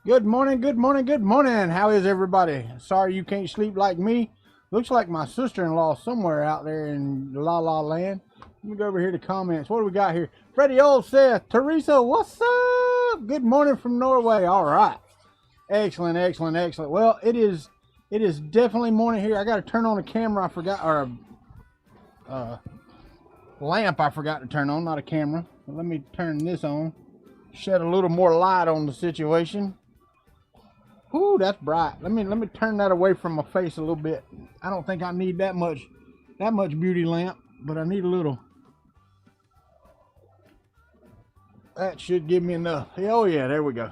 Good morning, good morning, good morning. How is everybody? Sorry you can't sleep like me. Looks like my sister-in-law somewhere out there in La La Land. Let me go over here to comments. What do we got here? Freddie Old Seth. Teresa, what's up? Good morning from Norway. All right. Excellent, excellent, excellent. Well, it is definitely morning here. I got to turn on a camera. I forgot, or a lamp I forgot to turn on, not a camera. Let me turn this on. Shed a little more light on the situation. Ooh, that's bright. Let me turn that away from my face a little bit. I don't think I need that much beauty lamp, but I need a little. That should give me enough. Oh yeah, there we go.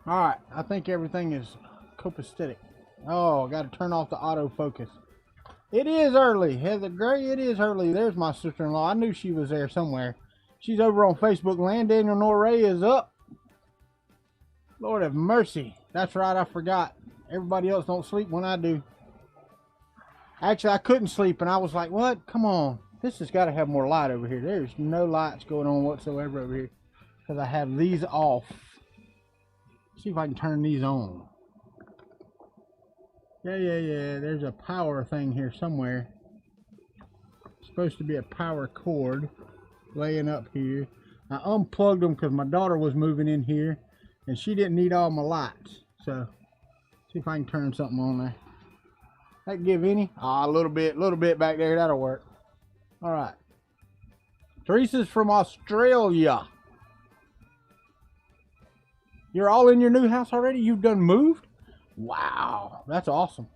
All right, I think everything is copacetic. Oh, I got to turn off the autofocus. It is early, Heather Gray. It is early. There's my sister-in-law. I knew she was there somewhere. She's over on Facebook land. Daniel Norray is up. Lord have mercy. That's right, I forgot. Everybody else don't sleep when I do. Actually, I couldn't sleep, and I was like, what? Come on. This has got to have more light over here. There's no lights going on whatsoever over here because I have these off. See if I can turn these on. Yeah. There's a power thing here somewhere. It's supposed to be a power cord laying up here. I unplugged them because my daughter was moving in here, and she didn't need all my lights. So, see if I can turn something on there. That give any? Ah, a little bit back there. That'll work. All right. Teresa's from Australia. You're all in your new house already? You've done moved? Wow, that's awesome.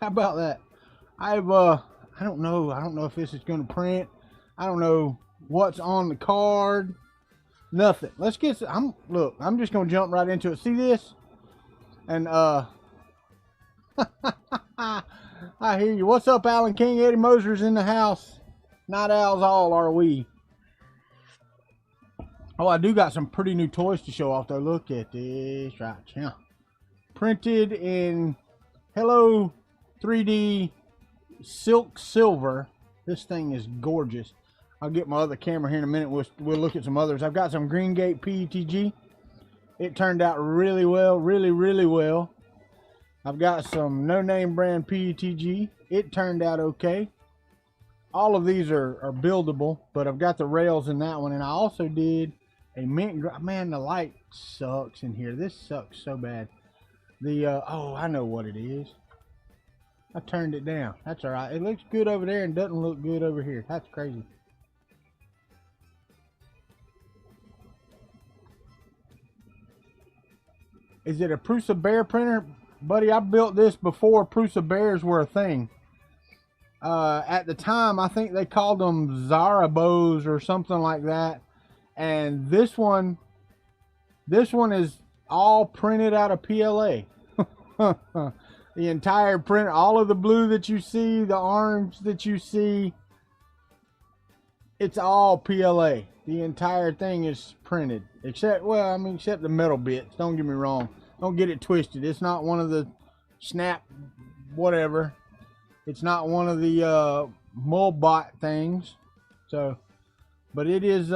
How about that? I don't know if this is going to print. I don't know what's on the card. Nothing. Let's get some. I'm just gonna jump right into it. See this? And I hear you. What's up, Alan King? Eddie Moser's in the house. Night owls all are we. Oh, I do got some pretty new toys to show off though. Look at this right here. Printed in Hello 3D Silk Silver. This thing is gorgeous. I'll get my other camera here in a minute. We'll look at some others. I've got some Green Gate PETG. It turned out really well, really well. I've got some No Name brand PETG. It turned out okay. All of these are buildable, but I've got the rails in that one. And I also did a mint. Man, the light sucks in here. This sucks so bad. Oh, I know what it is. I turned it down. That's all right. It looks good over there and doesn't look good over here. That's crazy. Is it a Prusa Bear printer? Buddy, I built this before Prusa Bears were a thing. At the time, I think they called them Zarabos or something like that. And this one is all printed out of PLA. The entire print, all of the blue that you see, the orange that you see, it's all PLA. The entire thing is printed, except the metal bits. Don't get me wrong. Don't get it twisted. It's not one of the snap whatever. It's not one of the Mulbot things. So, but it is.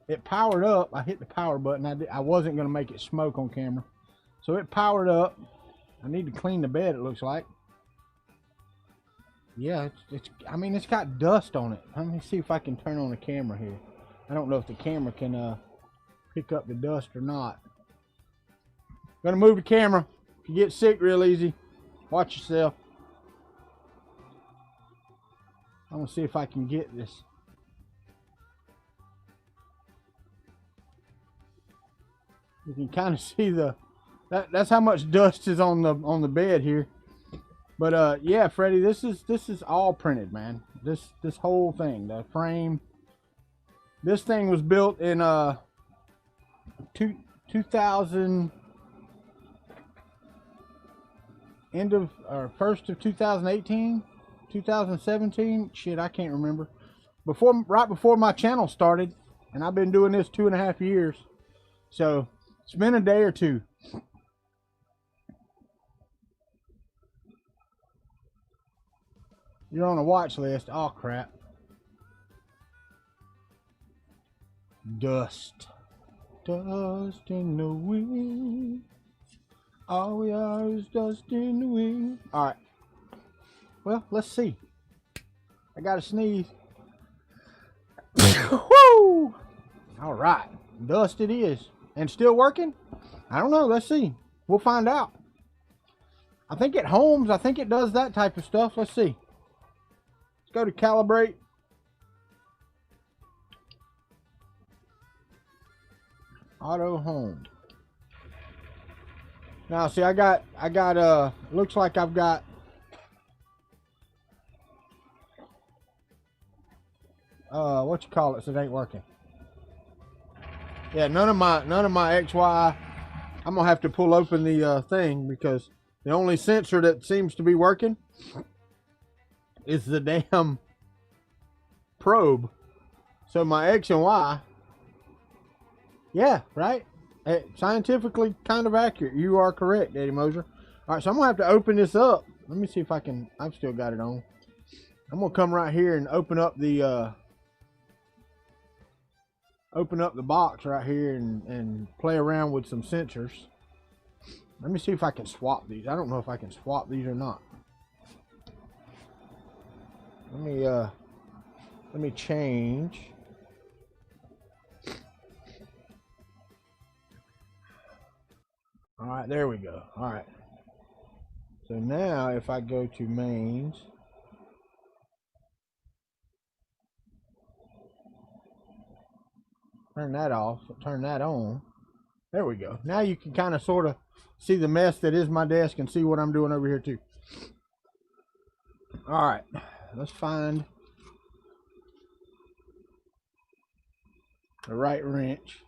It powered up. I hit the power button. I wasn't gonna make it smoke on camera, so it powered up. I need to clean the bed. It looks like. Yeah, it's got dust on it. Let me see if I can turn on the camera here. I don't know if the camera can pick up the dust or not. Gonna move the camera. If you get sick real easy, watch yourself. I'm gonna see if I can get this. You can kind of see that's how much dust is on the bed here. But yeah, Freddie, this is all printed, man. This whole thing, the frame. This thing was built in 2000, first of 2018, 2017. Shit, I can't remember. Right before my channel started, and I've been doing this 2.5 years. So it's been a day or two. You're on a watch list. Oh crap. Dust. Dust in the wind. All we are is dust in the wind. All right. Well, let's see. I got to sneeze. Woo! All right. Dust it is. And still working? I don't know. Let's see. We'll find out. I think it homes. I think it does that type of stuff. Let's see. Let's go to calibrate. Auto home. Now see, I got looks like I've got what you call it, so it ain't working. Yeah, none of my XY. I'm gonna have to pull open the thing because the only sensor that seems to be working is the damn probe. So my X and Y, yeah, right? Scientifically kind of accurate. You are correct, Eddie Moser. All right, so I'm gonna have to open this up. Let me see if I can. I've still got it on. I'm gonna come right here and open up the box right here and play around with some sensors. Let me see if I can swap these. I don't know if I can swap these or not. Let me change. All right, there we go. All right. So now if I go to mains, turn that off, turn that on. There we go. Now you can kind of sort of see the mess that is my desk and see what I'm doing over here too. All right, let's find the right wrench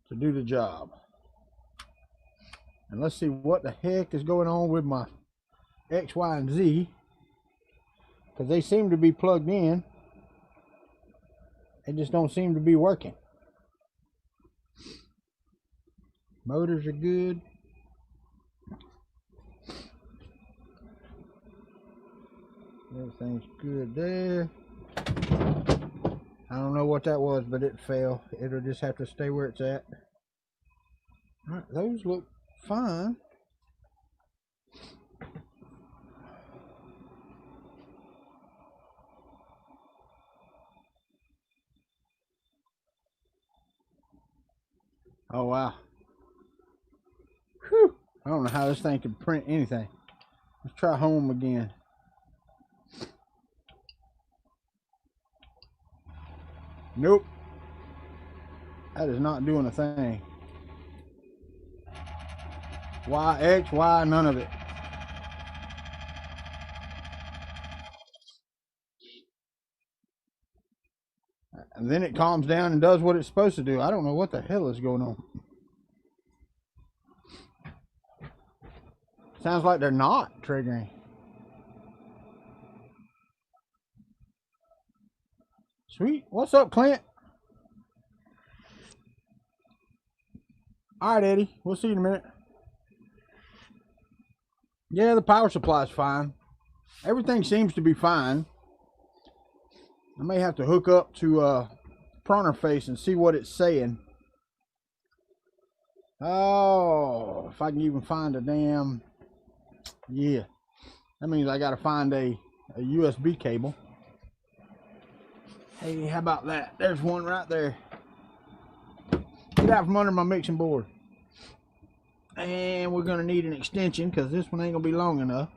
to do the job. And let's see what the heck is going on with my X, Y, and Z, because they seem to be plugged in. They just don't seem to be working. Motors are good. Everything's good there. I don't know what that was, but it fell. It'll just have to stay where it's at. All right, those look fine. Oh wow. Whew. I don't know how this thing can print anything. Let's try home again. Nope. That is not doing a thing. Y, X, Y, none of it. And then it calms down and does what it's supposed to do. I don't know what the hell is going on. Sounds like they're not triggering. Sweet. What's up, Clint? All right, Eddie. We'll see you in a minute. Yeah, the power supply is fine. Everything seems to be fine. I may have to hook up to Pronterface and see what it's saying. Oh, if I can even find a damn... Yeah. That means I got to find a USB cable. Hey, how about that? There's one right there. Get out from under my mixing board. And we're going to need an extension because this one ain't going to be long enough.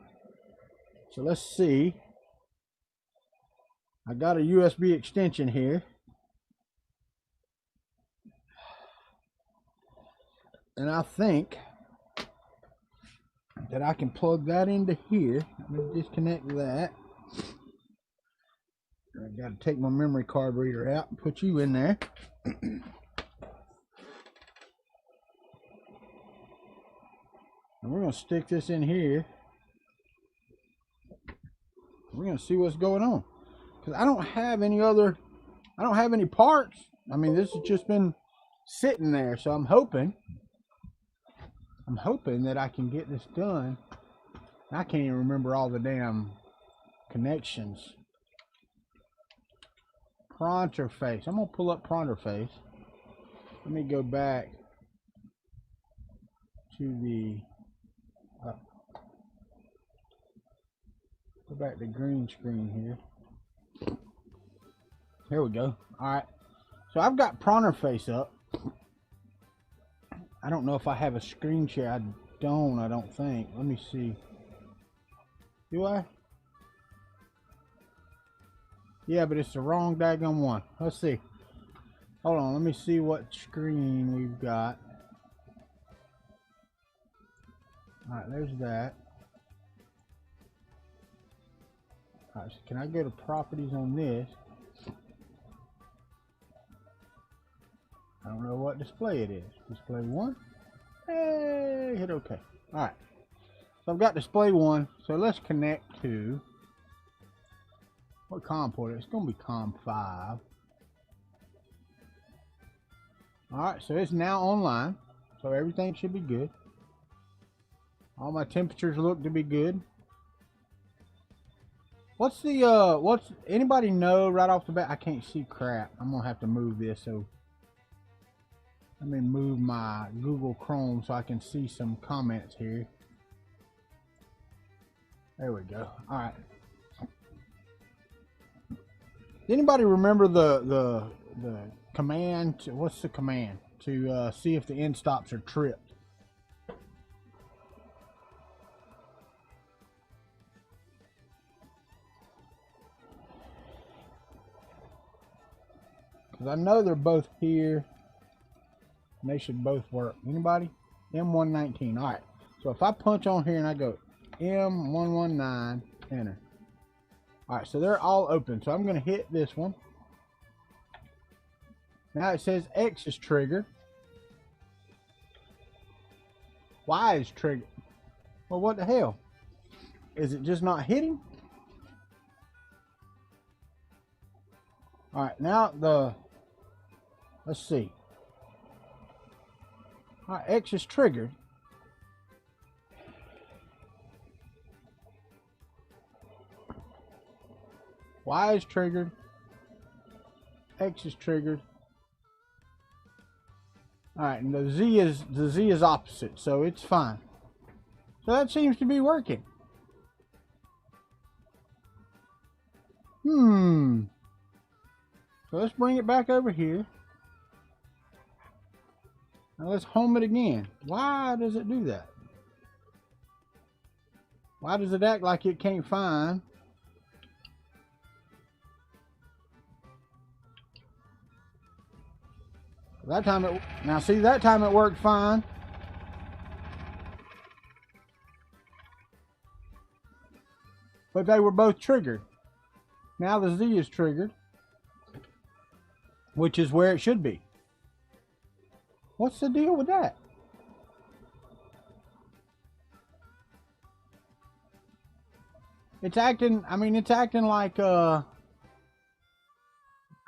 So let's see. I got a USB extension here. And I think that I can plug that into here. Let me disconnect that. I got to take my memory card reader out and put you in there. And we're going to stick this in here. We're going to see what's going on. Because I don't have any parts. I mean, this has just been sitting there. So I'm hoping that I can get this done. I can't even remember all the damn connections. Pronterface. I'm going to pull up Pronterface. Let me go back to the go back to green screen here. Here we go. All right. So I've got Prowler face up. I don't know if I have a screen share. I don't think. Let me see. Do I? Yeah, but it's the wrong daggone one. Let's see. Hold on. Let me see what screen we've got. All right, there's that. All right, so can I go to properties on this? I don't know what display it is. Display 1. Hey, hit OK. All right. So I've got display 1. So let's connect to what COM port? It's going to be COM 5. All right. So it's now online. So everything should be good. All my temperatures look to be good. What's the what's anybody know right off the bat? I can't see crap. I'm gonna have to move this, so let me move my Google Chrome so I can see some comments here. There we go. All right. Anybody remember the command? What's the command to see if the end stops are tripped? Because I know they're both here. And they should both work. Anybody? M119. Alright. So if I punch on here and I go M119, enter. Alright, so they're all open. So I'm going to hit this one. Now it says X is triggered. Y is triggered. Well, what the hell? Is it just not hitting? Alright, now let's see. Alright, X is triggered. Y is triggered. X is triggered. Alright, and the Z is opposite, so it's fine. So that seems to be working. So let's bring it back over here. Now let's home it again. Why does it do that? Why does it act like it can't find? That time it, now see, that time it worked fine. But they were both triggered. Now the Z is triggered, which is where it should be. What's the deal with that? It's acting, I mean, it's acting like, I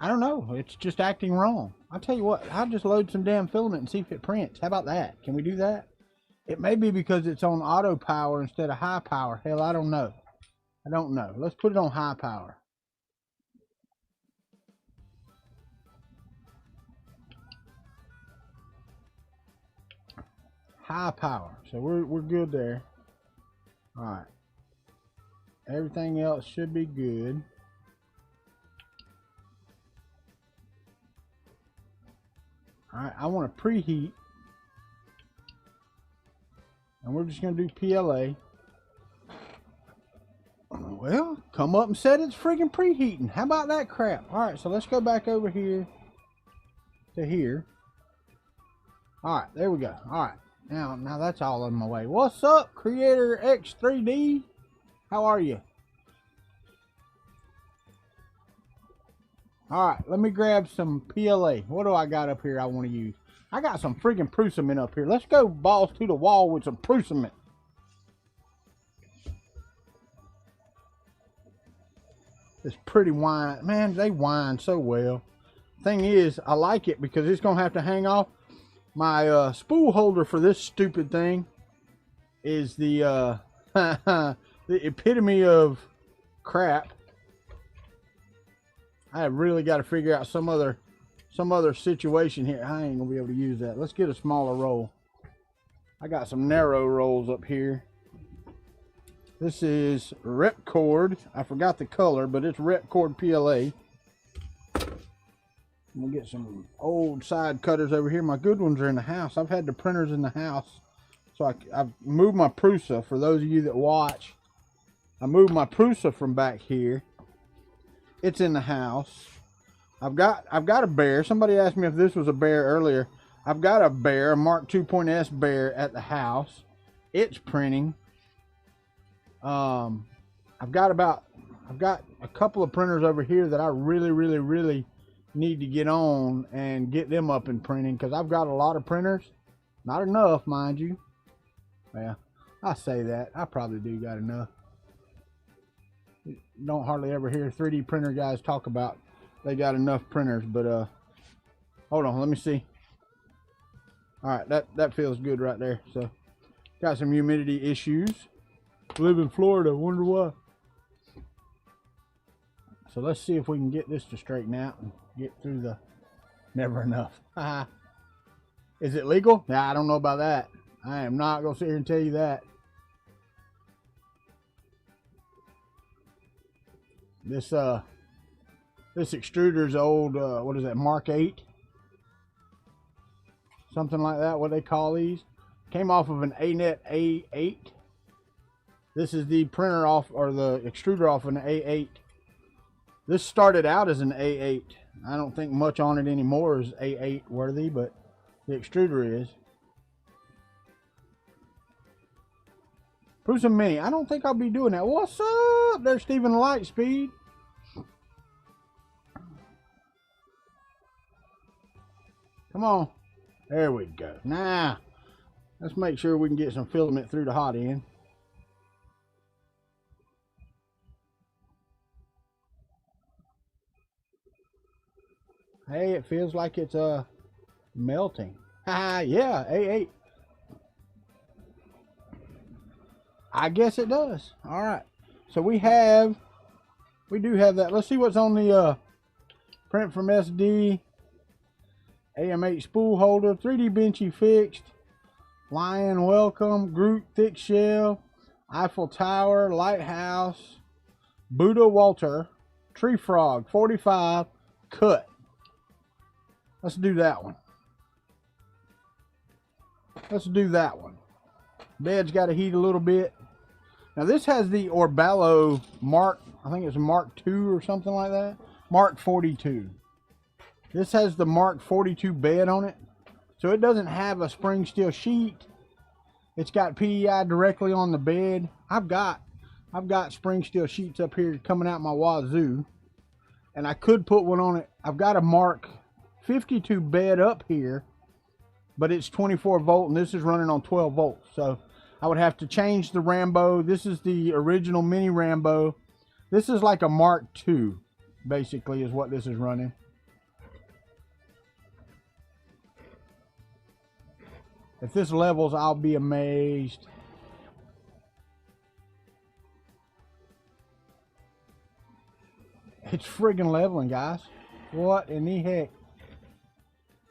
don't know. It's just acting wrong. I'll tell you what, I'll just load some damn filament and see if it prints. How about that? Can we do that? It may be because it's on auto power instead of high power. Hell, I don't know. I don't know. Let's put it on high power. High power. So we're good there. All right. Everything else should be good. All right, I want to preheat. And we're just going to do PLA. Well, come up and said it's freaking preheating. How about that crap? All right, so let's go back over here to here. All right, there we go. All right, now that's all in my way. What's up, Creator X3D? How are you? All right, let me grab some PLA. What do I got up here I want to use? I got some freaking Prusament up here. Let's go balls to the wall with some Prusament. It's pretty wine. Man, they wine so well. Thing is, I like it because it's going to have to hang off. My spool holder for this stupid thing is the the epitome of crap. I have really got to figure out some other some other situation here. I ain't gonna be able to use that. Let's get a smaller roll. I got some narrow rolls up here. This is Ripcord. I forgot the color, but it's Ripcord PLA. I'm gonna get some old side cutters over here. My good ones are in the house. I've had the printers in the house. So I've moved my Prusa. For those of you that watch, I moved my Prusa from back here. It's in the house. I've got a Bear. Somebody asked me if this was a Bear earlier. I've got a Bear, a Mark 2.S Bear at the house. It's printing. I've got a couple of printers over here that I really need to get on and get them up and printing, because I've got a lot of printers. Not enough, mind you. Well, I say that. I probably do got enough. Don't hardly ever hear 3D printer guys talk about they got enough printers, but hold on, let me see. All right, that feels good right there. So got some humidity issues. Live in Florida, wonder why. So let's see if we can get this to straighten out and get through the never enough. Is it legal? Nah, I don't know about that. I am not gonna sit here and tell you that. This extruder's old, what is that, Mark 8? Something like that, what they call these. Came off of an ANET A8. This is the printer off, or the extruder off an A8. This started out as an A8. I don't think much on it anymore is A8 worthy, but the extruder is. Prusa Mini. I don't think I'll be doing that. What's up? There's Stephen Lightspeed. Come on. There we go. Now, let's make sure we can get some filament through the hot end. Hey, it feels like it's melting. Yeah, A8. I guess it does. All right. So we do have that. Let's see what's on the print from SD. AM8 spool holder, 3D Benchy fixed, Lion welcome, Groot thick shell, Eiffel Tower, Lighthouse, Buddha Walter, Tree Frog 45 cut. Let's do that one. Let's do that one. Bed's got to heat a little bit. Now this has the Orballo Mark, I think it's a Mark 2 or something like that. Mark 42. This has the Mark 42 bed on it. So it doesn't have a spring steel sheet. It's got PEI directly on the bed. I've got spring steel sheets up here coming out my wazoo. And I could put one on it. I've got a Mark 52 bed up here, but it's 24 volt and this is running on 12 volts. So I would have to change the Rambo. This is the original mini Rambo. This is like a Mark II, basically, is what this is running. If this levels, I'll be amazed. It's friggin' leveling, guys. What in the heck?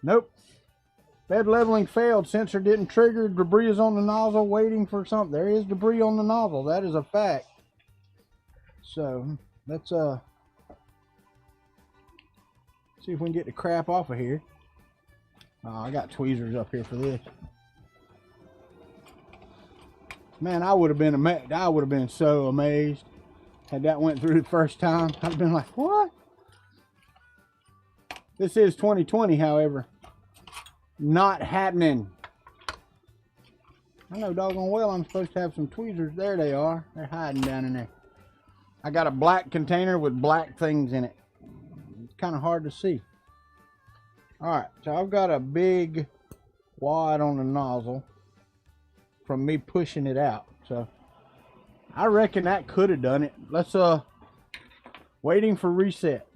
Nope. Bed leveling failed. Sensor didn't trigger. Debris is on the nozzle waiting for something. There is debris on the nozzle. That is a fact. So, let's see if we can get the crap off of here. I got tweezers up here for this. Man, I would have been so amazed had that went through the first time. I'd have been like, what? This is 2020, however. Not happening. I know doggone well I'm supposed to have some tweezers. There they are. They're hiding down in there. I got a black container with black things in it. It's kind of hard to see. Alright, so I've got a big wad on the nozzle from me pushing it out. So I reckon that could have done it. Let's waiting for reset.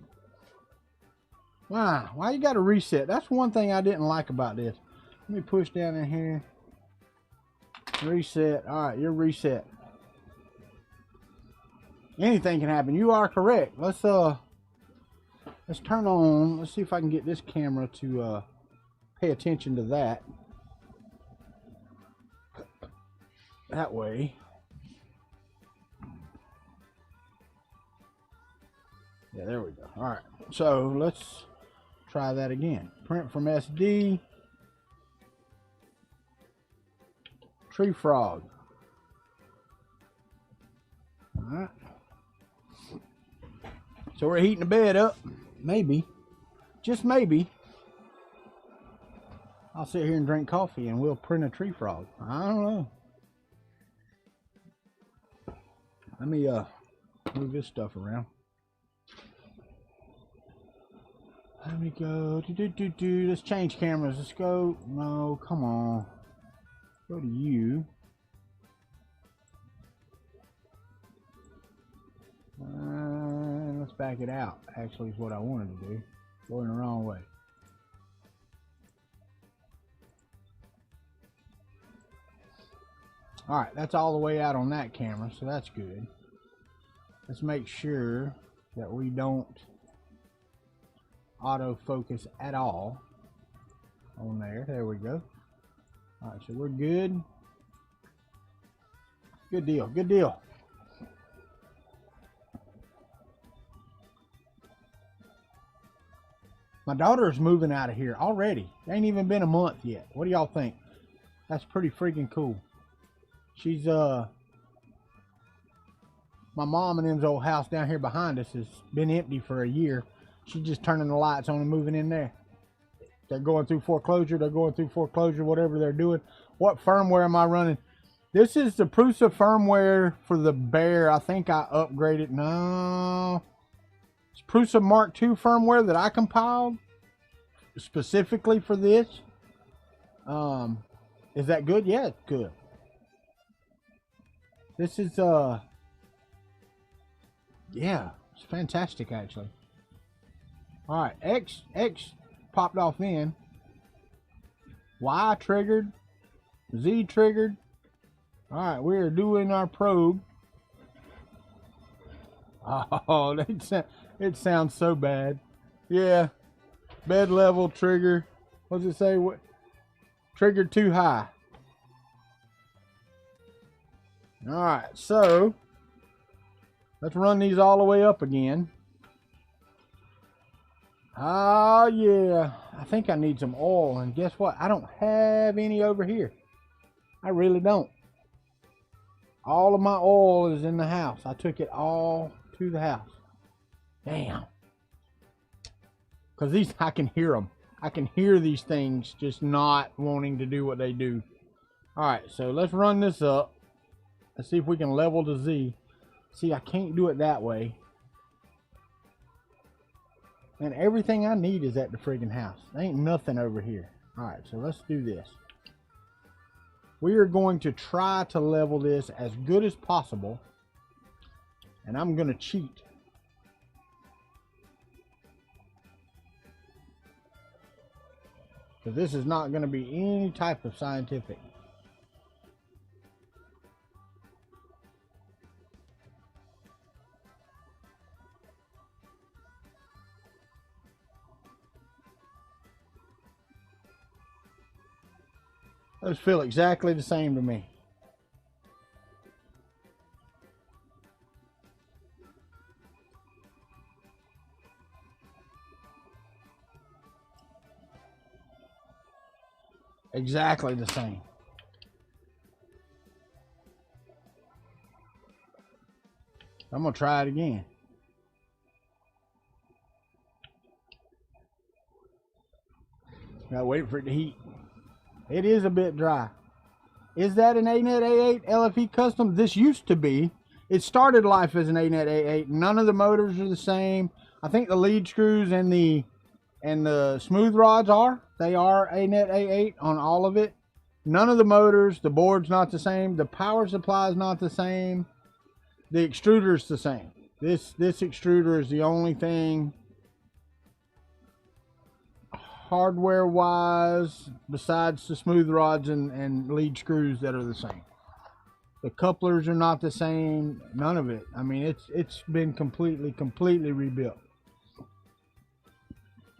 Why you got to reset? That's one thing I didn't like about this. Let me push down in here. Reset. Alright, you're reset. Anything can happen. You are correct. Let's let's turn on, let's see if I can get this camera to pay attention to that. That way. Yeah, there we go. All right, so let's try that again. Print from SD. Tree frog. All right. So we're heating the bed up. Maybe, just maybe, I'll sit here and drink coffee and we'll print a tree frog. I don't know. Let me move this stuff around. Let me go. Let's change cameras. Let's go. No, come on. Go to you. Let's back it out. Actually, is what I wanted to do. Going the wrong way. All right, that's all the way out on that camera, so that's good. Let's make sure that we don't autofocus at all on there. There we go. All right, so we're good. Good deal, good deal. My daughter's moving out of here already. It ain't even been a month yet. What do y'all think? That's pretty freaking cool. She's my mom and them's old house down here behind us has been empty for a year. She's just turning the lights on and moving in there. They're going through foreclosure. They're going through foreclosure, whatever they're doing. What firmware am I running? This is the Prusa firmware for the Bear. I think I upgraded. No. It's Prusa Mark II firmware that I compiled specifically for this. Is that good? Yeah, it's good. This is yeah, it's fantastic actually. All right, X popped off in. Y triggered. Z triggered. All right, we are doing our probe. Oh, it sounds so bad. Yeah, bed level trigger. What does it say? What? Triggered too high. All right, so let's run these all the way up again. Oh yeah, I think I need some oil, and guess what? I don't have any over here. I really don't. All of my oil is in the house. I took it all to the house. Damn. Because these, I can hear them. I can hear these things just not wanting to do what they do. All right, so let's run this up. Let's see if we can level to Z. See, I can't do it that way. And everything I need is at the friggin' house. There ain't nothing over here. All right, so let's do this. We are going to try to level this as good as possible. And I'm going to cheat. Because this is not going to be any type of scientific. Those feel exactly the same to me. Exactly the same. I'm going to try it again. Gotta wait for it to heat. It is a bit dry. Is that an ANET A8 LFE custom? This used to be. It started life as an ANET A8. None of the motors are the same. I think the lead screws and the smooth rods are. They are ANET A8 on all of it. None of the motors. The board's not the same. The power supply is not the same. The extruder's the same. This extruder is the only thing hardware wise besides the smooth rods and lead screws that are the same. The couplers are not the same. None of it. I mean, it's been completely rebuilt.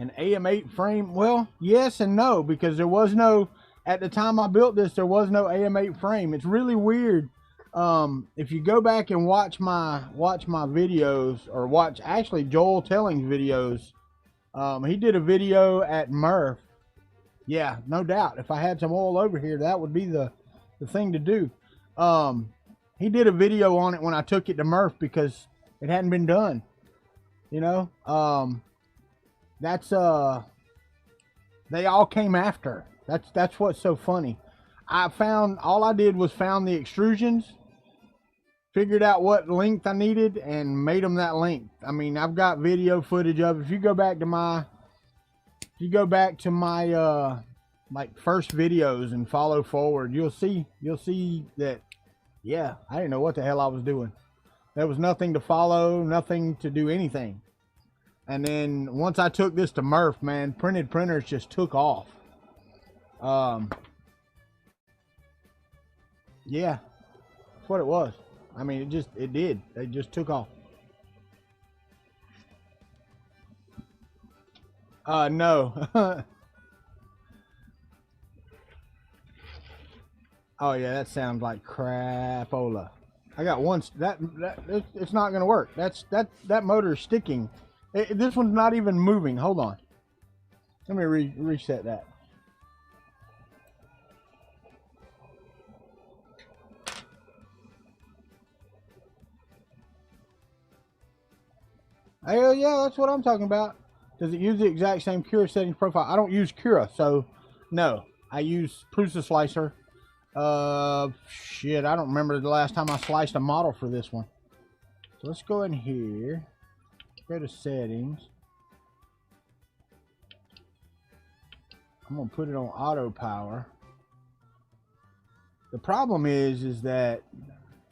An AM8 frame? Well, yes and no, because there was no, at the time I built this, there was no AM8 frame. It's really weird. If you go back and watch my videos, or watch actually Joel Telling's videos, he did a video at Murph. Yeah, no doubt. If I had some oil over here, that would be the thing to do. He did a video on it when I took it to Murph because it hadn't been done. You know, that's they all came after. That's what's so funny. All I did was found the extrusions, figured out what length I needed, and made them that length. I mean, I've got video footage of it. If you go back to my like first videos and follow forward, you'll see that, yeah, I didn't know what the hell I was doing. There was nothing to follow, nothing to do anything. And then once I took this to Murph, man, printed printers just took off. Yeah, that's what it was. I mean, it did. They just took off. No. Oh yeah, that sounds like crapola. I got one. It's not gonna work. That motor is sticking. This one's not even moving. Hold on. Let me reset that. Hell yeah, that's what I'm talking about. Does it use the exact same Cura settings profile? I don't use Cura, so no. I use Prusa Slicer. Shit, I don't remember the last time I sliced a model for this one. So let's go in here, go to settings. I'm gonna put it on auto power. The problem is that,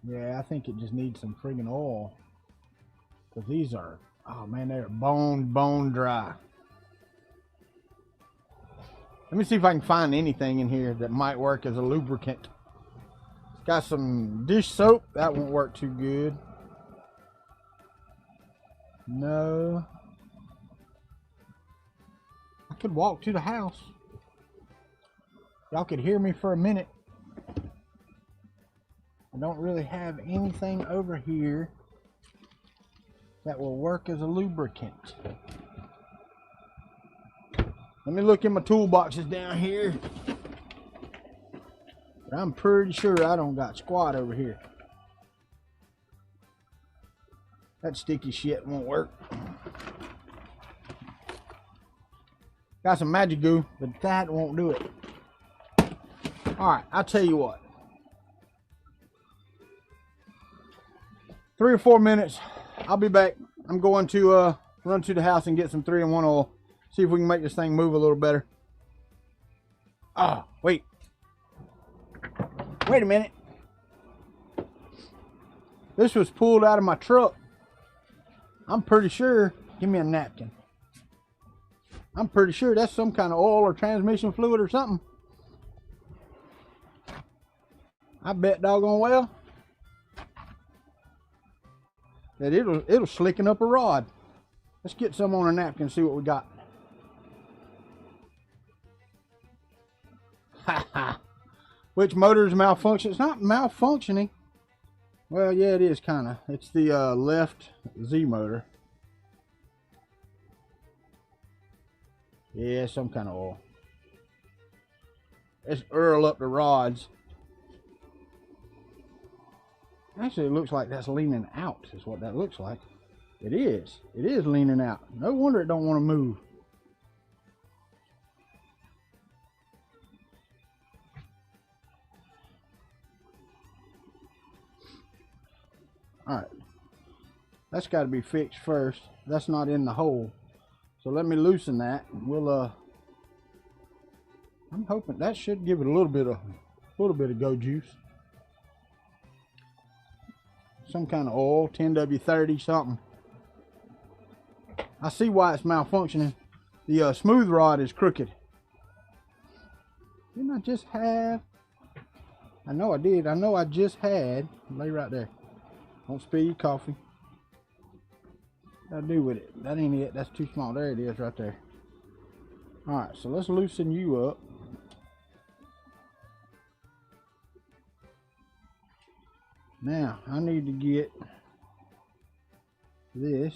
yeah, I think it just needs some friggin' oil, because these are, oh man, they're bone dry. Let me see if I can find anything in here that might work as a lubricant. It's got some dish soap. That won't work too good. No. I could walk to the house. Y'all could hear me for a minute. I don't really have anything over here that will work as a lubricant. Let me look in my toolboxes down here. But I'm pretty sure I don't got squat over here. That sticky shit won't work. Got some magic goo, but that won't do it. Alright, I'll tell you what. 3 or 4 minutes. I'll be back. I'm going to run to the house and get some 3-in-1 oil. See if we can make this thing move a little better. Oh, wait. Wait a minute. This was pulled out of my truck. I'm pretty sure. Give me a napkin. I'm pretty sure that's some kind of oil or transmission fluid or something. I bet doggone well that it'll slicken up a rod. Let's get some on a napkin and see what we got. Which motor is malfunctioning? It's not malfunctioning. Well, yeah, it is kind of. It's the left Z motor. Yeah, some kind of oil. Let's Earl up the rods. Actually, it looks like that's leaning out, is what that looks like. It is. It is leaning out. No wonder it don't want to move. Alright, that's got to be fixed first. That's not in the hole, so let me loosen that. We'll I'm hoping that should give it a little bit of go juice. Some kind of oil, 10W30 something. I see why it's malfunctioning. The smooth rod is crooked. Didn't I just have? I know I did. I know I just had. Lay right there. Don't spill your coffee. What do I do with it? That ain't it. That's too small. There it is right there. Alright, so let's loosen you up. Now, I need to get this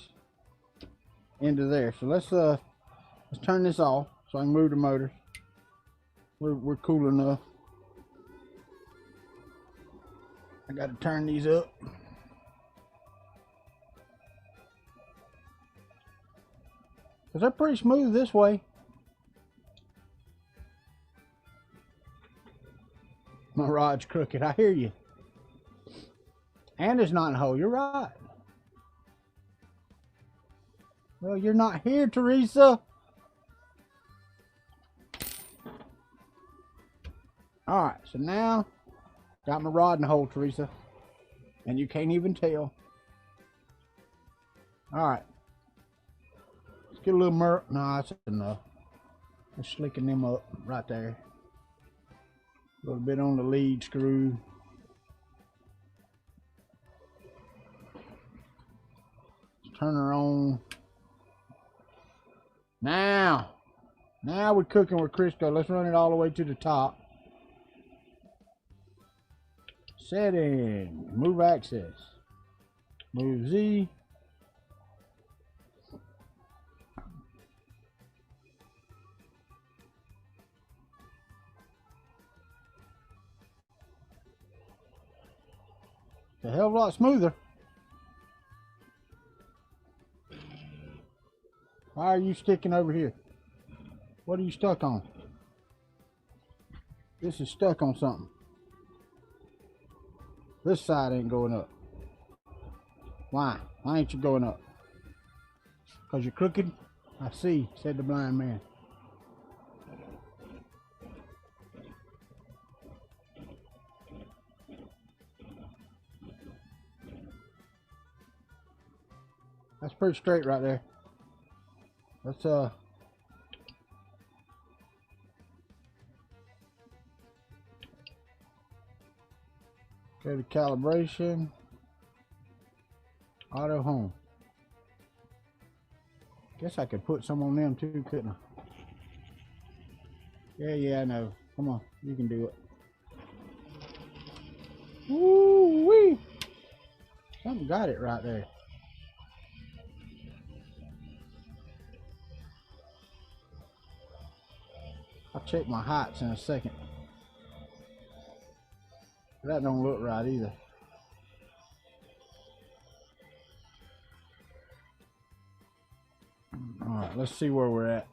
into there. So let's turn this off so I can move the motors. We're cool enough. I got to turn these up. Because they're pretty smooth this way. My rod's crooked. I hear you. And it's not in a hole. You're right. Well, you're not here, Teresa. Alright, so now got my rod in the hole, Teresa. And you can't even tell. Alright. Let's get a little no, that's enough. Just slicking them up right there. A little bit on the lead screw. Turn her on. Now we're cooking with Crisco. Let's run it all the way to the top. Setting. Move access. Move Z. It's a hell of a lot smoother. Why are you sticking over here? What are you stuck on? This is stuck on something. This side ain't going up. Why? Why ain't you going up? Because you're crooked? I see, said the blind man. That's pretty straight right there. Let's go to calibration, auto home. Guess I could put some on them too, couldn't I? Yeah, I know. Come on, you can do it. Woo wee! Something got it right there. I'll check my heights in a second. That don't look right either. Alright, let's see where we're at.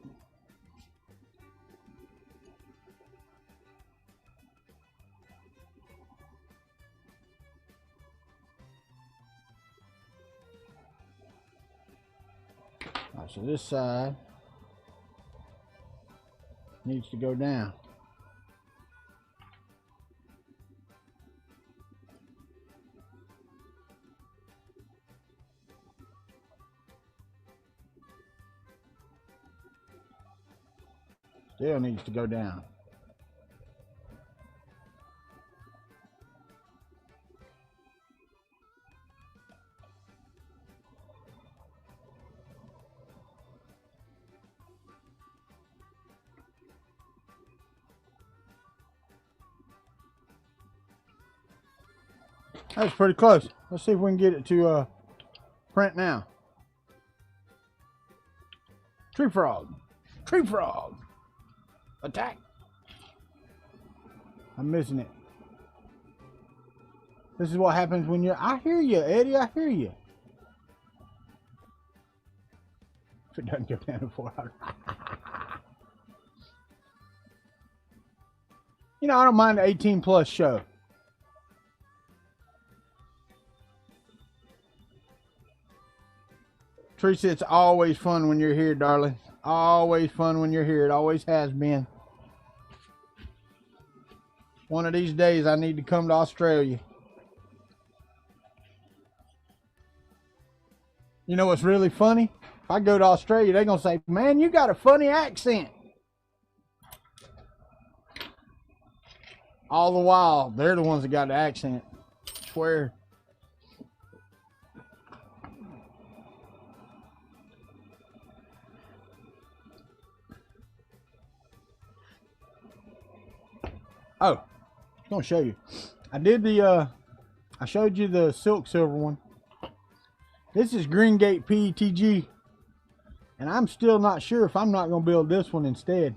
Alright, so this side needs to go down. Still needs to go down. That's pretty close. Let's see if we can get it to print now. Tree frog. Tree frog. Attack. I'm missing it. This is what happens when you're... I hear you, Eddie. I hear you. If it doesn't go down to 400. You know, I don't mind the 18 plus show. Teresa, it's always fun when you're here, darling. Always fun when you're here. It always has been. One of these days, I need to come to Australia. You know what's really funny? If I go to Australia, they're going to say, man, you got a funny accent. All the while, they're the ones that got the accent. I swear. Oh, I'm gonna show you. I did the I showed you the silk silver one. This is Greengate PETG, and I'm still not sure if I'm not gonna build this one instead,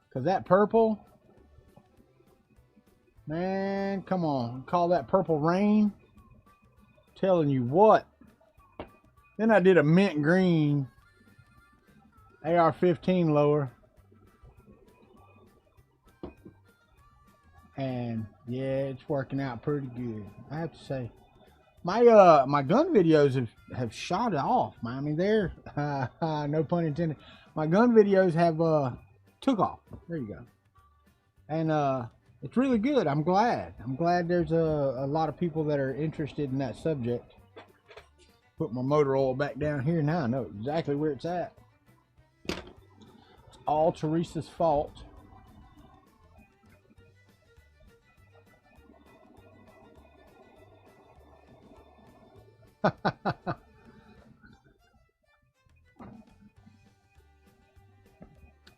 because that purple, man, come on, call that purple rain. Telling you what. Then I did a mint green AR-15 lower, and yeah, it's working out pretty good, I have to say. My gun videos have shot off, man. I mean, they're no pun intended. My gun videos have took off. There you go. And it's really good. I'm glad there's a lot of people that are interested in that subject. Put my motor oil back down here. Now I know exactly where it's at. It's all Teresa's fault.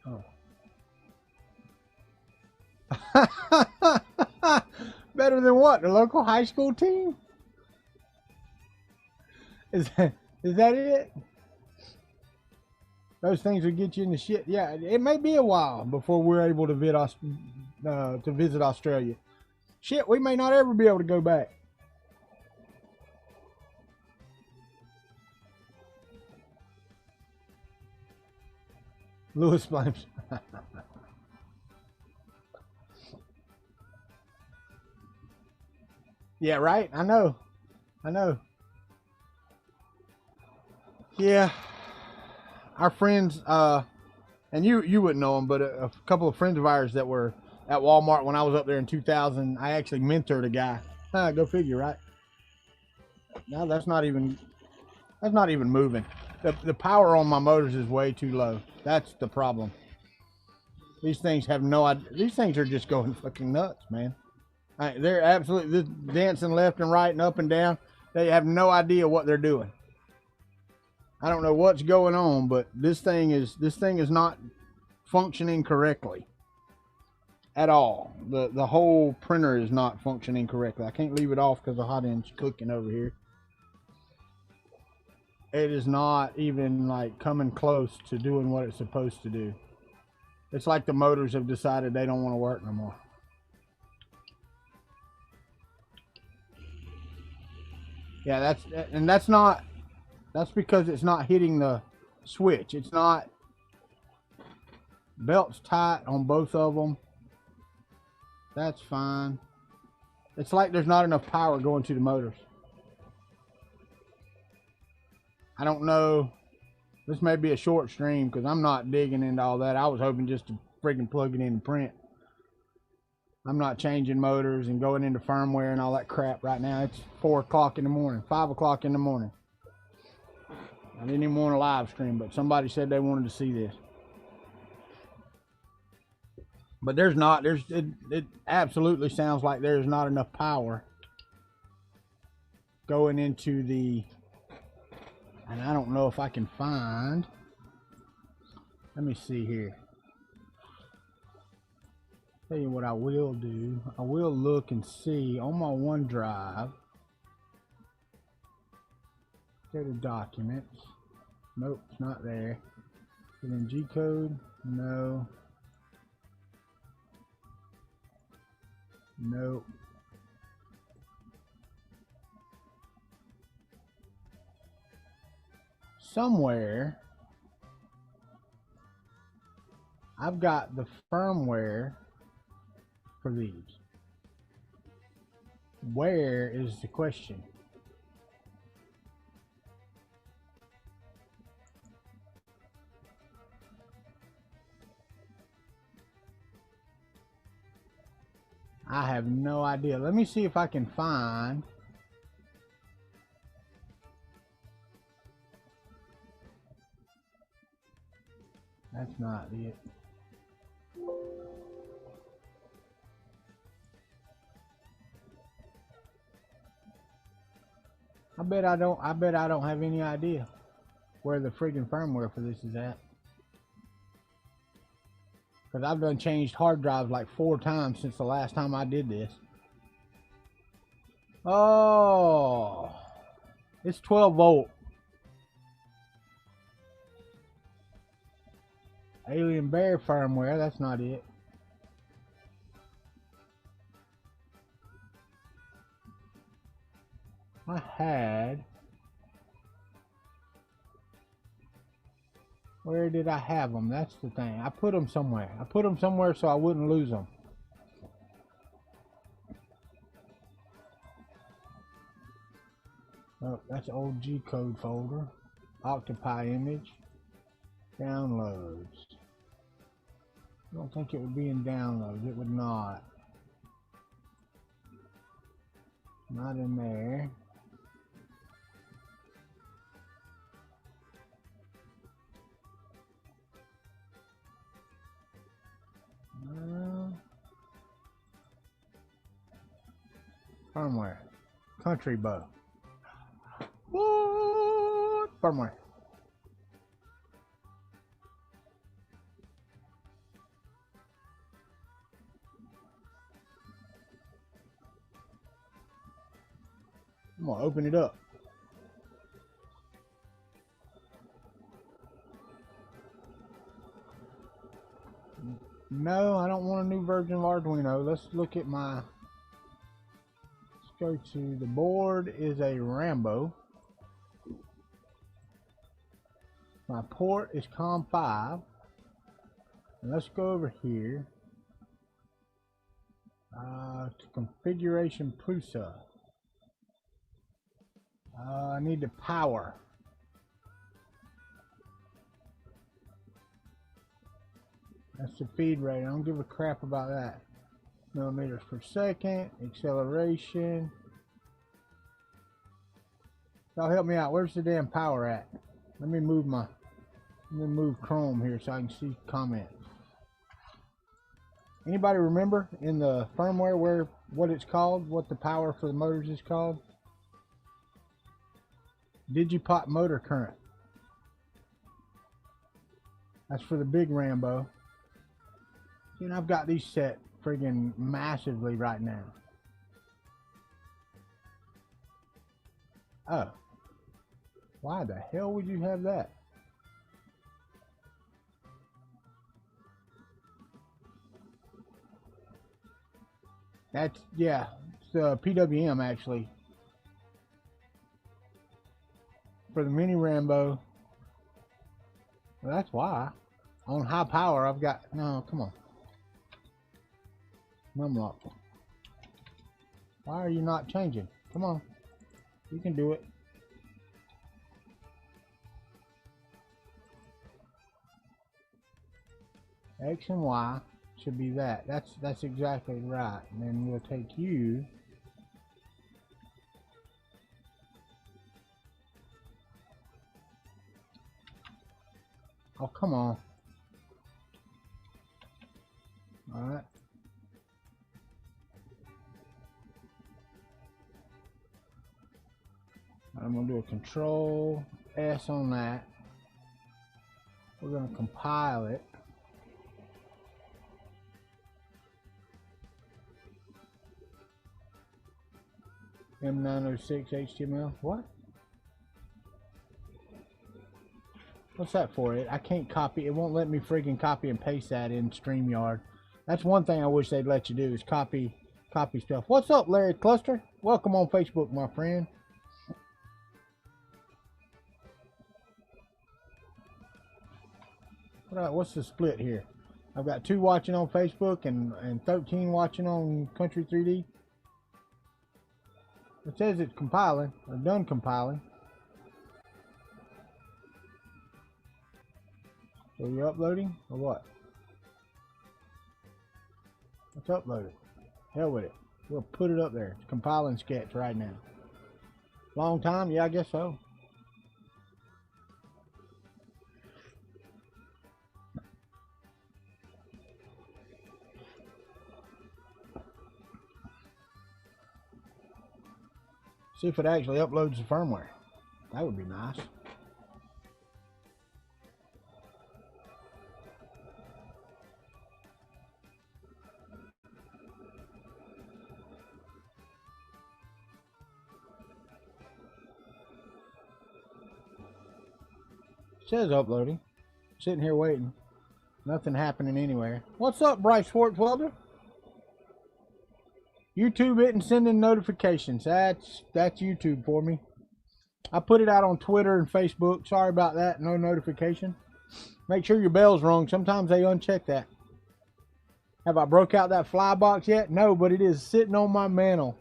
Oh. Better than what? The local high school team? Is that it? Those things will get you in the shit. Yeah, it may be a while before we're able to visit Australia. Shit, we may not ever be able to go back. Lewis blames. Yeah, right? I know. Yeah. Our friends, and you wouldn't know them, but a couple of friends of ours that were at Walmart when I was up there in 2000, I actually mentored a guy. Go figure, right? Now that's not even moving. The power on my motors is way too low. That's the problem. These things have no idea. These things are just going fucking nuts, man. They're absolutely dancing left and right and up and down. They have no idea what they're doing. I don't know what's going on, but this thing is not functioning correctly at all. The whole printer is not functioning correctly. I can't leave it off because the hot end's cooking over here. It is not even like coming close to doing what it's supposed to do. It's like the motors have decided they don't want to work no more. Yeah, that's because it's not hitting the switch. It's not. Belt's tight on both of them. That's fine. It's like there's not enough power going to the motors. I don't know. This may be a short stream because I'm not digging into all that. I was hoping just to freaking plug it in and print. I'm not changing motors and going into firmware and all that crap right now. It's 4 o'clock in the morning, 5 o'clock in the morning. I didn't even want a live stream, but somebody said they wanted to see this. But it absolutely sounds like there's not enough power going into the, and I don't know if I can find, let me see here. Tell you what I will do. I will look and see on my OneDrive. Go to documents. Nope, it's not there. And then G code, no. Nope. Somewhere I've got the firmware for these. Where is the question? I have no idea. Let me see if I can find. That's not it. I bet I don't have any idea where the friggin' firmware for this is at. Because I've done changed hard drives like 4 times since the last time I did this. Oh, it's 12 volt. Alien Bear firmware, that's not it. I had... Where did I have them? That's the thing. I put them somewhere. I put them somewhere so I wouldn't lose them. Oh, that's old G-code folder. Octopi image. Downloads. I don't think it would be in downloads. It would not. Not in there. Firmware. Kuntry BO. What? Firmware. I'm gonna open it up. No, I don't want a new version of Arduino. Let's look at my... Let's go to the board is a Rambo. My port is COM5. And let's go over here to configuration Prusa. I need the power. That's the feed rate. I don't give a crap about that. Millimeters per second, acceleration. Y'all help me out. Where's the damn power at? Let me move Chrome here so I can see comments. Anybody remember in the firmware what it's called? What the power for the motors is called? Digipot motor current. That's for the big Rambo. And I've got these set friggin' massively right now. Oh. Why the hell would you have that? That's, yeah, it's PWM actually. For the mini Rambo. Well, that's why. On high power, I've got, no, come on. Numlock. Why are you not changing? Come on. You can do it. X and Y should be that. That's exactly right. And then we'll take you. Oh, come on. All right. I'm going to do a Control S on that. We're going to compile it. M906 HTML. What? What's that for? I can't copy. It won't let me friggin' copy and paste that in StreamYard. That's one thing I wish they'd let you do is copy stuff. What's up, Larry Cluster? Welcome on Facebook, my friend. What's the split here? I've got 2 watching on Facebook and 13 watching on Kuntry 3D. It says it's compiling, or done compiling. So you're uploading, or what? Let's upload it. Hell with it. We'll put it up there. It's compiling sketch right now. Long time? Yeah, I guess so. See if it actually uploads the firmware. That would be nice. says uploading. Sitting here waiting. Nothing happening anywhere. What's up, Bryce Schwartzwelder? YouTube isn't sending notifications. That's YouTube for me. I put it out on Twitter and Facebook. Sorry about that. No notification. Make sure your bell's rung. Sometimes they uncheck that. Have I broke out that fly box yet? No, but it is sitting on my mantle.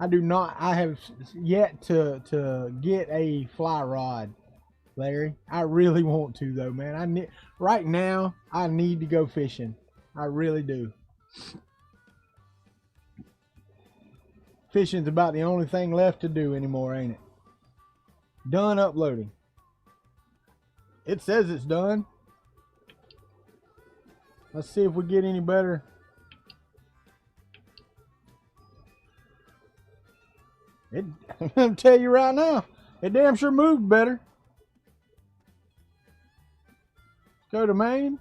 I have yet to get a fly rod, Larry. I really want to though, man. Right now I need to go fishing. I really do. Fishing's about the only thing left to do anymore, ain't it? Done uploading. It says it's done. Let's see if we get any better. I'm gonna tell you right now, it damn sure moved better. Go to main.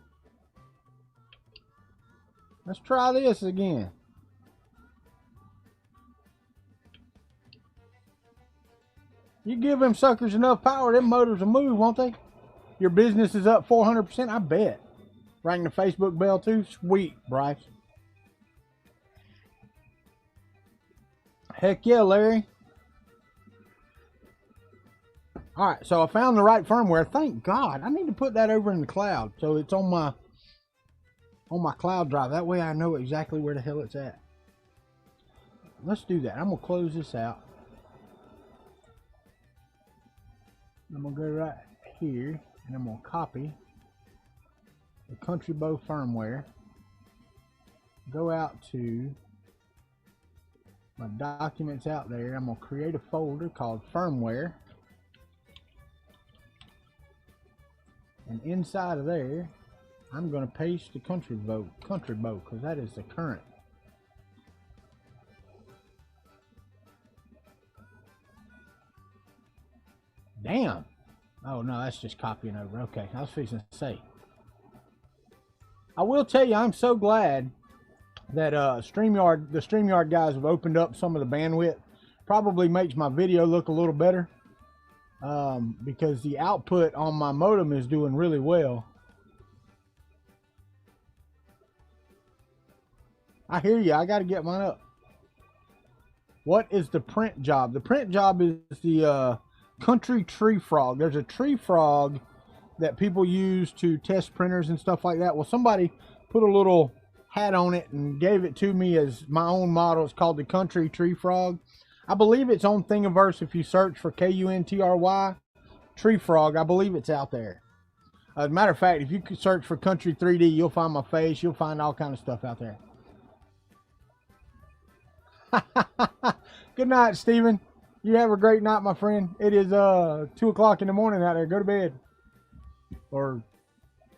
Let's try this again. You give them suckers enough power, them motors will move, won't they? Your business is up 400%, I bet. Ring the Facebook bell too? Sweet, Bryce. Heck yeah, Larry. Alright, so I found the right firmware. Thank God. I need to put that over in the cloud. So it's on my cloud drive. That way I know exactly where the hell it's at. Let's do that. I'm going to close this out. I'm going to go right here, and I'm going to copy the Kuntry BO firmware. Go out to my documents out there. I'm going to create a folder called firmware. And inside of there, I'm going to paste the Kuntry BO, because that is the current. Damn. Oh no, that's just copying over. Okay, I was fixing to say. I will tell you, I'm so glad that the StreamYard guys have opened up some of the bandwidth. Probably makes my video look a little better. Because the output on my modem is doing really well. I hear you. I got to get mine up. What is the print job? The print job is the Kuntry Tree Frog. There's a tree frog that people use to test printers and stuff like that. Well, somebody put a little hat on it and gave it to me as my own model. It's called the Kuntry Tree Frog. I believe it's on Thingiverse. If you search for Kuntry Tree Frog, I believe it's out there. As a matter of fact, if you could search for Kuntry 3D, you'll find my face. You'll find all kind of stuff out there. Good night, Steven. You have a great night, my friend. It is 2 o'clock in the morning out there. Go to bed. Or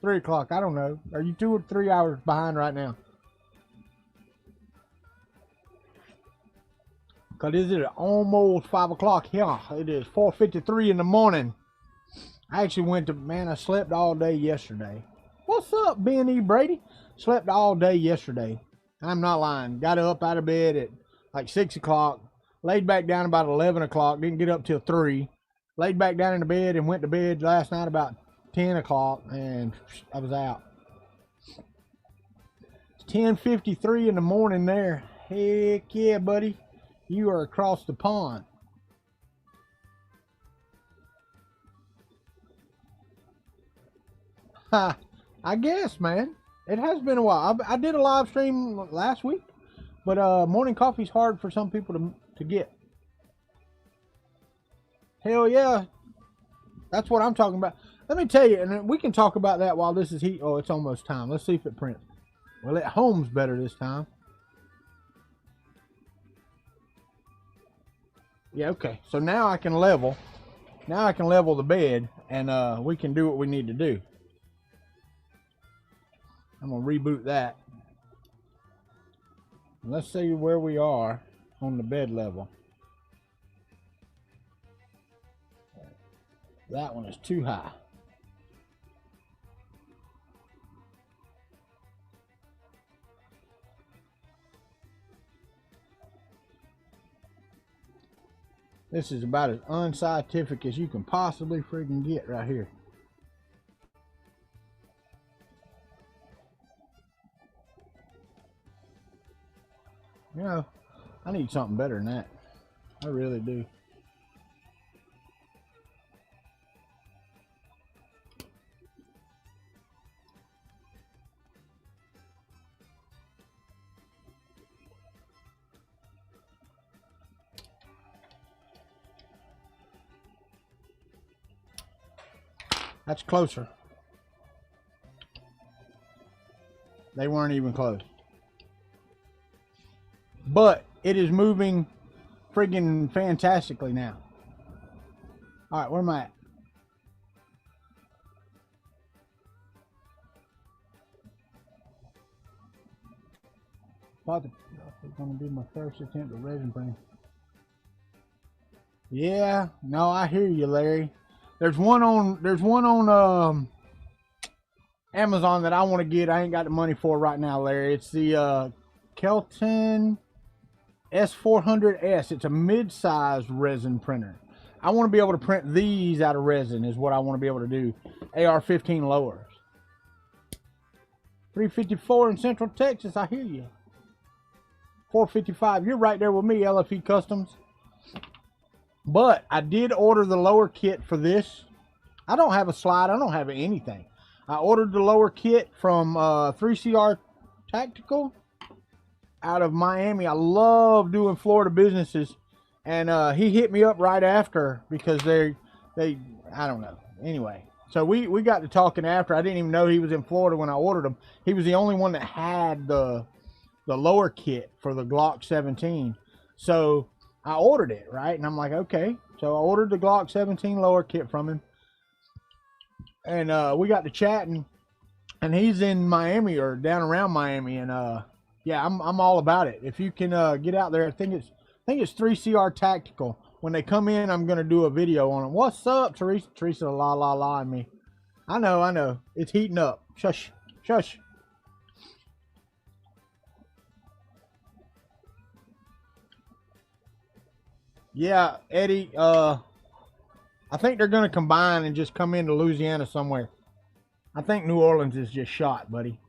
3 o'clock. I don't know. Are you 2 or 3 hours behind right now? Because is it almost 5 o'clock here? It is 4:53 in the morning. I actually went to, man, I slept all day yesterday. What's up, Ben E. Brady? Slept all day yesterday. I'm not lying. Got up out of bed at like 6 o'clock. Laid back down about 11 o'clock. Didn't get up till 3. Laid back down in the bed and went to bed last night about 10 o'clock. And I was out. It's 10:53 in the morning there. Heck yeah, buddy. You are across the pond. Ha, I guess, man. It has been a while. I did a live stream last week, but morning coffee's hard for some people to get. Hell yeah. That's what I'm talking about. Let me tell you, and we can talk about that while this is heat. Oh, it's almost time. Let's see if it prints. Well, at home's better this time. Yeah, okay. So now I can level. Now I can level the bed, and we can do what we need to do. I'm going to reboot that. Let's see where we are on the bed level. That one is too high. This is about as unscientific as you can possibly freaking get right here. You know, I need something better than that. I really do. That's closer. They weren't even close. But it is moving friggin' fantastically now. All right, where am I at? Thought it was going to be my first attempt at resin printing. Yeah, no, I hear you, Larry. There's one on Amazon that I want to get. I ain't got the money for right now, Larry. It's the Kelton S400S. It's a mid-sized resin printer. I want to be able to print these out of resin is what I want to be able to do. AR-15 lowers. 354 in Central Texas, I hear you. 455, you're right there with me, LFE Customs. But I did order the lower kit for this. I don't have a slide, I don't have anything. I ordered the lower kit from 3CR Tactical out of Miami. I love doing Florida businesses. And he hit me up right after because they I don't know. Anyway, so we got to talking after. I didn't even know he was in Florida when I ordered him. He was the only one that had the lower kit for the Glock 17. So I ordered it, right? And I'm like, okay. So I ordered the Glock 17 lower kit from him. And we got to chatting. And he's in Miami or down around Miami. And yeah, I'm all about it. If you can get out there, I think it's 3CR Tactical. When they come in, I'm gonna do a video on them. What's up, Teresa? Teresa, la me. I know. It's heating up. Shush, shush. Yeah, Eddie. I think they're gonna combine and just come into Louisiana somewhere. I think New Orleans is just shot, buddy.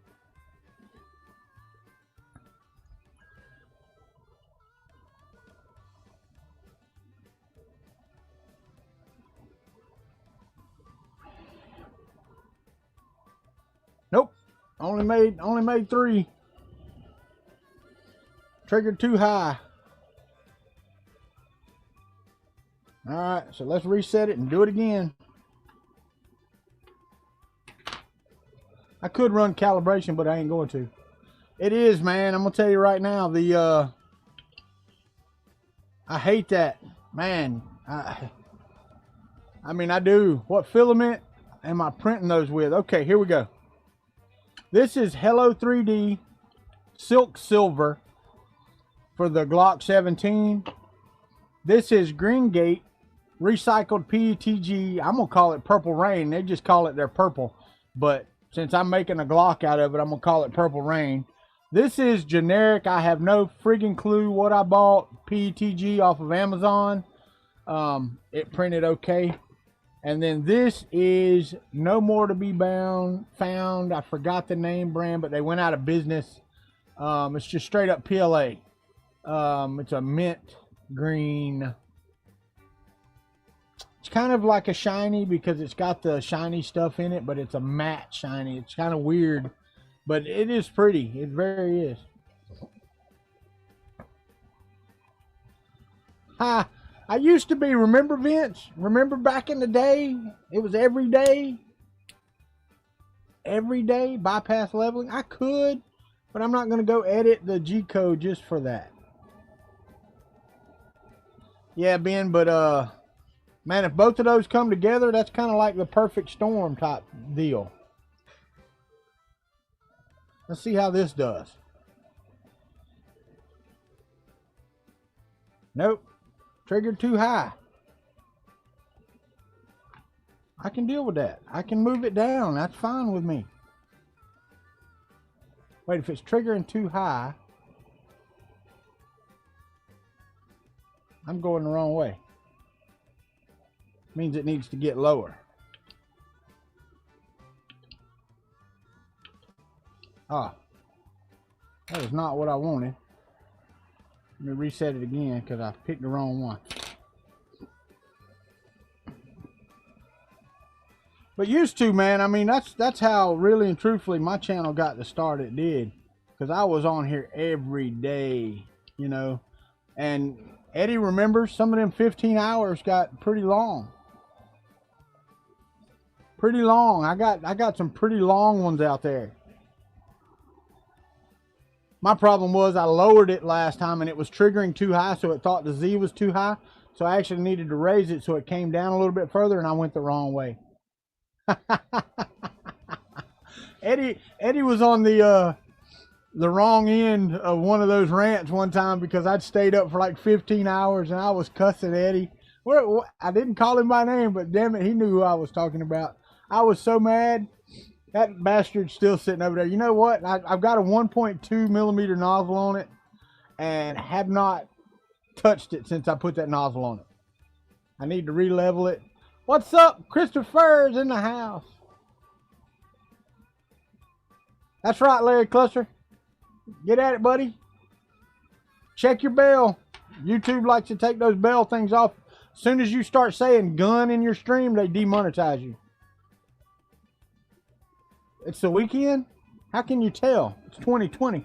Nope. Only made 3. Triggered too high. All right, so let's reset it and do it again. I could run calibration, but I ain't going to. It is, man. I'm gonna tell you right now. The I hate that, man. I mean, I do. What filament am I printing those with? Okay, here we go. This is Hello 3D Silk Silver for the Glock 17. This is Green Gate recycled PETG. I'm gonna call it Purple Rain. They just call it their purple, but since I'm making a Glock out of it, I'm gonna call it Purple Rain. This is generic. I have no friggin' clue what I bought. PETG off of Amazon. It printed okay. And then this is No More to Be Found. I forgot the name brand, but they went out of business. It's just straight up PLA. It's a mint green. It's kind of like a shiny because it's got the shiny stuff in it, but it's a matte shiny. It's kind of weird, but it is pretty. It very is. Ha! I used to be, remember Vince? Remember back in the day? It was every day bypass leveling. I could, but I'm not going to go edit the G code just for that. Yeah, Ben, but man, if both of those come together, that's kind of like the perfect storm type deal. Let's see how this does. Nope. Triggered too high. I can deal with that. I can move it down. That's fine with me. Wait, if it's triggering too high, I'm going the wrong way. Means it needs to get lower. Ah, that is not what I wanted. Let me reset it again because I picked the wrong one. But used to, man, I mean, that's how really and truthfully my channel got the start it did. Because I was on here every day, you know. And Eddie remembers some of them 15 hours got pretty long. Pretty long. I got some pretty long ones out there. My problem was I lowered it last time and it was triggering too high, so it thought the Z was too high. So I actually needed to raise it so it came down a little bit further, and I went the wrong way. Eddie was on the wrong end of one of those rants one time because I'd stayed up for like 15 hours and I was cussing Eddie. I didn't call him by name, but damn it, he knew who I was talking about. I was so mad. That bastard's still sitting over there. You know what? I've got a 1.2 millimeter nozzle on it and have not touched it since I put that nozzle on it. I need to re-level it. What's up? Christopher's in the house. That's right, Larry Cluster. Get at it, buddy. Check your bell. YouTube likes to take those bell things off. As soon as you start saying gun in your stream, they demonetize you. It's the weekend? How can you tell? It's 2020.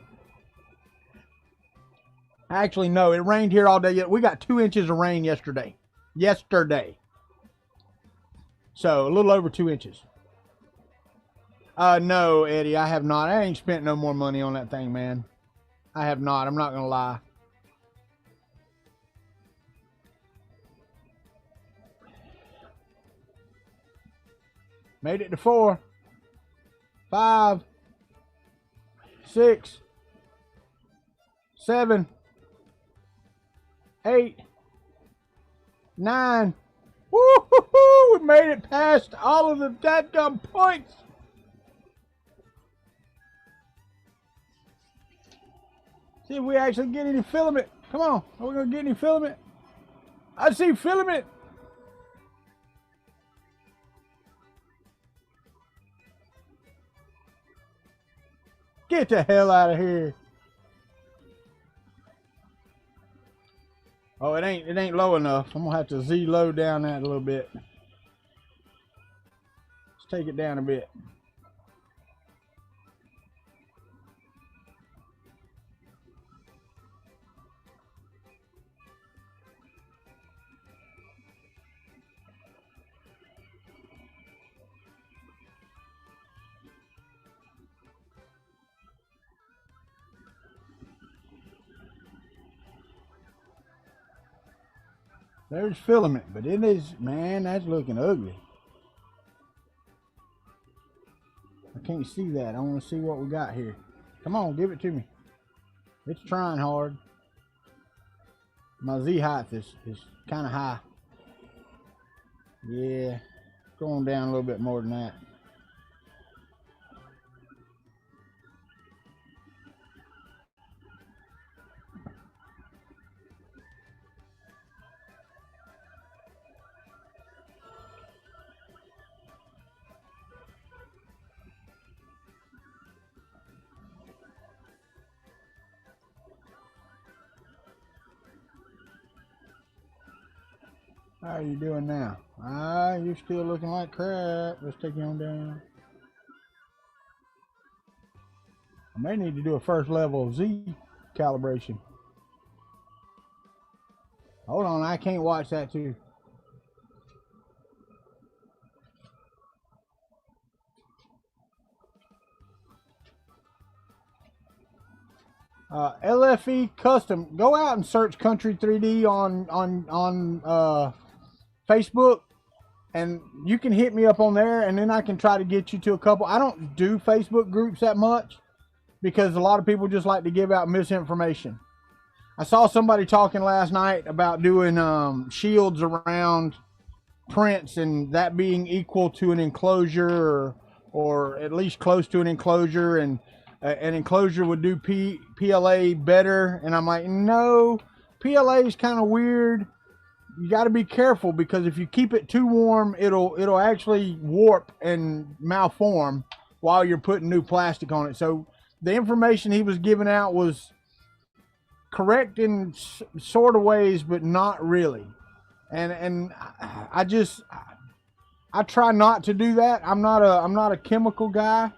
Actually, no, it rained here all day. We got 2 inches of rain yesterday. So, a little over 2 inches. No, Eddie, I have not. I ain't spent no more money on that thing, man. I have not. I'm not going to lie. Made it to 4. 5, 6, 7, 8, 9. Woo-hoo-hoo! We made it past all of the dadgum points. See if we actually get any filament. Come on, are we gonna get any filament? I see filament. Get the hell out of here. Oh, it ain't low enough. I'm gonna have to Z low down that a little bit. Let's take it down a bit. There's filament, but it is, man, that's looking ugly. I can't see that. I want to see what we got here. Come on, give it to me. It's trying hard. My Z height is kind of high. Yeah, going down a little bit more than that. How are you doing now? You're still looking like crap. Let's take you on down. I may need to do a first level of Z calibration. Hold on, I can't watch that too. LFE Custom. Go out and search Kuntry 3D on Facebook, and you can hit me up on there, and then I can try to get you to a couple. I don't do Facebook groups that much because a lot of people just like to give out misinformation. I saw somebody talking last night about doing shields around prints and that being equal to an enclosure or at least close to an enclosure, and an enclosure would do PLA better. And I'm like, no, PLA is kind of weird. You got to be careful because if you keep it too warm, it'll actually warp and malform while you're putting new plastic on it. So the information he was giving out was correct in sort of ways, but not really. And I try not to do that. I'm not a chemical guy.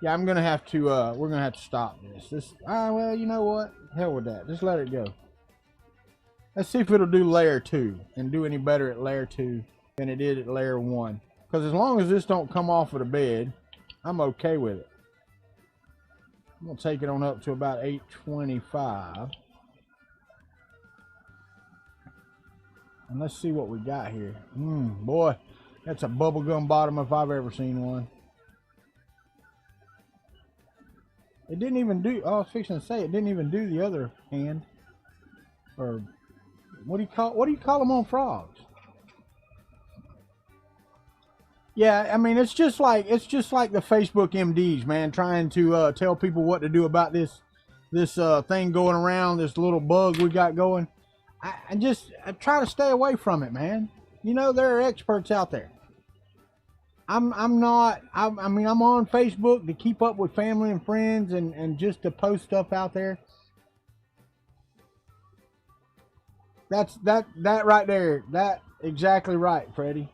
Yeah, I'm gonna have to. We're gonna have to stop this. Well, you know what? Hell with that. Just let it go. Let's see if it'll do layer 2 and do any better at layer 2 than it did at layer 1. Because as long as this don't come off of the bed, I'm okay with it. I'm gonna take it on up to about 825. And let's see what we got here. Boy, that's a bubblegum bottom if I've ever seen one. It didn't even do, I was fixing to say, it didn't even do the other hand. Or, what do you call them on frogs? Yeah, I mean, it's just like the Facebook MDs, man, trying to tell people what to do about this thing going around, this little bug we got going. I try to stay away from it, man. You know, there are experts out there. I mean, I'm on Facebook to keep up with family and friends and just to post stuff out there. That right there. That exactly right, Freddie.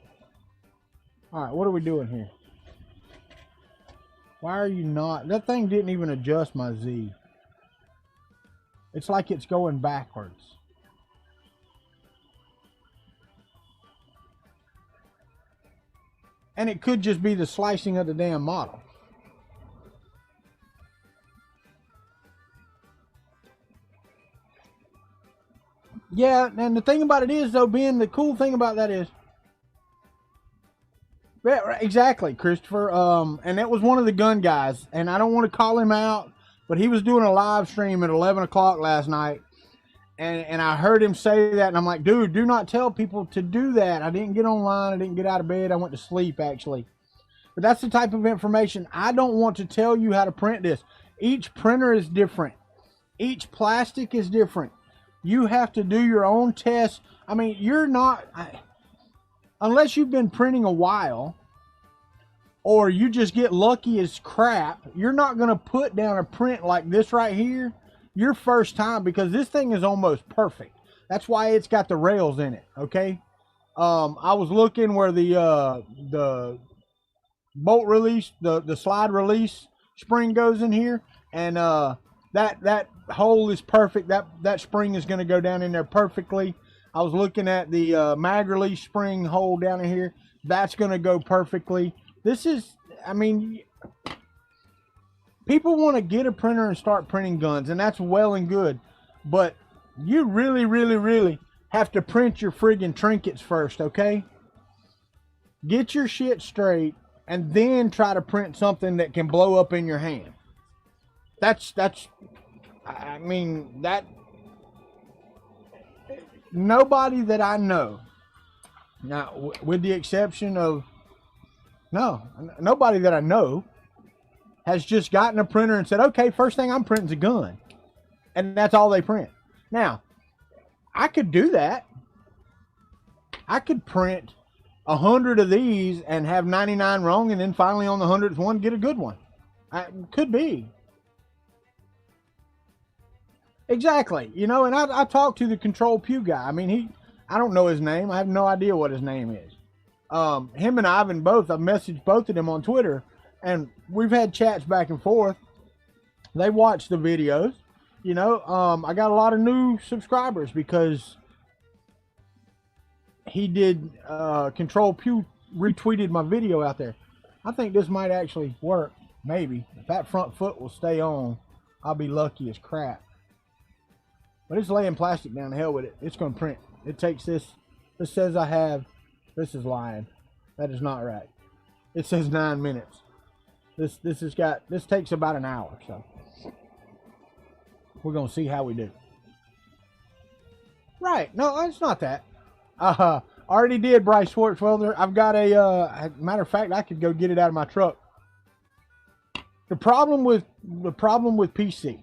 All right, what are we doing here? Why are you not? That thing didn't even adjust my Z. It's like it's going backwards. And it could just be the slicing of the damn model. Yeah, and the thing about it is, though, Ben, the cool thing about that is, yeah, exactly, Christopher. And that was one of the gun guys, and I don't want to call him out, but he was doing a live stream at 11 o'clock last night, and I heard him say that, and I'm like, dude, do not tell people to do that. I didn't get online. I didn't get out of bed. I went to sleep, actually. But that's the type of information. I don't want to tell you how to print this. Each printer is different. Each plastic is different. You have to do your own tests. I mean, you're not... unless you've been printing a while, or you just get lucky as crap, you're not going to put down a print like this right here your first time, because this thing is almost perfect. That's why it's got the rails in it, okay? I was looking where the bolt release, the slide release spring goes in here, and that hole is perfect. That spring is going to go down in there perfectly. I was looking at the mag release spring hole down in here. That's going to go perfectly. This is, I mean, people want to get a printer and start printing guns, and that's well and good. But you really, really, really have to print your friggin' trinkets first, okay? Get your shit straight, and then try to print something that can blow up in your hand. I mean, that... Nobody that I know, now with the exception of, nobody that I know has just gotten a printer and said, okay, first thing I'm printing is a gun. And that's all they print. Now, I could do that. I could print 100 of these and have 99 wrong, and then finally on the 100th one get a good one. Could be. Exactly, you know, and I talked to the Control Pew guy. I mean, I don't know his name. I have no idea what his name is. Him and Ivan both, I've messaged both of them on Twitter, and we've had chats back and forth. They watch the videos, you know. I got a lot of new subscribers because he did, Control Pew retweeted my video out there. I think this might actually work, maybe. If that front foot will stay on, I'll be lucky as crap. But it's laying plastic down, the hell with it. It's going to print. It takes this. This says I have. This is lying. That is not right. It says 9 minutes. This takes about an hour. So we're going to see how we do. Right. No, it's not that. Already did, Bryce Schwartzwelder. I've got a, matter of fact, I could go get it out of my truck. The problem with PC.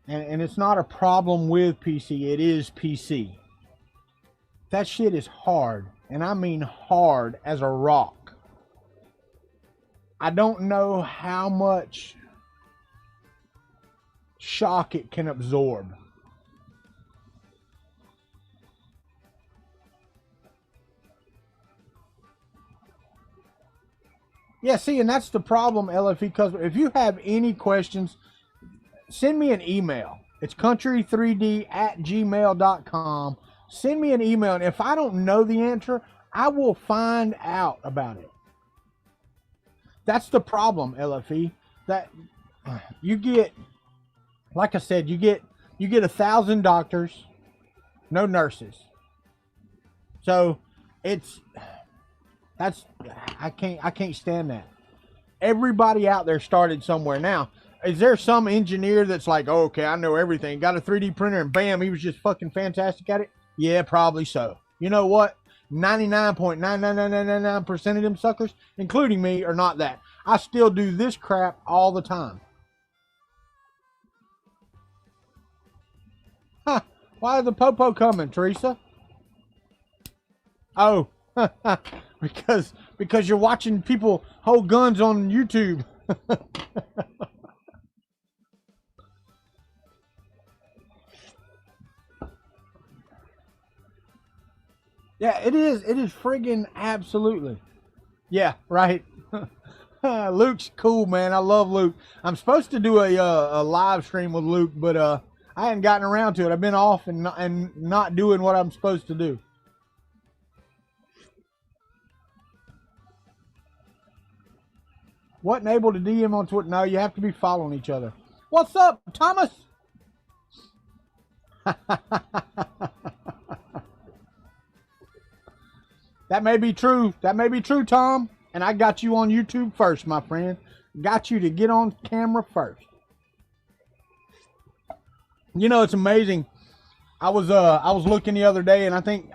And it's not a problem with PC, it is PC. That shit is hard, and I mean hard as a rock. I don't know how much shock it can absorb. Yeah, see, and that's the problem, LFE, because if you have any questions, send me an email. It's country3d@gmail.com. Send me an email, and if I don't know the answer, I will find out about it. That's the problem, LFE. That you get, like I said, you get 1,000 doctors, no nurses. So I can't stand that. Everybody out there started somewhere. Now, is there some engineer that's like, oh, okay, I know everything, got a 3D printer, and bam, he was just fucking fantastic at it? Yeah, probably so. You know what? 99.99999% of them suckers, including me, are not that. I still do this crap all the time. Huh. Why is the popo coming, Teresa? Oh, because you're watching people hold guns on YouTube. Yeah, it is. It is friggin' absolutely. Yeah, right. Luke's cool, man. I love Luke. I'm supposed to do a live stream with Luke, but I hadn't gotten around to it. I've been off and not doing what I'm supposed to do. Wasn't able to DM on Twitter. No, you have to be following each other. What's up, Thomas? That may be true. That may be true, Tom. And I got you on YouTube first, my friend. Got you to get on camera first. You know, it's amazing. I was looking the other day, and I think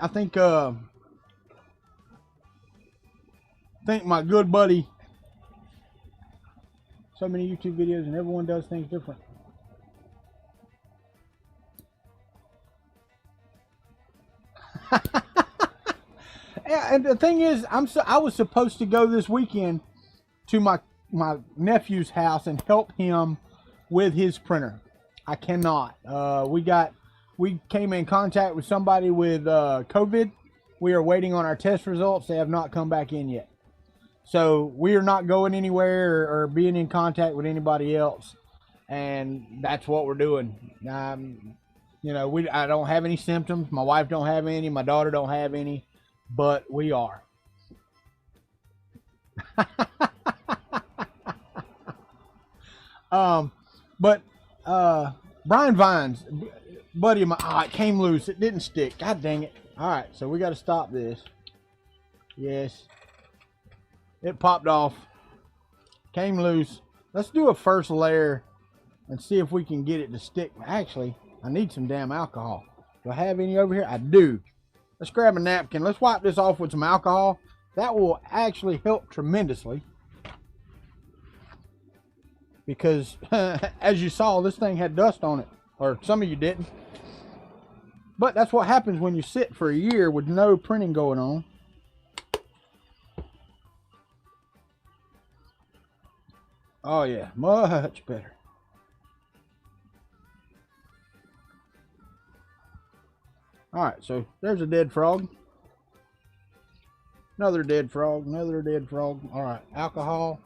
my good buddy. So many YouTube videos, and everyone does things different. Yeah, and the thing is, I was supposed to go this weekend to my nephew's house and help him with his printer. I cannot. We came in contact with somebody with COVID. We are waiting on our test results. They have not come back in yet. So we are not going anywhere or being in contact with anybody else, and that's what we're doing. You know, I don't have any symptoms. My wife don't have any. My daughter don't have any, but we are. But Brian Vines, buddy of mine, it came loose. It didn't stick. God dang it! All right, so we got to stop this. Yes. It popped off, came loose. Let's do a first layer and see if we can get it to stick. Actually, I need some damn alcohol. Do I have any over here? I do. Let's grab a napkin. Let's wipe this off with some alcohol. That will actually help tremendously. Because, as you saw, this thing had dust on it. Or some of you didn't. But that's what happens when you sit for a year with no printing going on. Oh yeah, much better. All right, so there's a dead frog. Another dead frog, another dead frog. All right, alcohol.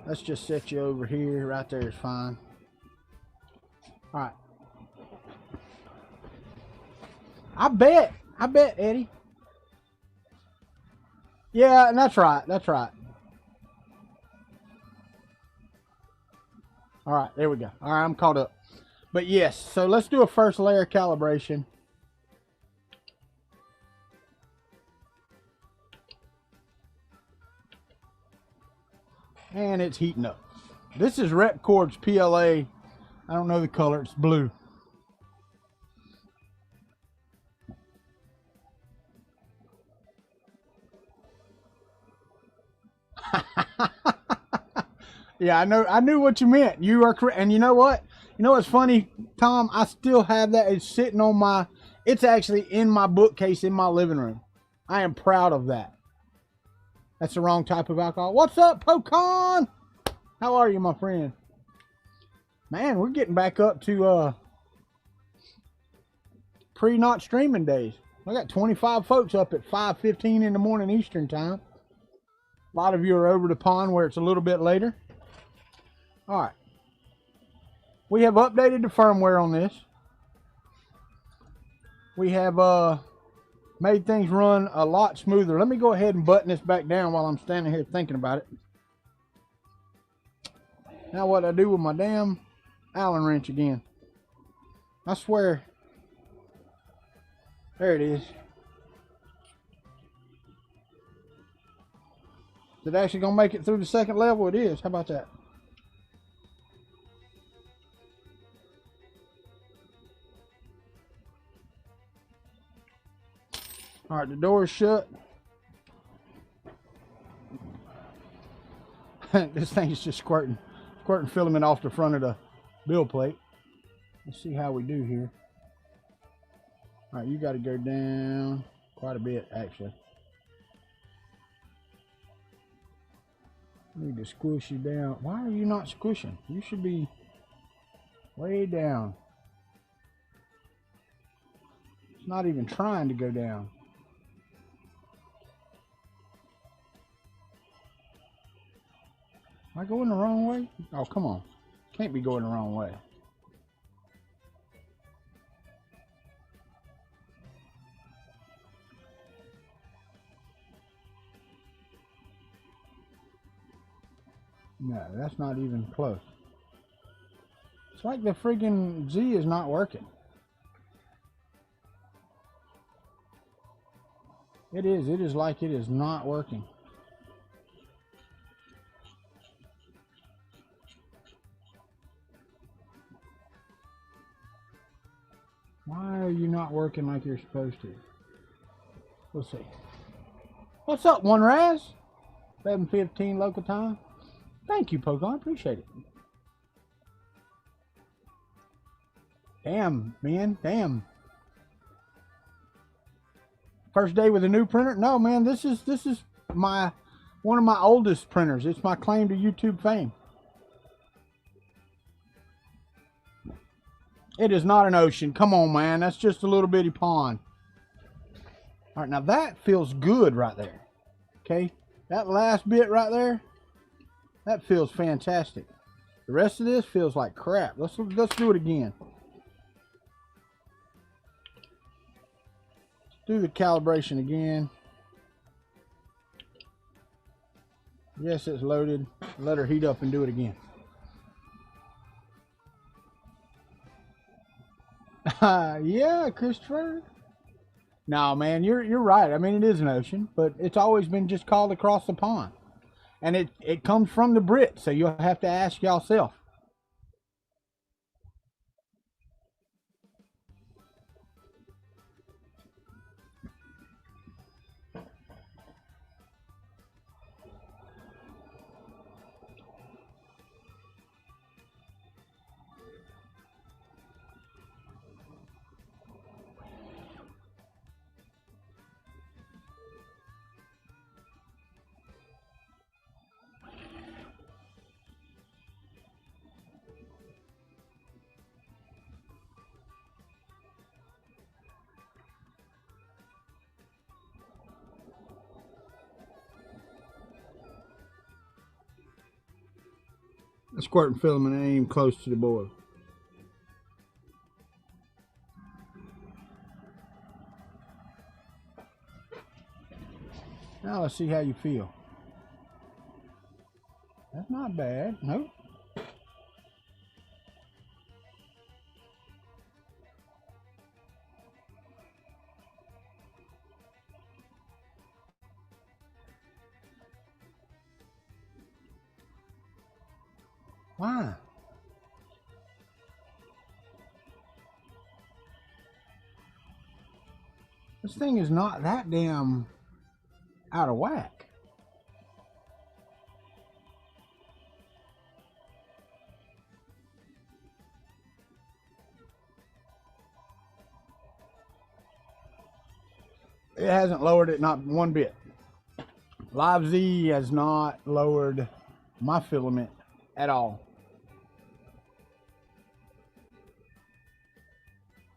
Let's just set you over here. Right there is fine. All right. I bet, Eddie. Yeah, and that's right, that's right. All right, there we go. All right, I'm caught up. But yes, so let's do a first layer calibration. And it's heating up. This is Repcord's PLA. I don't know the color, it's blue. Yeah, I knew what you meant. You are correct. And you know what? You know what's funny, Tom? I still have that. It's sitting on my, it's actually in my bookcase in my living room. I am proud of that. That's the wrong type of alcohol. What's up, Pocon? How are you, my friend? Man, we're getting back up to pre-not streaming days. I got 25 folks up at 5:15 in the morning Eastern time. A lot of you are over the pond where it's a little bit later. All right. We have updated the firmware on this. We have made things run a lot smoother. Let me go ahead and button this back down while I'm standing here thinking about it. Now what I do with my damn Allen wrench again. I swear. There it is. Is it actually going to make it through the second level? It is. How about that? All right, the door is shut. This thing is just squirting filament off the front of the build plate. Let's see how we do here. All right, you got to go down quite a bit, actually. I need to squish you down. Why are you not squishing? You should be way down. It's not even trying to go down. Am I going the wrong way? Oh, come on. Can't be going the wrong way. No, that's not even close. It's like the friggin' Z is not working. It is like it is not working. Why are you not working like you're supposed to? We'll see. What's up, One Raz? 7:15 local time. Thank you, Pokemon. Appreciate it. Damn, man. Damn. First day with a new printer? No, man. This is one of my oldest printers. It's my claim to YouTube fame. It is not an ocean. Come on, man. That's just a little bitty pond. All right, now that feels good right there. Okay, that last bit right there, that feels fantastic. The rest of this feels like crap. Let's do it again. Do the calibration again. Yes, it's loaded. Let her heat up and do it again. Yeah, Christopher. No, man, you're right. I mean, it is an ocean, but it's always been just called across the pond, and it comes from the Brit, so you'll have to ask yourself. The squirting filament ain't even close to the boil. Now let's see how you feel. That's not bad. Nope. Why? This thing is not that damn out of whack. It hasn't lowered it, not one bit. Live Z has not lowered my filament at all.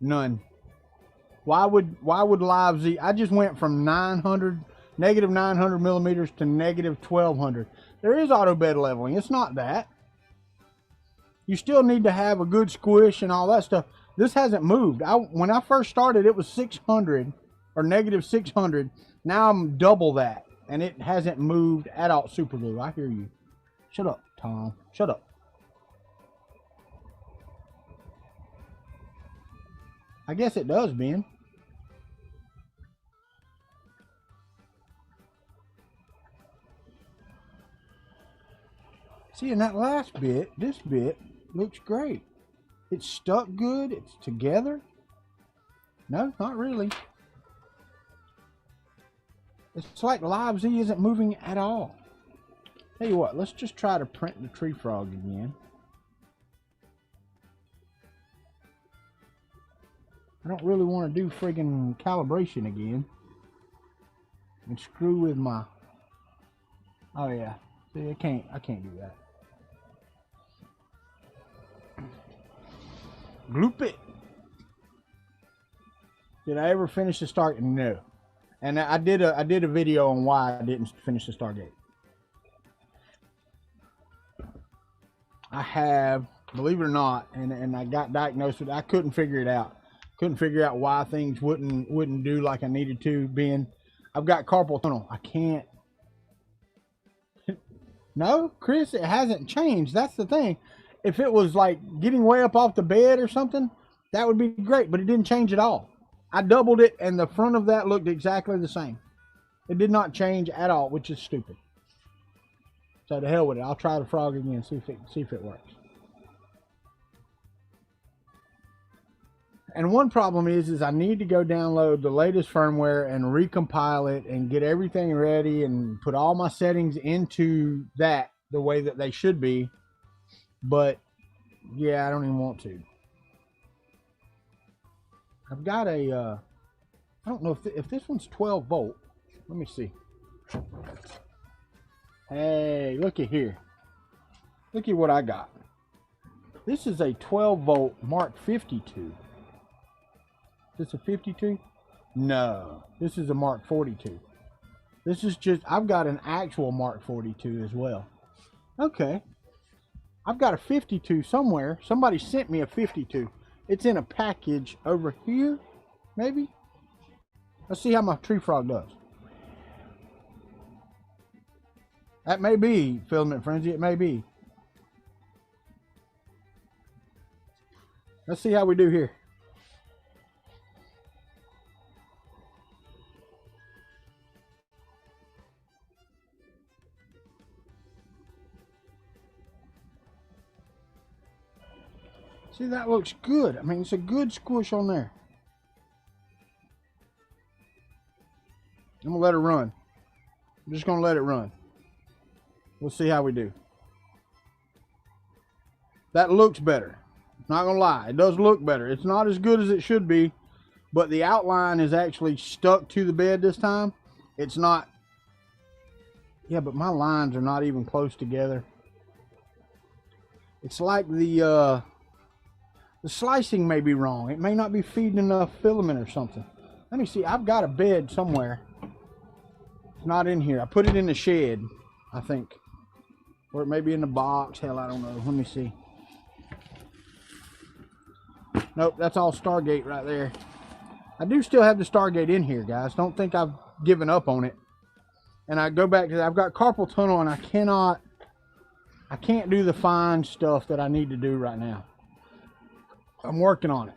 None. Why would Live Z? I just went from 900 negative 900 millimeters to negative 1200. There is auto bed leveling. It's not that. You still need to have a good squish and all that stuff. This hasn't moved. When I first started, it was 600 or negative 600. Now I'm double that, and it hasn't moved at all. Super glue, I hear you. Shut up, Tom. Shut up. I guess it does, Ben. See, in that last bit, this bit looks great. It's stuck good. It's together. No, not really. It's like Live Z isn't moving at all. Tell you what, let's just try to print the tree frog again. I don't really want to do friggin' calibration again. And screw with my... Oh yeah. See, I can't do that. Gloop it. Did I ever finish the Stargate? No. And I did a video on why I didn't finish the Stargate. I have, believe it or not, and I got diagnosed with, I couldn't figure it out. Couldn't figure out why things wouldn't do like I needed to. Being, I've got carpal tunnel. I can't. No, Chris, it hasn't changed. That's the thing. If it was like getting way up off the bed or something, that would be great, but it didn't change at all. I doubled it, and the front of that looked exactly the same. It did not change at all, which is stupid. So to hell with it. I'll try the frog again, see if it works. And one problem is I need to go download the latest firmware and recompile it and get everything ready and put all my settings into that the way that they should be. But yeah, I don't even want to. I've got a, I don't know if this one's 12 volt. Let me see. Hey, look at here. Look at what I got. This is a 12 volt Mark 52. Is this a 52? No, this is a Mark 42. This is just, I've got an actual Mark 42 as well. Okay. I've got a 52 somewhere. Somebody sent me a 52. It's in a package over here, maybe. Let's see how my tree frog does. That may be filament frenzy. It may be. Let's see how we do here. See, that looks good. I mean, it's a good squish on there. I'm going to let it run. I'm just going to let it run. We'll see how we do. That looks better. Not going to lie. It does look better. It's not as good as it should be, but the outline is actually stuck to the bed this time. It's not. Yeah, but my lines are not even close together. It's like the slicing may be wrong. It may not be feeding enough filament or something. Let me see. I've got a bed somewhere. It's not in here. I put it in the shed, I think. Or it may be in the box. Hell, I don't know. Let me see. Nope, that's all Stargate right there. I do still have the Stargate in here, guys. Don't think I've given up on it. And I go back to that. I've got carpal tunnel, and I can't do the fine stuff that I need to do right now. I'm working on it.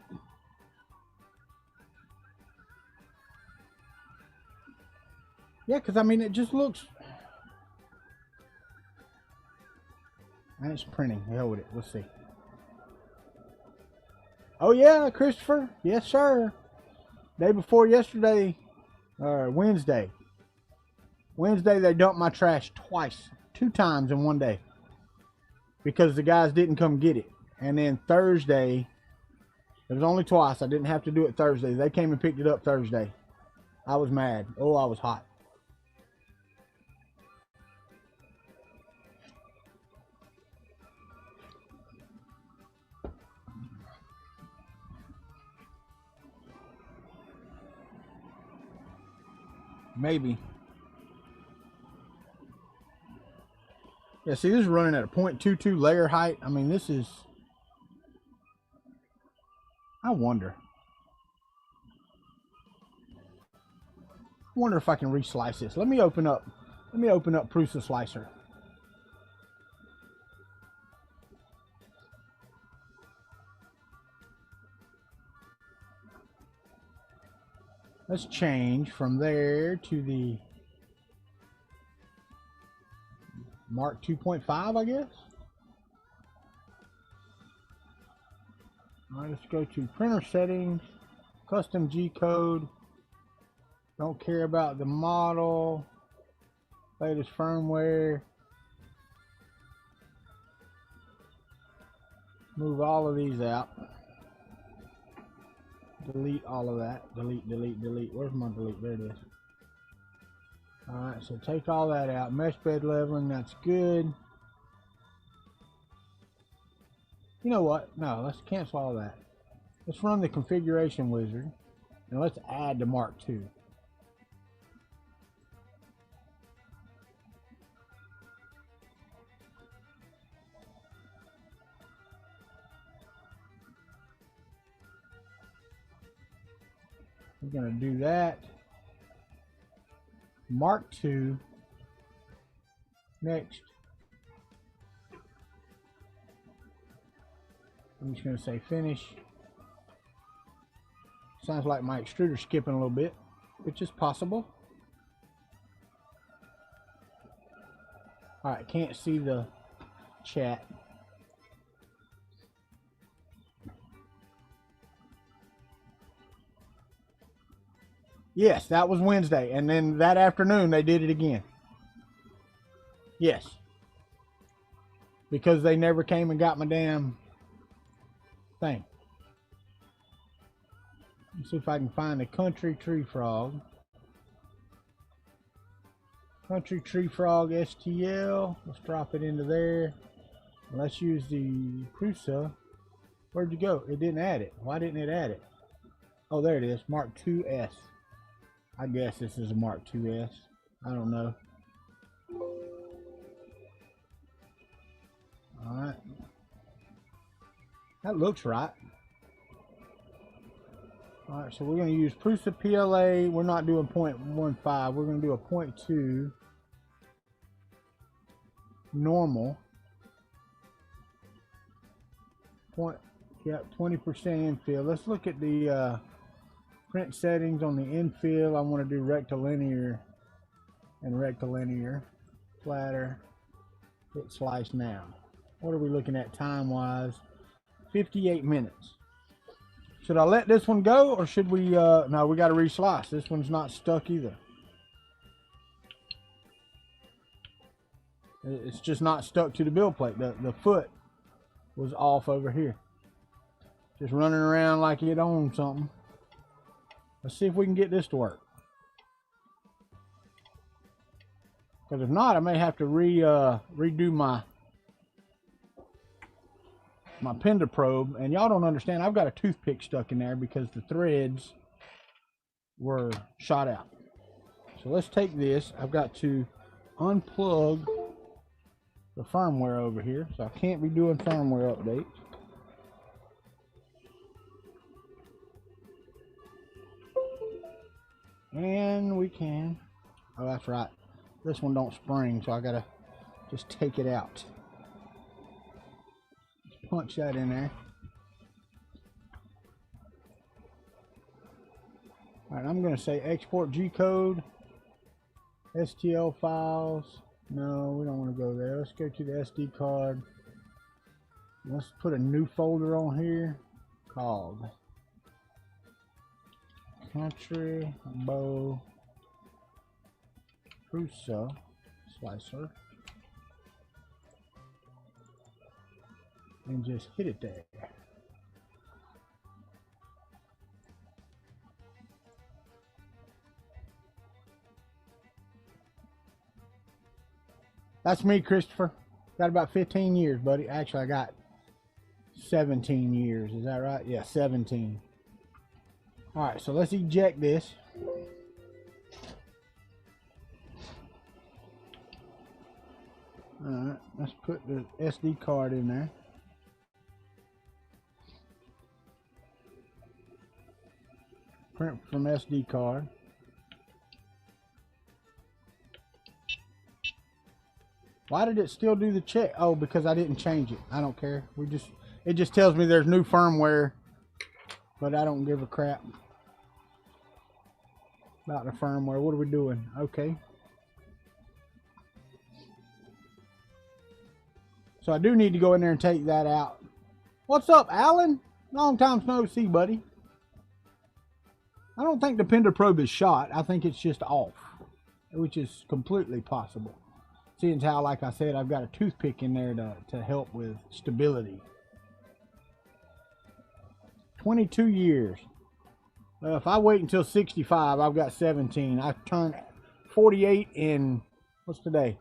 Yeah, because I mean, it just looks. And it's printing. Hell with it. Let's see. Oh yeah, Christopher. Yes, sir. Day before yesterday, Wednesday. Wednesday they dumped my trash twice, 2 times in one day, because the guys didn't come get it. And then Thursday, it was only twice. I didn't have to do it Thursday. They came and picked it up Thursday. I was mad. Oh, I was hot. Maybe. Yeah, see, this is running at a 0.22 layer height. I mean, this is, I wonder if I can reslice this. Let me open up Prusa Slicer. Let's change from there to the Mark 2.5, I guess. All right, let's go to printer settings, custom G code. Don't care about the model, latest firmware. Move all of these out. Delete all of that. Delete, delete, delete. Where's my delete? There it is. Alright, so take all that out. Mesh bed leveling, that's good. You know what? No, let's cancel all that. Let's run the configuration wizard and let's add the Mark II. We're going to do that. Mark II. Next. I'm just going to say finish. Sounds like my extruder's skipping a little bit, which is possible. Alright, can't see the chat. Yes, that was Wednesday, and then that afternoon they did it again. Yes. Because they never came and got my damn thing. Let's see if I can find the Kuntry Tree Frog. Kuntry Tree Frog STL. Let's drop it into there. Let's use the Prusa. Where'd you go? It didn't add it. Why didn't it add it? Oh, there it is. Mark IIs. I guess this is a Mark IIs. I don't know. Alright. That looks right. Alright, so we're going to use Prusa PLA. We're not doing 0.15. We're going to do a 0.2 normal. Yep, 20% infill. Let's look at the print settings on the infill. I want to do rectilinear and rectilinear. Flatter. Hit slice now. What are we looking at time wise? 58 minutes. Should I let this one go or should we no, we got to reslice. This one's not stuck either. It's just not stuck to the build plate. The foot was off over here. Just running around like it owned something. Let's see if we can get this to work. Because if not, I may have to redo my Penda probe. And y'all don't understand, I've got a toothpick stuck in there because the threads were shot out. So let's take this. I've got to unplug the firmware over here. So I can't be doing firmware updates. And we can, oh that's right, this one don't spring, so I gotta just take it out. Just punch that in there. Alright, I'm gonna say export G code, STL files. No, we don't want to go there. Let's go to the SD card. Let's put a new folder on here called Kuntry BO Prusa Slicer, and just hit it there. That's me, Christopher. Got about 15 years, buddy. Actually, I got 17 years. Is that right? Yeah, 17. All right, so let's eject this. Alright, let's put the SD card in there. Print from SD card. Why did it still do the check? Oh, because I didn't change it. I don't care. It just tells me there's new firmware, but I don't give a crap about the firmware. What are we doing? Okay. So I do need to go in there and take that out. What's up, Alan? Long time no see, buddy. I don't think the Pender probe is shot. I think it's just off, which is completely possible. Seeing how, like I said, I've got a toothpick in there to help with stability. 22 years. If I wait until 65, I've got 17. I turn 48 in, what's today?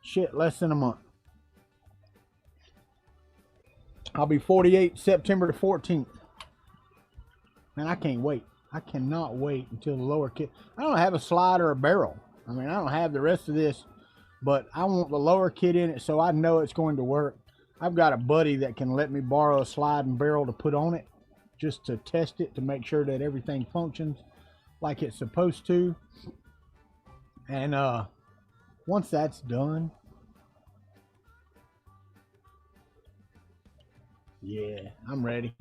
Shit, less than a month. I'll be 48 September the 14th. Man, I can't wait. I cannot wait until the lower kit. I don't have a slide or a barrel. I mean, I don't have the rest of this, but I want the lower kit in it so I know it's going to work. I've got a buddy that can let me borrow a slide and barrel to put on it, just to test it, to make sure that everything functions like it's supposed to. And once that's done, yeah, I'm ready.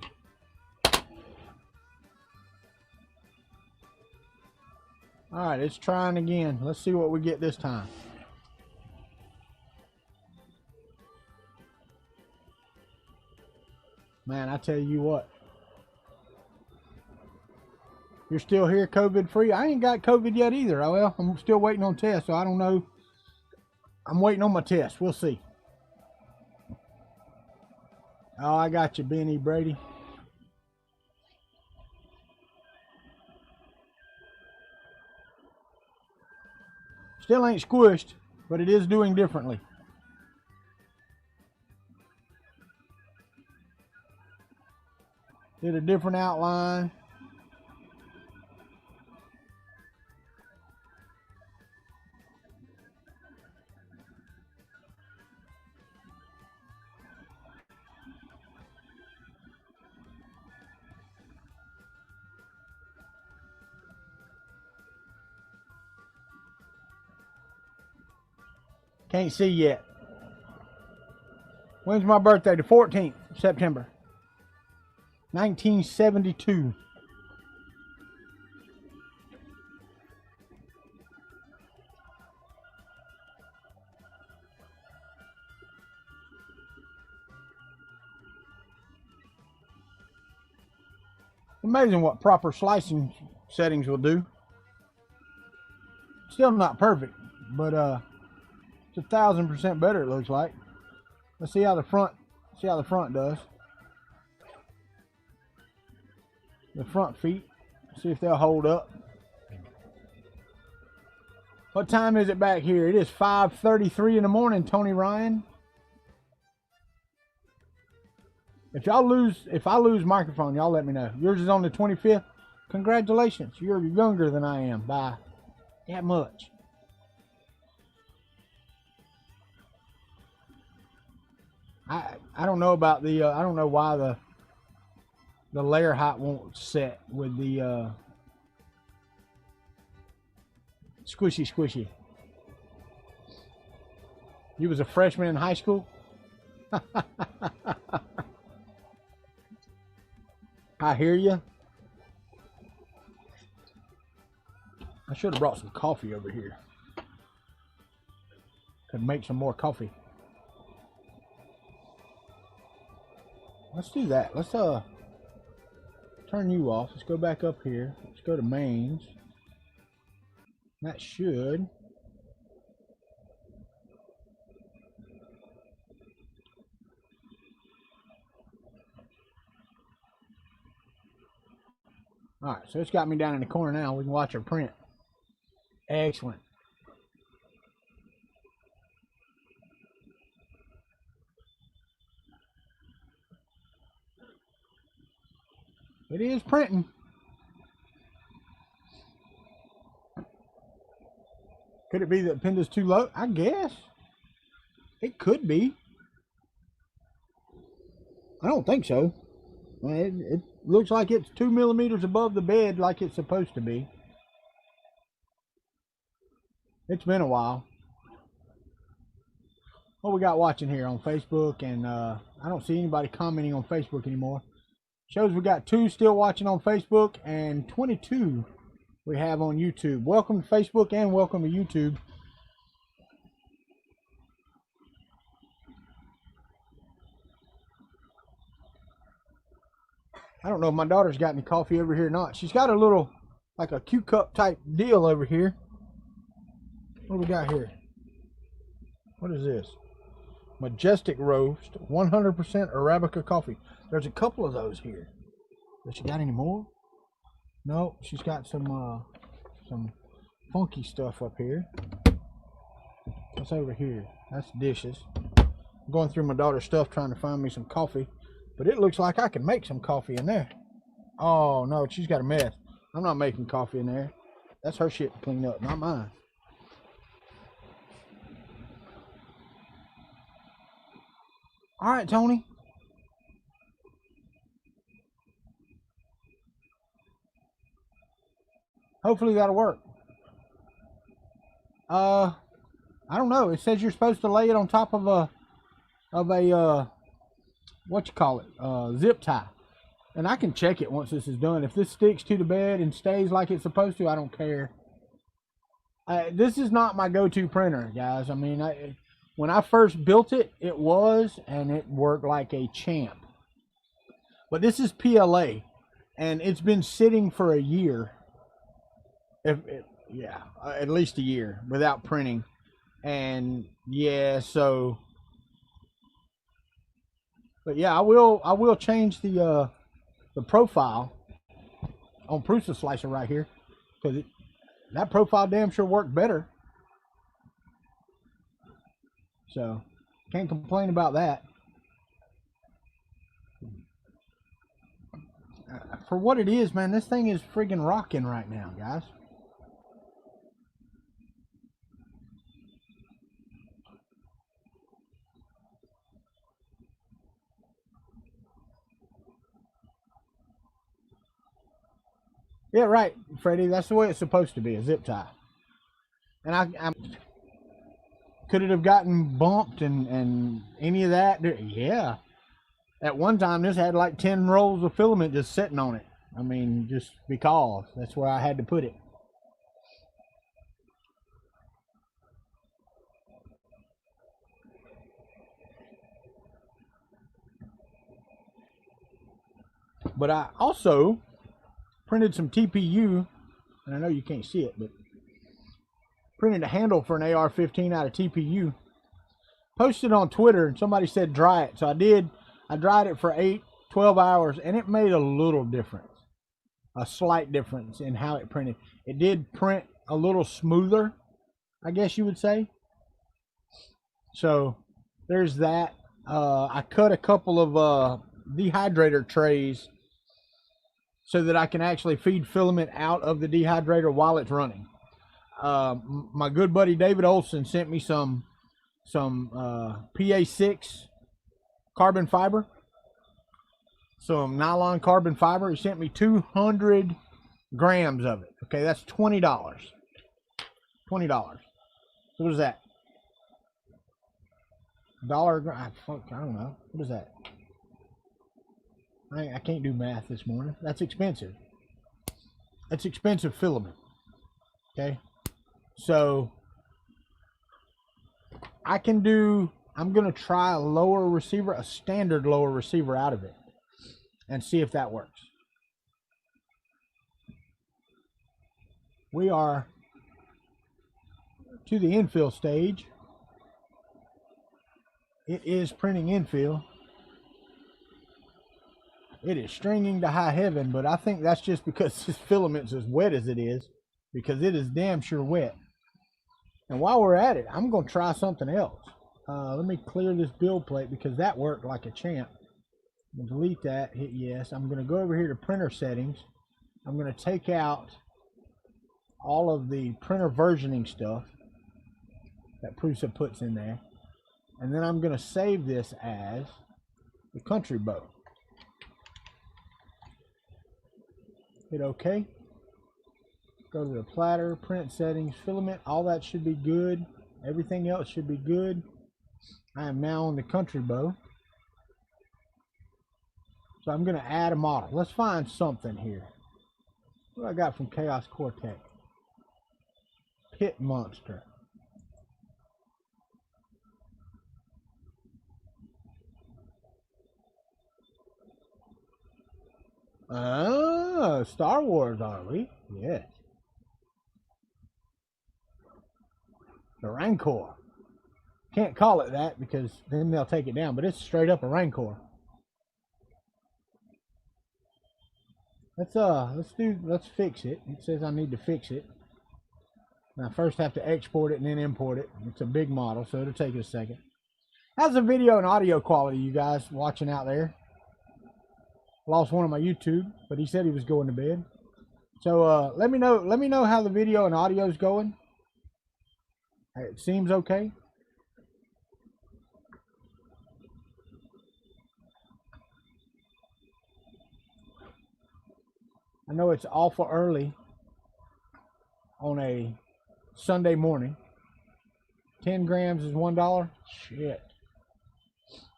All right, it's trying again. Let's see what we get this time. Man, I tell you what. You're still here COVID free? I ain't got COVID yet either. Well, I'm still waiting on tests, so I don't know. I'm waiting on my test. We'll see. Oh, I got you, Benny Brady. Still ain't squished, but it is doing differently. Did a different outline. Can't see yet. When's my birthday? The 14th of September. 1972. Amazing what proper slicing settings will do. Still not perfect, but it's 1000% better, it looks like. Let's see how the front does. The front feet, see if they'll hold up. What time is it back here? It is 5:33 in the morning, Tony Ryan. If I lose microphone, y'all let me know. Yours is on the 25th. Congratulations, you're younger than I am by that much. I don't know about the I don't know why the layer height won't set with the squishy. You was a freshman in high school? I hear you. I should have brought some coffee over here. Could make some more coffee. Let's do that. Let's turn you off. Let's go back up here. Let's go to mains. That should. All right, so it's got me down in the corner now. We can watch her print. Excellent. It is printing. Could it be that Penda's too low? I guess. It could be. I don't think so. It looks like it's 2 millimeters above the bed like it's supposed to be. It's been a while. What we got watching here on Facebook, and I don't see anybody commenting on Facebook anymore. Shows we got 2 still watching on Facebook and 22 we have on YouTube. Welcome to Facebook and welcome to YouTube. I don't know if my daughter's got any coffee over here or not. She's got a little, like a Q-cup type deal over here. What do we got here? What is this? Majestic Roast, 100% Arabica coffee. There's a couple of those here. Does she got any more? No, she's got some funky stuff up here. What's over here? That's dishes. I'm going through my daughter's stuff trying to find me some coffee. But it looks like I can make some coffee in there. Oh, no, she's got a mess. I'm not making coffee in there. That's her shit to clean up, not mine. All right, Tony. Hopefully that'll work. I don't know. It says you're supposed to lay it on top of a what you call it, zip tie. And I can check it once this is done. If this sticks to the bed and stays like it's supposed to, I don't care. This is not my go-to printer, guys. I mean, when I first built it, it was, and it worked like a champ. But this is PLA, and it's been sitting for a year. Yeah, at least a year without printing. And yeah, so... But yeah, I will change the profile on Prusa Slicer right here, because that profile damn sure worked better. So can't complain about that. For what it is, man, this thing is friggin' rocking right now, guys. Yeah, right, Freddie. That's the way it's supposed to be, a zip tie. And I could it have gotten bumped and any of that? Yeah. At one time, this had like 10 rolls of filament just sitting on it. I mean, just because that's where I had to put it. But I also printed some TPU, and I know you can't see it, but printed a handle for an AR-15 out of TPU. Posted on Twitter, and somebody said dry it. So I did. I dried it for 12 hours, and it made a little difference. A slight difference in how it printed. It did print a little smoother, I guess you would say. So there's that. I cut a couple of dehydrator trays so that I can actually feed filament out of the dehydrator while it's running. My good buddy David Olson sent me some PA6 carbon fiber, some nylon carbon fiber. He sent me 200 grams of it. Okay, that's $20. $20. What is that? $1. I don't know. What is that? I can't do math this morning. That's expensive. That's expensive filament. Okay, so I'm gonna try a lower receiver, a standard lower receiver out of it, and see if that works. We are to the infill stage. It is printing infill. It is stringing to high heaven, but I think that's just because this filament's as wet as it is, because it is damn sure wet. And while we're at it, I'm going to try something else. Let me clear this build plate because that worked like a champ. I'm going to delete that, hit yes. I'm going to go over here to printer settings. I'm going to take out all of the printer versioning stuff that Prusa puts in there. And then I'm going to save this as the Kuntry BO. Hit OK. Go to the platter, print settings, filament, all that should be good. Everything else should be good. I am now on the Kuntry BO. So I'm going to add a model. Let's find something here. What do I got from Chaos Cortex? Pit Monster. Oh, Star Wars, are we? Yes. The Rancor. Can't call it that because then they'll take it down, but it's straight up a Rancor. Let's fix it. It says I need to fix it. Now first have to export it and then import it. It's a big model, so it'll take a second. How's the video and audio quality, you guys watching out there? Lost one on my YouTube, but he said he was going to bed. So let me know how the video and audio is going. It seems okay. I know it's awful early on a Sunday morning. 10 grams is $1. Shit.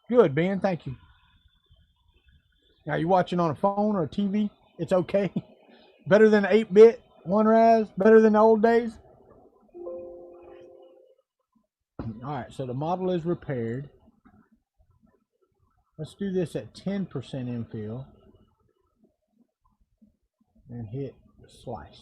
Good, Ben. Thank you. Now, you watching on a phone or a TV? It's okay. Better than 8-bit, 1-raz. Better than the old days. All right, so the model is repaired. Let's do this at 10% infill. And hit slice.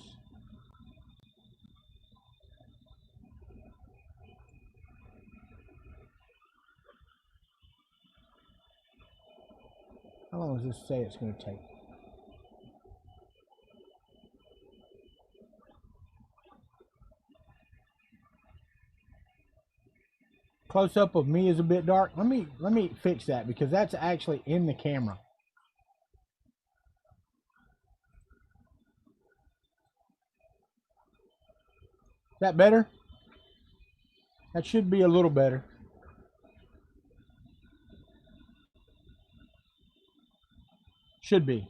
How long does this say it's going to take? Close up of me is a bit dark. Let me fix that because that's actually in the camera. Is that better? That should be a little better. Should be.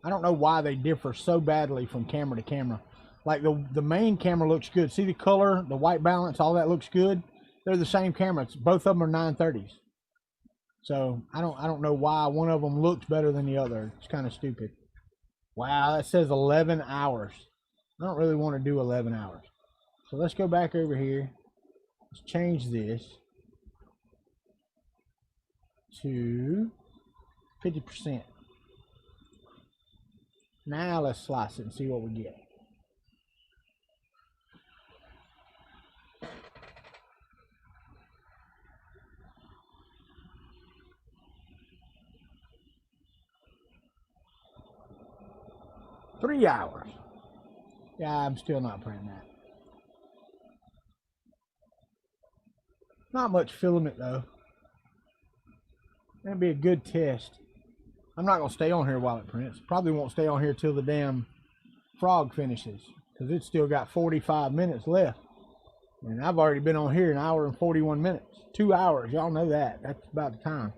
I don't know why they differ so badly from camera to camera. Like the main camera looks good. See the color, the white balance, all that looks good. They're the same camera. Both of them are 930s. So I don't know why one of them looks better than the other. It's kind of stupid. Wow, that says 11 hours. I don't really want to do 11 hours. So let's go back over here. Let's change this to 50%. Now let's slice it and see what we get. Three hours. Yeah, I'm still not printing that. Not much filament though. That'd be a good test. I'm not gonna stay on here while it prints. Probably won't stay on here till the damn frog finishes because it's still got 45 minutes left. And I've already been on here an hour and 41 minutes. 2 hours, y'all know that. That's about the time.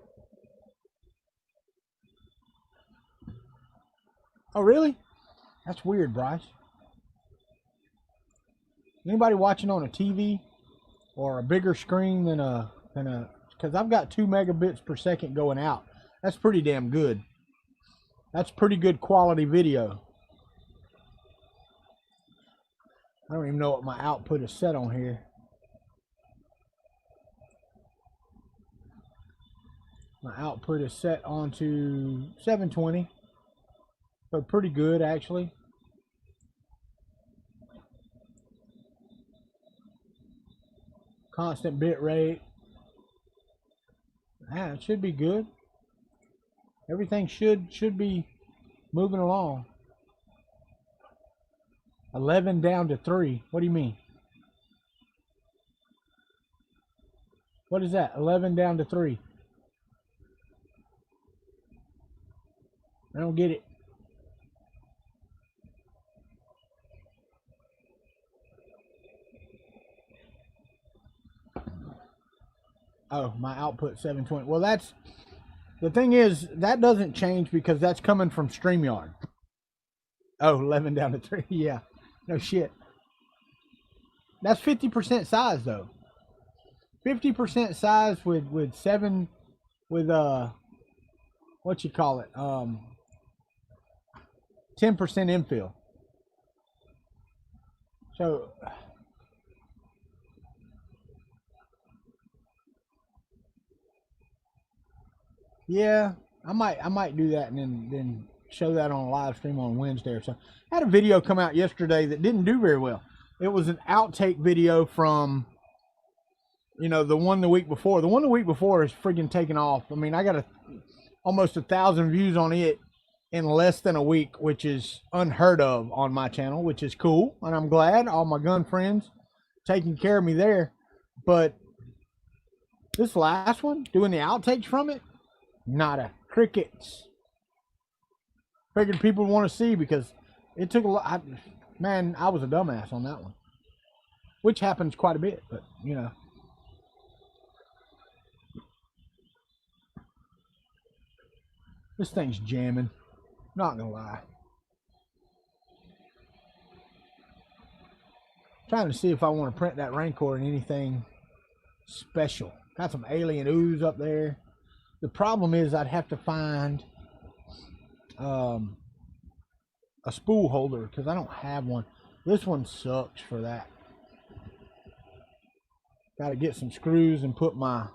Oh, really? That's weird, Bryce. Anybody watching on a TV or a bigger screen than a, because I've got 2 megabits per second going out. That's pretty damn good. That's pretty good quality video. I don't even know what my output is set on here. My output is set onto 720. So pretty good actually. Constant bit rate. Yeah, it should be good. Everything should be moving along. 11 down to 3. What do you mean? What is that? 11 down to 3. I don't get it. Oh, my output 720. Well, that's the thing is that doesn't change because that's coming from StreamYard. Oh, 11 down to 3. Yeah. No shit. That's 50% size though. 50% size with 7 with what you call it? 10% infill. So yeah, I might do that and then show that on a live stream on Wednesday or so. I had a video come out yesterday that didn't do very well. It was an outtake video from, you know, the one the week before. The one the week before is friggin' taking off. I mean, I got almost 1,000 views on it in less than a week, which is unheard of on my channel, which is cool, and I'm glad all my gun friends taking care of me there. But this last one, doing the outtakes from it, not a crickets. Figured people want to see because it took a lot. Man, I was a dumbass on that one, which happens quite a bit, but you know. This thing's jamming. Not gonna lie. Trying to see if I want to print that Rancor in anything special. Got some alien ooze up there. The problem is I'd have to find a spool holder because I don't have one. This one sucks for that. Got to get some screws and put my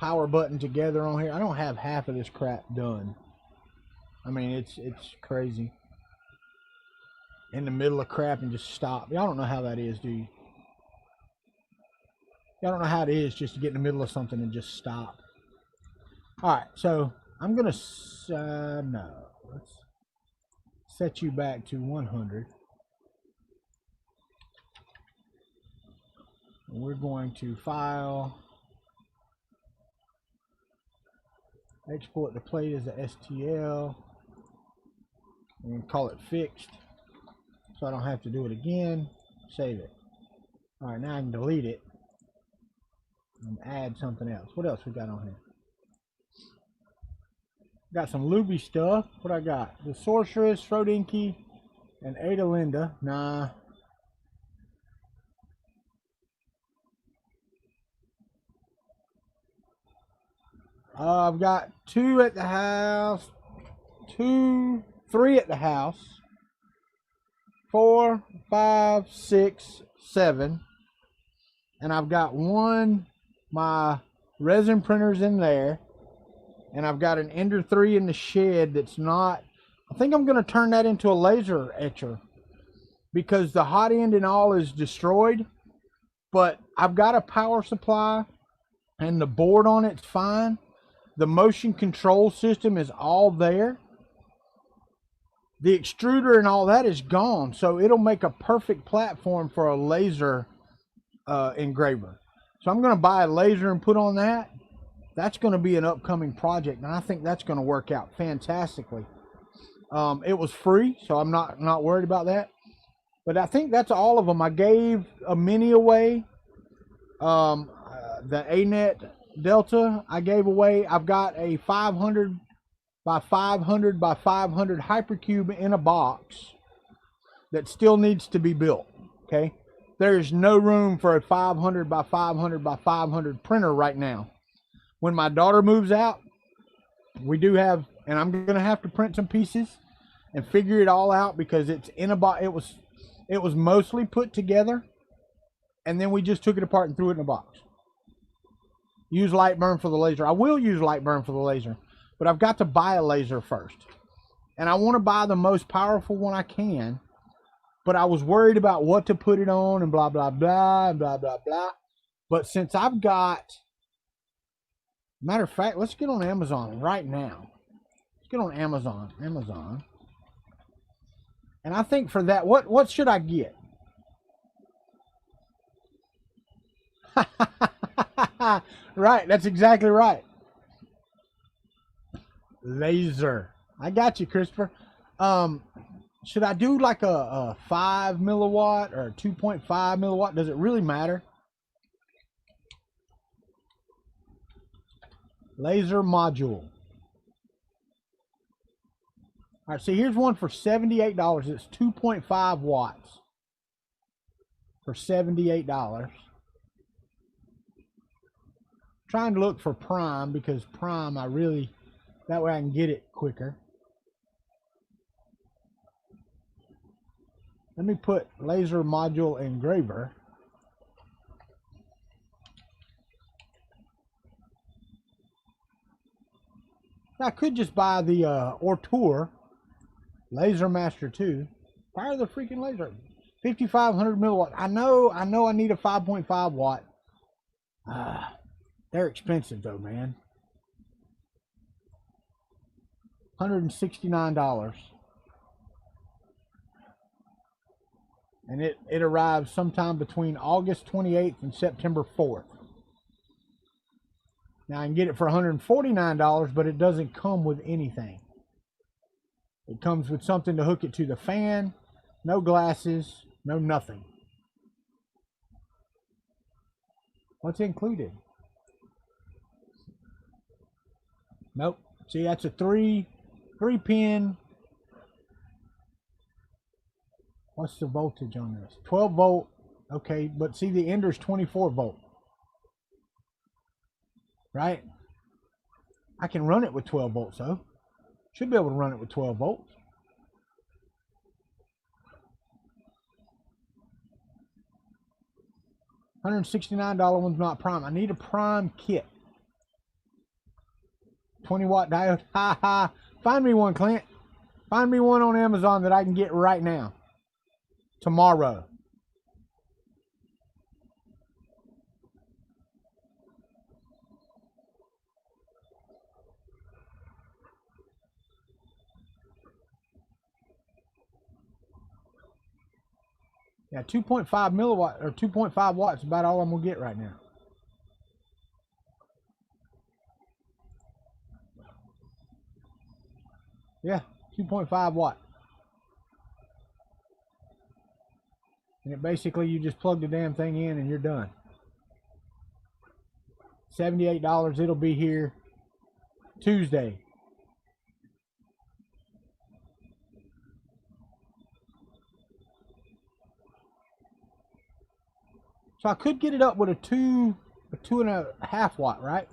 power button together on here. I don't have half of this crap done. I mean, it's crazy. In the middle of crap and just stop. Y'all don't know how that is, do you? Y'all don't know how it is just to get in the middle of something and just stop. Alright, so I'm going to, no. Let's set you back to 100. And we're going to file, export the plate as a STL. I'm going to call it fixed so I don't have to do it again. Save it. Alright, now I can delete it and add something else. What else we got on here? Got some Luby stuff. What I got? The Sorceress, Frodinky, and Ada Linda. Nah. I've got 2 at the house. 3 at the house. 4, 5, 6, 7. And I've got my resin printer's in there. And I've got an Ender 3 in the shed that's not, I think I'm going to turn that into a laser etcher because the hot end and all is destroyed. But I've got a power supply and the board on it's fine. The motion control system is all there. The extruder and all that is gone. So it'll make a perfect platform for a laser engraver. So I'm going to buy a laser and put on that. That's going to be an upcoming project, and I think that's going to work out fantastically. It was free, so I'm not worried about that. But I think that's all of them. I gave a mini away. The ANET Delta I gave away. I've got a 500 by 500 by 500 hypercube in a box that still needs to be built. Okay, there's no room for a 500 by 500 by 500 printer right now. When my daughter moves out, we do have, and I'm going to have to print some pieces and figure it all out because it's in a box. It was mostly put together, and then we just took it apart and threw it in a box. Use Lightburn for the laser. I will use Lightburn for the laser, but I've got to buy a laser first. And I want to buy the most powerful one I can, but I was worried about what to put it on and blah, blah, blah, and blah, blah, blah. But since I've got, matter of fact, let's get on Amazon right now. Let's get on Amazon. And I think for that, what should I get? Right, that's exactly right. Laser. I got you, Christopher. Should I do like a 5 milliwatt or 2.5 milliwatt? Does it really matter? Laser module. All right, see, here's one for $78. It's 2.5 watts for $78. Trying to look for prime because prime, that way I can get it quicker. Let me put laser module engraver. I could just buy the Ortour Laser Master 2. Fire the freaking laser. 5,500 milliwatt. I know I need a 5.5 watt. They're expensive though, man. $169. And it arrives sometime between August 28th and September 4th. Now I can get it for $149, but it doesn't come with anything. It comes with something to hook it to the fan, no glasses, no nothing. What's included? Nope. See, that's a three pin. What's the voltage on this? 12 volt. Okay, but see, the ender's 24 volt. Right? I can run it with 12 volts though. Should be able to run it with 12 volts. $169 one's not prime. I need a prime kit. 20 watt diode. Ha ha. Find me one, Clint. Find me one on Amazon that I can get right now. Tomorrow. Yeah, 2.5 milliwatt or 2.5 watts is about all I'm gonna get right now. Yeah, 2.5 watt. And it basically, you just plug the damn thing in and you're done. $78. It'll be here Tuesday. So I could get it up with a 2.5 watt, right?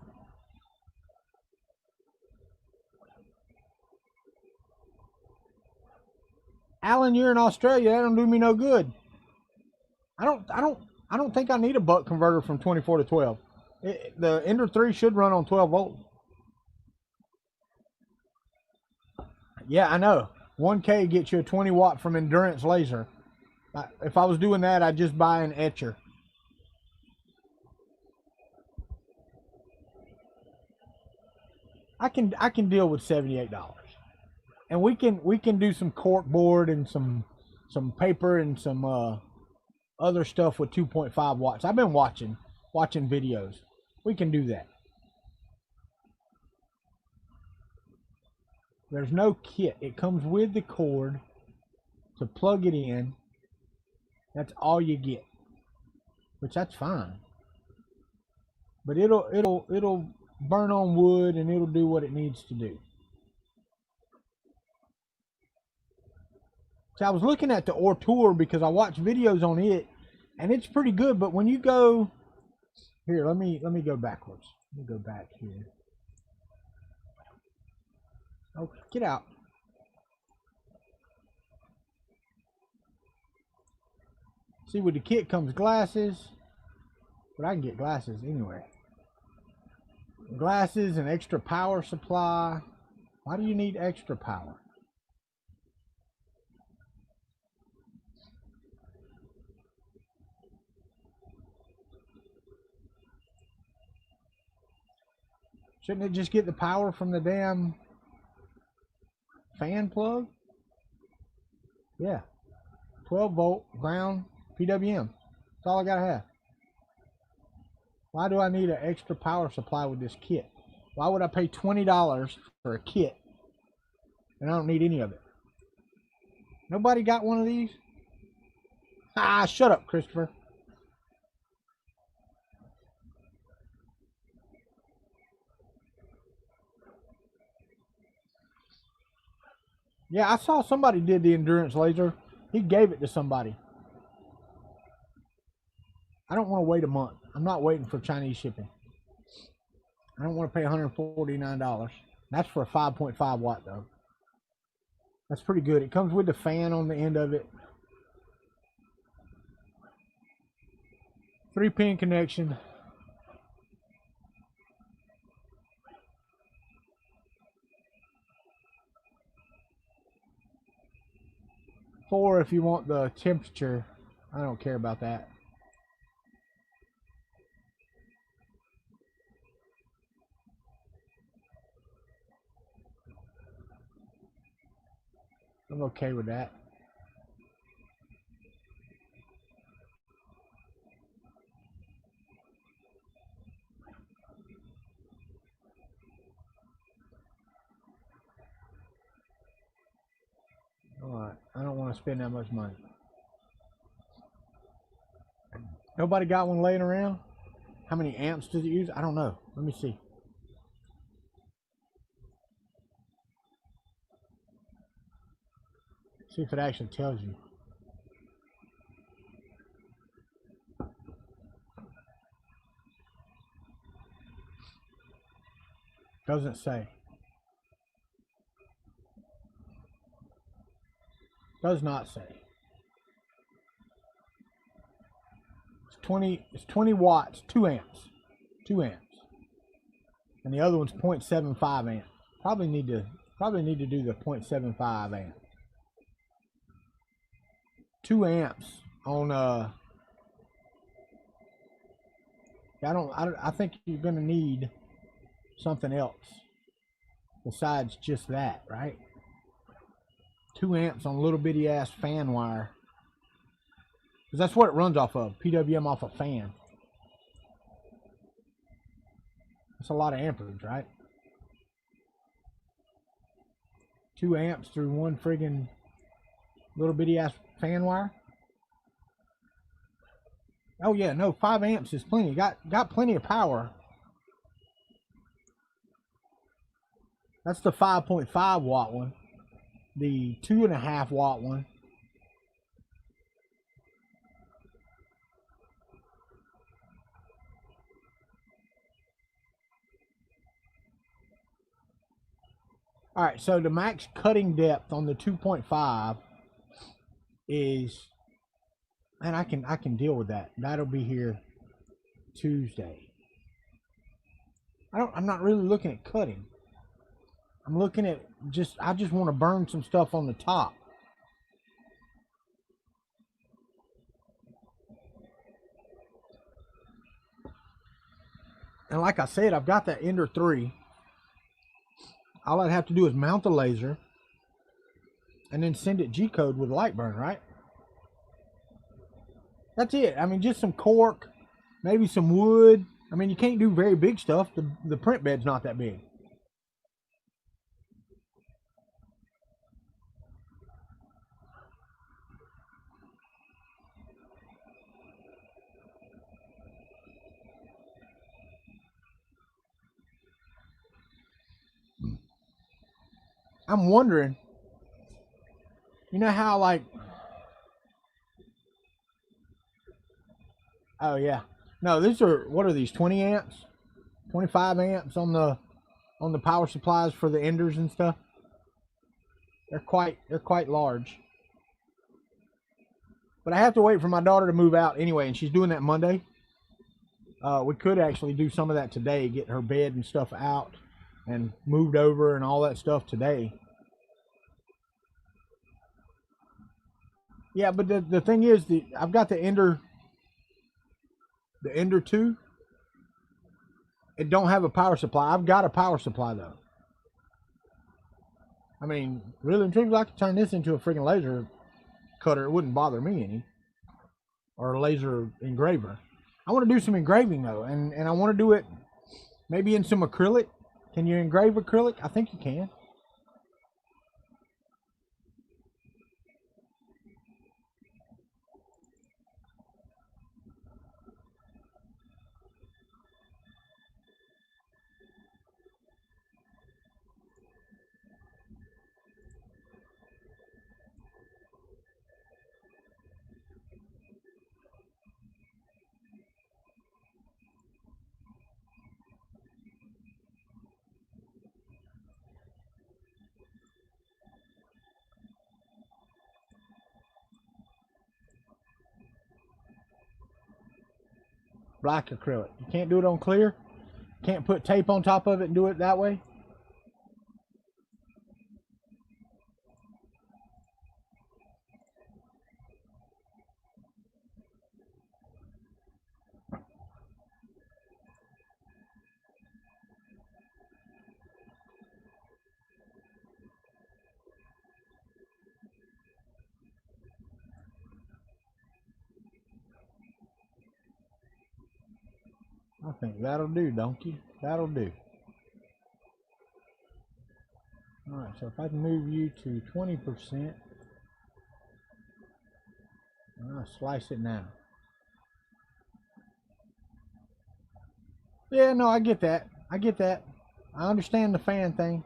Alan, you're in Australia. That don't do me no good. I don't think I need a buck converter from 24 to 12. The Ender 3 should run on 12 volts. Yeah, I know. 1K gets you a 20 watt from Endurance Laser. If I was doing that, I'd just buy an etcher. I can deal with $78. And we can do some cork board and some paper and some other stuff with 2.5 watts. I've been watching videos. We can do that. There's no kit. It comes with the cord to plug it in. That's all you get, which that's fine. But it'll burn on wood and it'll do what it needs to do. So I was looking at the Ortour because I watched videos on it, and it's pretty good. But when you go here, let me go backwards. Let me go back here. Oh, get out. See, with the kit comes glasses, but I can get glasses anyway. Glasses and extra power supply. Why do you need extra power? Shouldn't it just get the power from the damn fan plug? Yeah. 12 volt ground PWM. That's all I gotta have. Why do I need an extra power supply with this kit? Why would I pay $20 for a kit and I don't need any of it? Nobody got one of these? Ah, shut up, Christopher. Yeah, I saw somebody did the endurance laser. He gave it to somebody. I don't want to wait a month. I'm not waiting for Chinese shipping. I don't want to pay $149. That's for a 5.5 watt though. That's pretty good. It comes with the fan on the end of it. 3-pin connection. Four if you want the temperature. I don't care about that. I'm okay with that. Alright, I don't want to spend that much money. Nobody got one laying around? How many amps does it use? I don't know. Let me see. See if it actually tells you. Doesn't say. Does not say. It's 20 watts, 2 amps. 2 amps. And the other one's 0.75 amp. Probably need to do the 0.75 amp. 2 amps on I think you're going to need something else besides just that, right? 2 amps on a little bitty ass fan wire. Because that's what it runs off of. PWM off a fan. That's a lot of amperage, right? 2 amps through one friggin' little bitty ass fan wire. Oh yeah, no, 5 amps is plenty. Got plenty of power. That's the 5.5 watt one. The 2.5 watt one. All right, so the max cutting depth on the 2.5 is, and I can deal with that. That'll be here Tuesday. I'm not really looking at cutting. I'm looking at I just want to burn some stuff on the top. And like I said, I've got that Ender 3. All I'd have to do is mount the laser and then send it G-code with Lightburn, right? That's it. I mean, just some cork, maybe some wood. I mean, you can't do very big stuff. The print bed's not that big. I'm wondering, you know how like, oh yeah, no, these are, what are these, 20 amps, 25 amps on the power supplies for the Enders and stuff. They're quite large. But I have to wait for my daughter to move out anyway, and she's doing that Monday. We could actually do some of that today, get her bed and stuff out and moved over and all that stuff today. Yeah, but the thing is, I've got the Ender 2. It don't have a power supply. I've got a power supply though. I mean, really and truly, I could turn this into a freaking laser cutter. It wouldn't bother me any, or a laser engraver. I want to do some engraving though, and I want to do it maybe in some acrylic. Can you engrave acrylic? I think you can. black acrylic. You can't do it on clear. Can't put tape on top of it and do it that way. I think that'll do, donkey. That'll do. Alright, so if I can move you to 20%, I'll slice it now. Yeah, no, I get that. I get that. I understand the fan thing.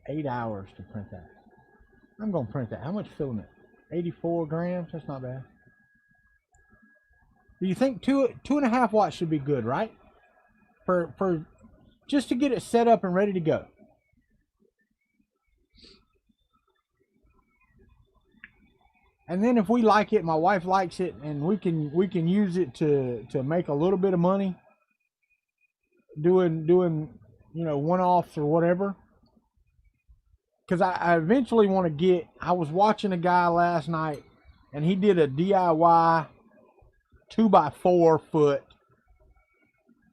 $8 to print that. I'm gonna print that. How much filament? 84 grams. That's not bad. Do you think 2.5 watts should be good, right? For just to get it set up and ready to go. And then if we like it, my wife likes it, and we can use it to make a little bit of money doing one-offs or whatever. Because I eventually want to get. I was watching a guy last night, and he did a DIY 2x4 foot,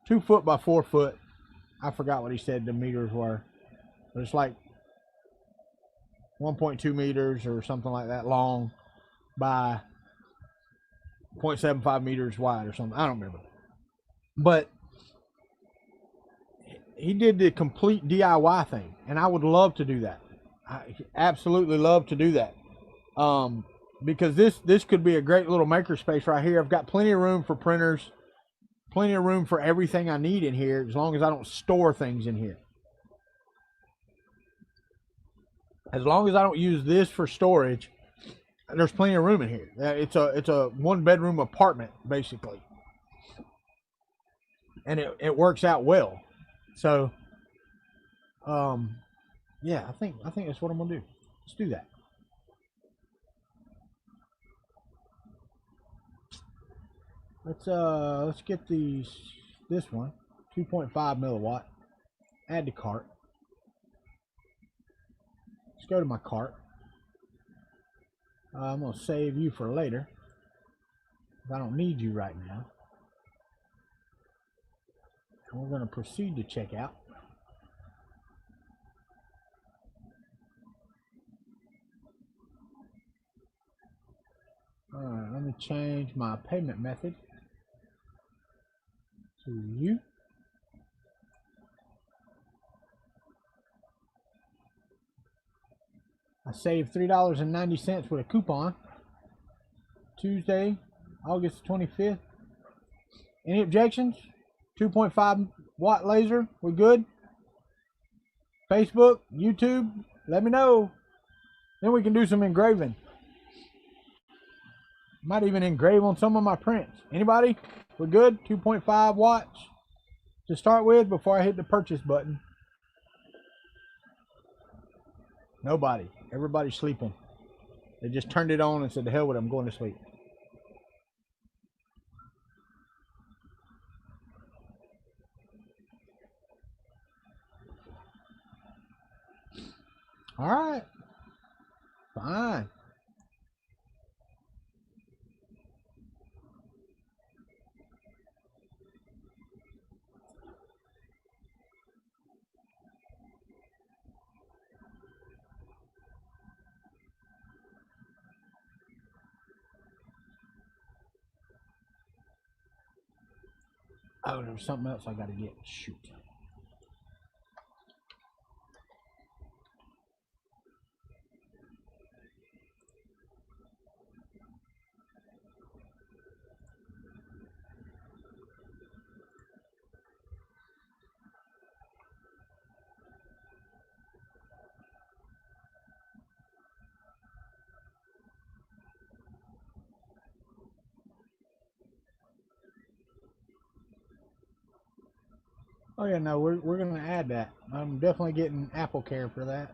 2 foot by 4 foot. I forgot what he said the meters were, but it's like 1.2 meters or something like that long by 0.75 meters wide or something. I don't remember. But he did the complete DIY thing, and I would love to do that. I absolutely love to do that. Because this could be a great little maker space right here. I've got plenty of room for printers, plenty of room for everything I need in here, as long as I don't store things in here. As long as I don't use this for storage, there's plenty of room in here. It's a 1-bedroom apartment basically, and it works out well. So, yeah, I think that's what I'm gonna do. Let's do that. Let's get this one, 2.5 milliwatt. Add to cart. Let's go to my cart. I'm gonna save you for later. I don't need you right now. And we're gonna proceed to checkout. Alright, let me change my payment method to you. I saved $3.90 with a coupon. Tuesday, August 25th. Any objections? 2.5 watt laser, we good? Facebook, YouTube, let me know. Then we can do some engraving. Might even engrave on some of my prints. Anybody? We're good? 2.5 watts to start with before I hit the purchase button. Nobody. Everybody's sleeping. They just turned it on and said, "The hell with it, I'm going to sleep." All right. Fine. Oh, there was something else I got to get. Shoot. Oh yeah, no, we're gonna add that. I'm definitely getting Apple Care for that.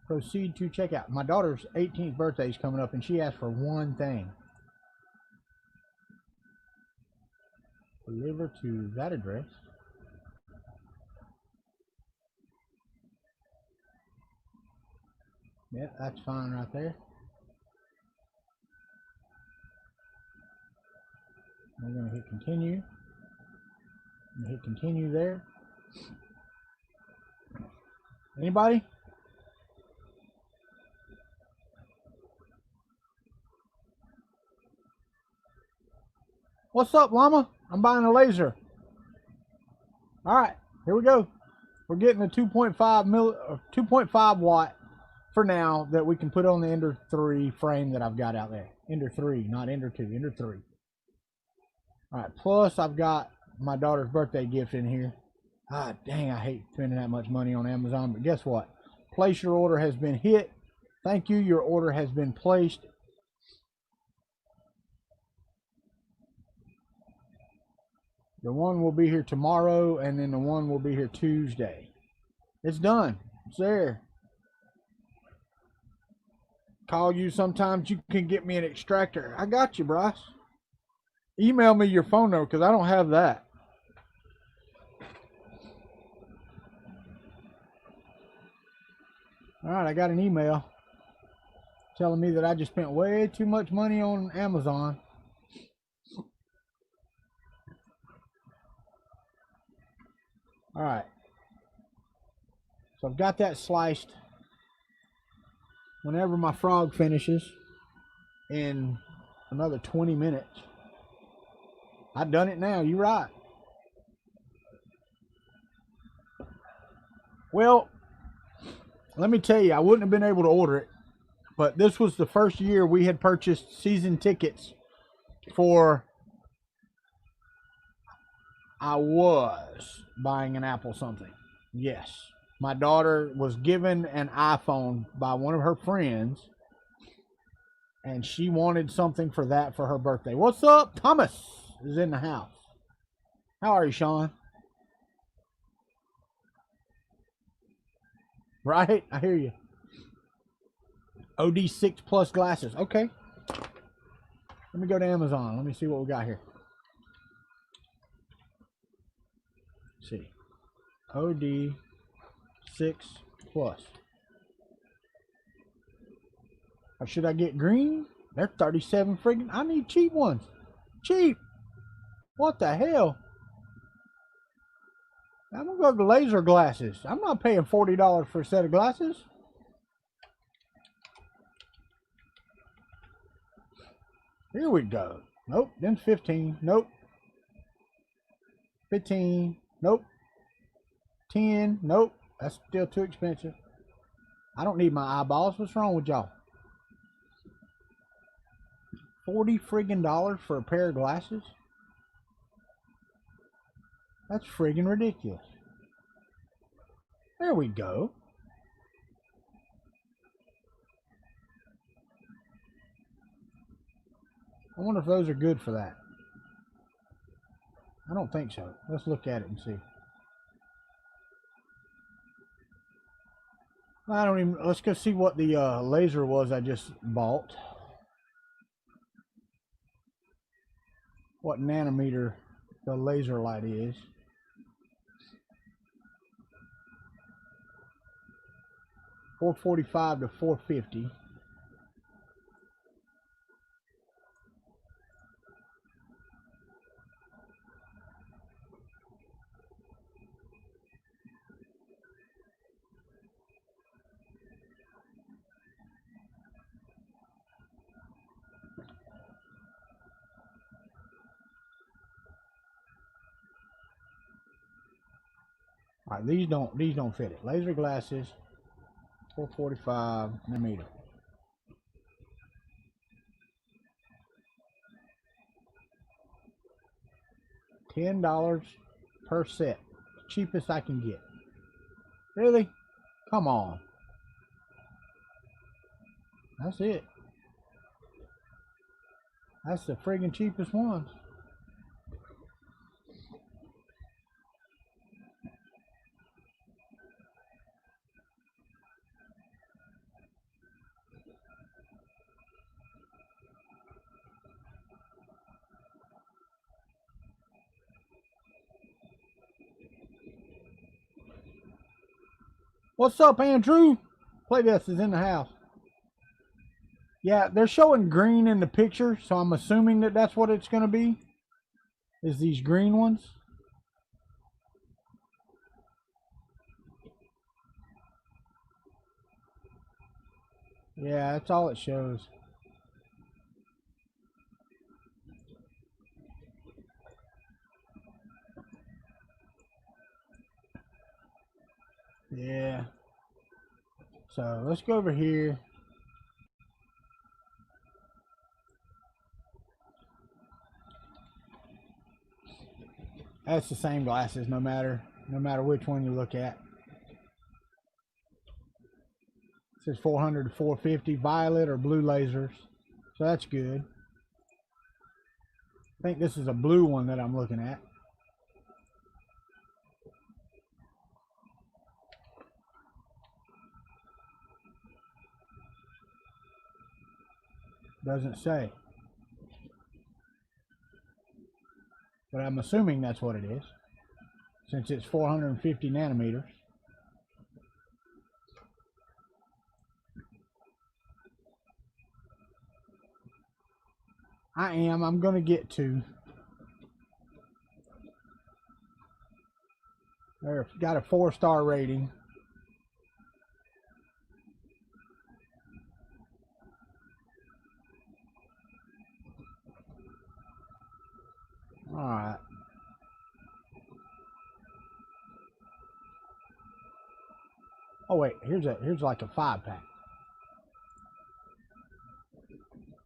Proceed to checkout. My daughter's 18th birthday is coming up, and she asked for one thing. Deliver to that address. Yeah, that's fine right there. We're going to hit continue. And hit continue there. Anybody? What's up, llama? I'm buying a laser. All right, here we go. We're getting a 2.5 watt for now that we can put on the Ender 3 frame that I've got out there. Ender 3, not Ender 2, Ender 3. All right, plus I've got my daughter's birthday gift in here. Ah, dang, I hate spending that much money on Amazon, but guess what? Place your order has been hit. Thank you, your order has been placed. The one will be here tomorrow, and then the one will be here Tuesday. It's done. It's there. Call you sometimes. You can get me an extractor. I got you, Bryce. Email me your phone number because I don't have that. All right, I got an email telling me that I just spent way too much money on Amazon. All right. So I've got that sliced. Whenever my frog finishes in another 20 minutes. I've done it now. You're right. Well, let me tell you, I wouldn't have been able to order it, but this was the first year we had purchased season tickets for. I was buying an Apple something. Yes. My daughter was given an iPhone by one of her friends, and she wanted something for that for her birthday. What's up? Thomas is in the house. How are you, Sean? Right? I hear you. OD6 plus glasses. Okay. Let me go to Amazon. Let me see what we got here. Let's see. OD6 plus. Or should I get green? They're 37 friggin'. I need cheap ones. Cheap. What the hell? I'm gonna go to laser glasses. I'm not paying $40 for a set of glasses. Here we go. Nope, then 15. Nope. 15. Nope. 10. Nope. That's still too expensive. I don't need my eyeballs. What's wrong with y'all? 40 friggin' dollars for a pair of glasses? That's friggin' ridiculous. There we go. I wonder if those are good for that. I don't think so. Let's look at it and see. I don't even. Let's go see what the laser was I just bought. What nanometer the laser light is. $445 to $450. All right, these don't fit it. Laser glasses, 445 nanometer. $10 per set, cheapest I can get. Really? Come on. That's it. That's the friggin' cheapest ones. What's up, Andrew? Playdust is in the house. Yeah, they're showing green in the picture, so I'm assuming that that's what it's going to be. Is these green ones? Yeah, that's all it shows. Yeah. So let's go over here. That's the same glasses, no matter which one you look at. It says 400 to 450, violet or blue lasers. So that's good. I think this is a blue one that I'm looking at. Doesn't say. But I'm assuming that's what it is, since it's 450 nanometers. I'm going to get to. They've got a 4-star rating. All right. Oh wait, here's like a 5-pack.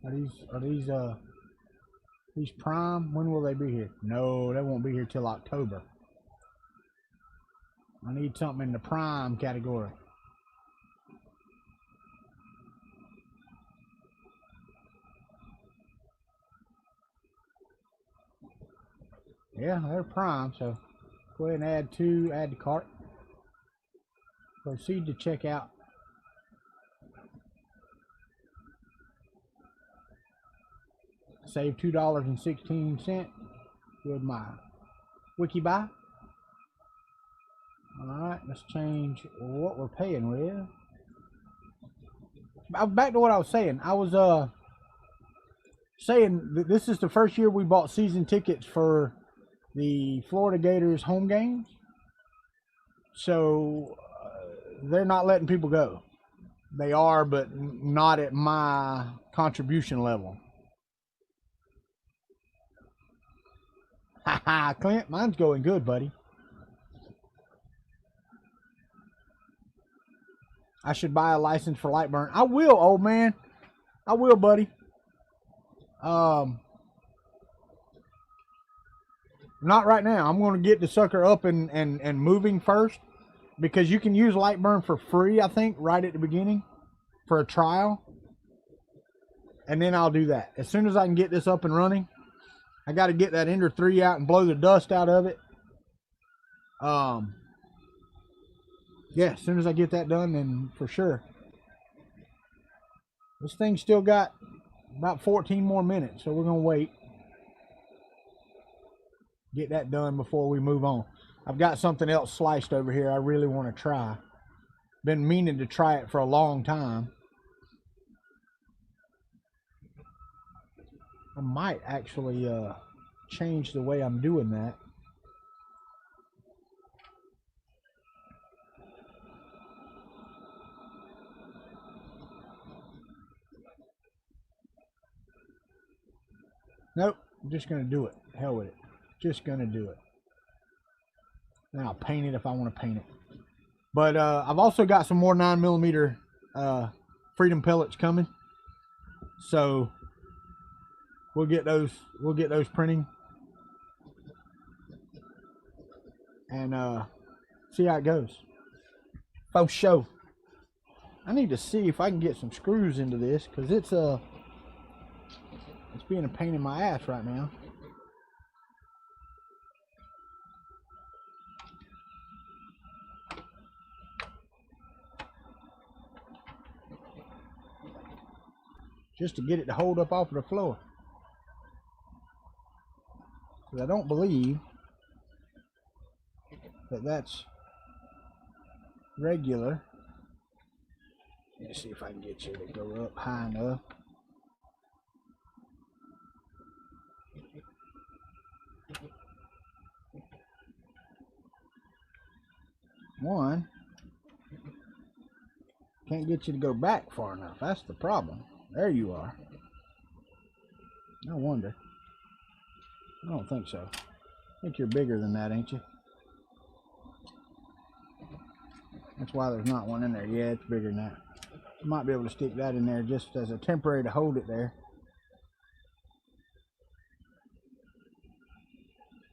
Are these prime? When will they be here? No, they won't be here till October. I need something in the prime category. Yeah, they're prime, so go ahead and add to cart. Proceed to checkout. Save $2.16 with my wiki buy. Alright, let's change what we're paying with. Back to what I was saying. I was saying that this is the first year we bought season tickets for the Florida Gators home games. So they're not letting people go. They are, but not at my contribution level. Haha, Clint, mine's going good, buddy. I should buy a license for Lightburn. I will, old man. I will, buddy. Not right now. I'm going to get the sucker up and moving first, because you can use Lightburn for free, I think, right at the beginning for a trial. And then I'll do that. As soon as I can get this up and running, I got to get that Ender 3 out and blow the dust out of it. Yeah, as soon as I get that done, then for sure. This thing's still got about 14 more minutes, so we're going to wait. Get that done before we move on. I've got something else sliced over here I really want to try. Been meaning to try it for a long time. I might actually change the way I'm doing that. Nope, I'm just going to do it. Hell with it. Just going to do it. Then I'll paint it if I want to paint it. But I've also got some more 9mm Freedom pellets coming. So we'll get those printing. And see how it goes. Oh, show. I need to see if I can get some screws into this, because it's being a pain in my ass right now. Just to get it to hold up off of the floor. Because I don't believe that that's regular. Let's see if I can get you to go up high enough. One, can't get you to go back far enough. That's the problem. There you are. No wonder. I don't think so. I think you're bigger than that, ain't you? That's why there's not one in there. Yeah, it's bigger than that. You might be able to stick that in there just as a temporary to hold it there.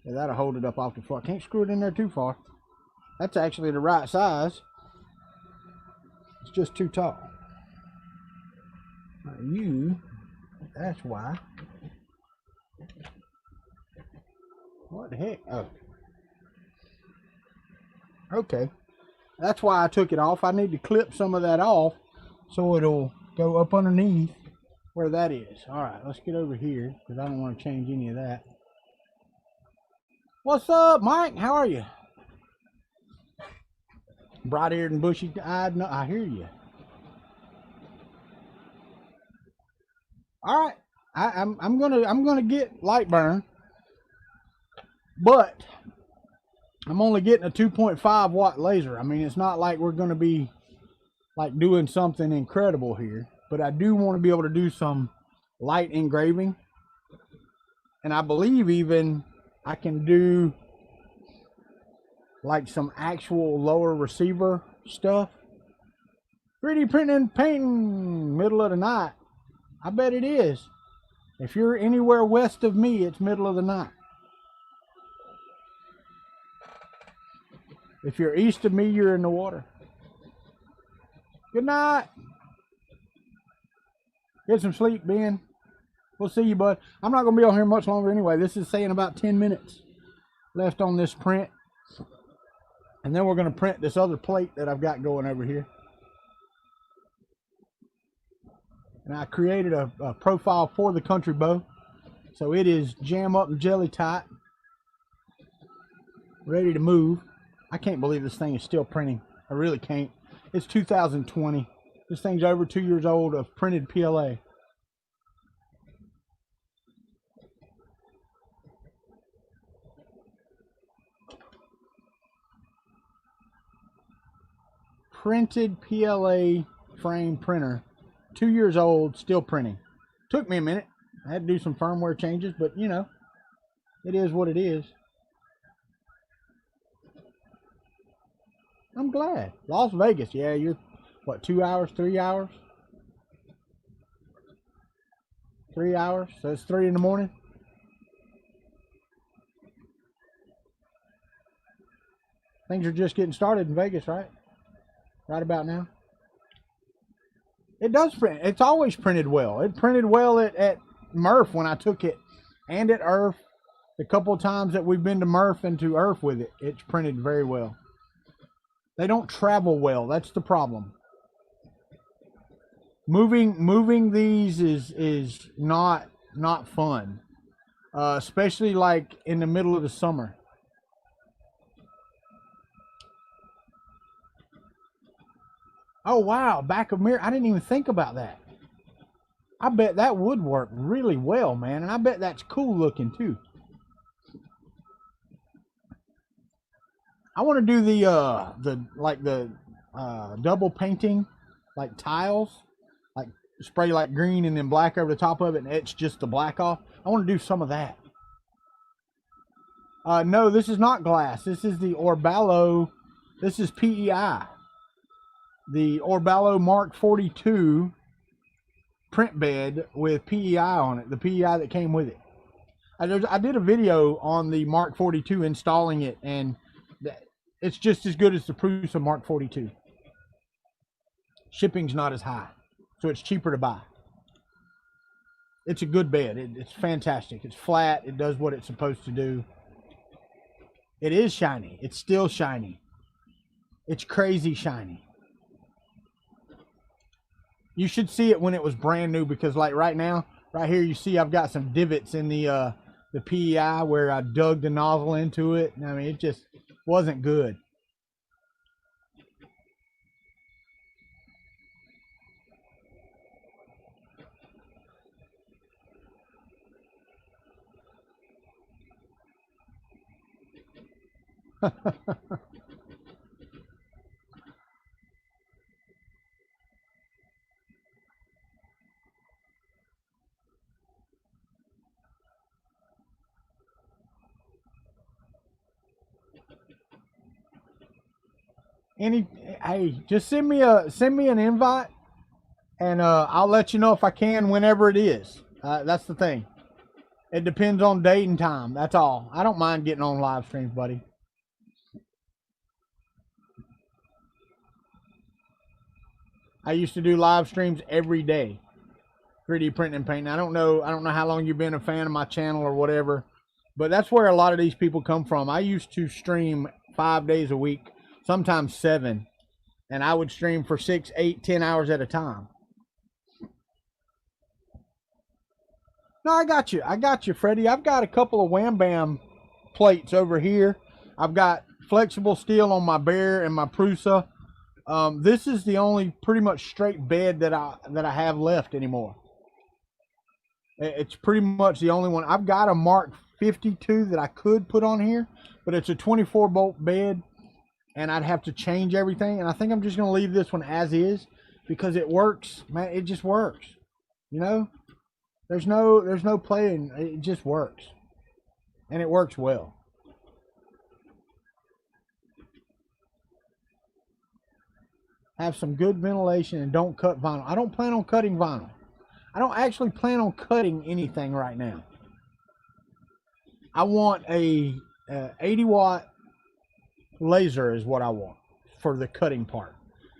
Yeah, that'll hold it up off the floor. Can't screw it in there too far. That's actually the right size. It's just too tall. That's why. What the heck? Oh. Okay. That's why I took it off. I need to clip some of that off so it'll go up underneath where that is. All right, let's get over here because I don't want to change any of that. What's up, Mike? How are you? Bright-eared and bushy-eyed. No, I hear you. All right, I'm gonna get light burn, but I'm only getting a 2.5 watt laser. I mean, it's not like we're gonna be like doing something incredible here, but I do want to be able to do some light engraving, and I believe even I can do like some actual lower receiver stuff. 3D printing, painting, middle of the night. I bet it is. If you're anywhere west of me, it's middle of the night. If you're east of me, you're in the water. Good night. Get some sleep, Ben. We'll see you, bud. I'm not going to be on here much longer anyway. This is saying about 10 minutes left on this print. And then we're going to print this other plate that I've got going over here. And I created a profile for the Kuntry BO. So it is jam up and jelly tight. Ready to move. I can't believe this thing is still printing. I really can't. It's 2020. This thing's over 2 years old of printed PLA. Printed PLA frame printer. 2 years old, still printing. Took me a minute. I had to do some firmware changes, but you know, it is what it is. I'm glad. Las Vegas, yeah, you're what, 2 hours, 3 hours? 3 hours, so it's 3 in the morning. Things are just getting started in Vegas, right? Right about now. It does print. It's always printed well. It printed well at Murph when I took it, and at Earth. The couple of times that we've been to Murph and to Earth with it, it's printed very well. They don't travel well. That's the problem. Moving these is not fun, especially like in the middle of the summer. Oh wow, back of mirror. I didn't even think about that. I bet that would work really well, man, and I bet that's cool looking too. I want to do the double painting, like tiles, like spray like green and then black over the top of it and etch just the black off. I want to do some of that. No, this is not glass. This is the Orballo. This is PEI. The Orballo Mark 42 print bed with PEI on it, the PEI that came with it. I did a video on the Mark 42 installing it, and it's just as good as the Prusa Mark 42. Shipping's not as high, so it's cheaper to buy. It's a good bed. It's fantastic. It's flat. It does what it's supposed to do. It is shiny. It's still shiny. It's crazy shiny. You should see it when it was brand new, because like right now, right here, you see I've got some divots in the PEI where I dug the nozzle into it. I mean, it just wasn't good. Any, hey, just send me an invite, and I'll let you know if I can whenever it is. That's the thing. It depends on date and time. That's all. I don't mind getting on live streams, buddy. I used to do live streams every day, 3D printing and painting. I don't know how long you've been a fan of my channel or whatever, but that's where a lot of these people come from. I used to stream 5 days a week, sometimes 7, and I would stream for 6, 8, 10 hours at a time. No, I got you, Freddie. I've got a couple of Wham Bam plates over here. I've got flexible steel on my Bear and my Prusa. This is the only pretty much straight bed that I have left anymore. It's pretty much the only one. I've got a Mark 52 that I could put on here, but it's a 24 bolt bed, and I'd have to change everything. And I think I'm just gonna leave this one as is because it works, man. It just works, you know. There's no playing. It just works, and it works well. Have some good ventilation and don't cut vinyl. I don't plan on cutting vinyl. I don't actually plan on cutting anything right now. I want a 80-watt laser is what I want for the cutting part,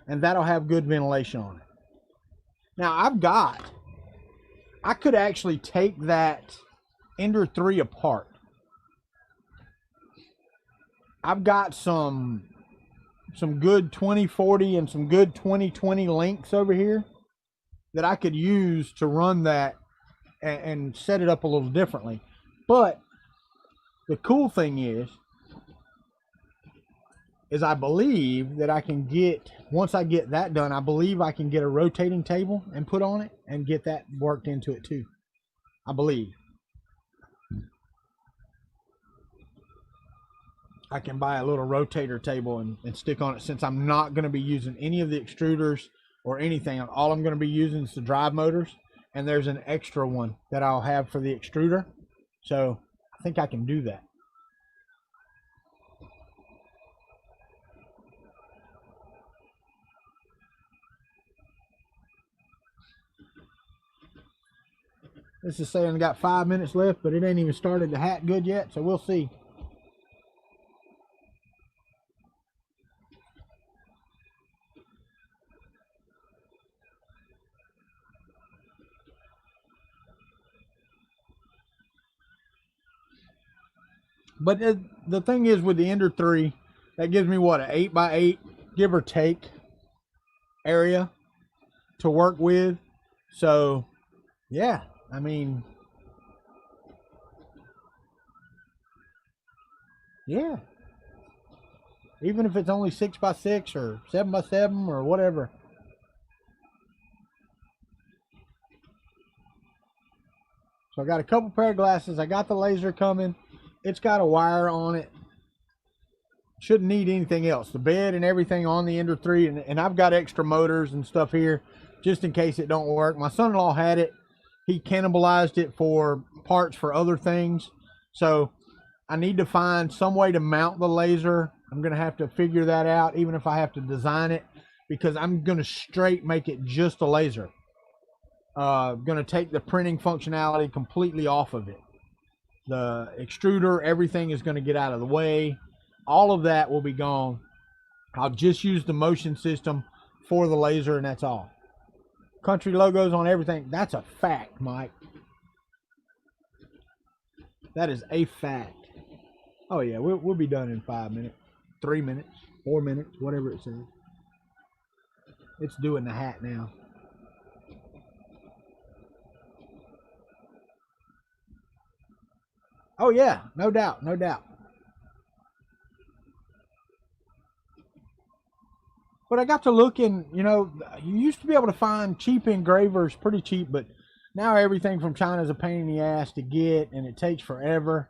and that'll have good ventilation on it. Now I could actually take that Ender 3 apart. I've got some good 2040 and some good 2020 links over here that I could use to run that and set it up a little differently. But the cool thing is I believe that I can get, once I get that done, I believe I can get a rotating table and put on it and get that worked into it too. I believe. I can buy a little rotator table and stick on it, since I'm not going to be using any of the extruders or anything. All I'm going to be using is the drive motors, and there's an extra one that I'll have for the extruder. So I think I can do that. This is saying I got 5 minutes left, but it ain't even started to hat good yet, so we'll see. But the thing is, with the Ender 3, that gives me what, an 8x8, give or take, area to work with. So yeah, I mean, yeah, even if it's only 6x6 or 7x7 or whatever. So I got a couple pair of glasses. I got the laser coming. It's got a wire on it. Shouldn't need anything else. The bed and everything on the Ender 3, and I've got extra motors and stuff here just in case it don't work. My son-in-law had it. He cannibalized it for parts for other things. So I need to find some way to mount the laser. I'm going to have to figure that out, even if I have to design it, because I'm going to straight make it just a laser. Going to take the printing functionality completely off of it. The extruder, everything is going to get out of the way. All of that will be gone. I'll just use the motion system for the laser, and that's all. Kuntry logos on everything. That's a fact, Mike. That is a fact. Oh yeah, we'll be done in 5 minutes, 3 minutes, 4 minutes, whatever it says. It's doing the hat now. Oh yeah, no doubt, no doubt. But I got to looking, you know, you used to be able to find cheap engravers pretty cheap, but now everything from China is a pain in the ass to get, and it takes forever.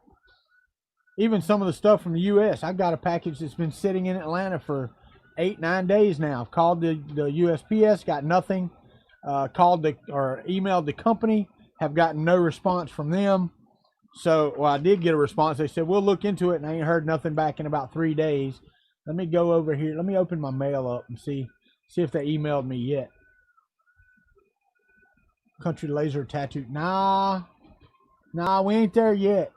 even some of the stuff from the U.S. I've got a package that's been sitting in Atlanta for 8-9 days now. I've called the USPS, got nothing. Called or emailed the company, have gotten no response from them. So, well, I did get a response. They said, we'll look into it, and I ain't heard nothing back in about 3 days. Let me go over here. Let me open my mail up and see if they emailed me yet. Country laser tattoo. Nah, we ain't there yet.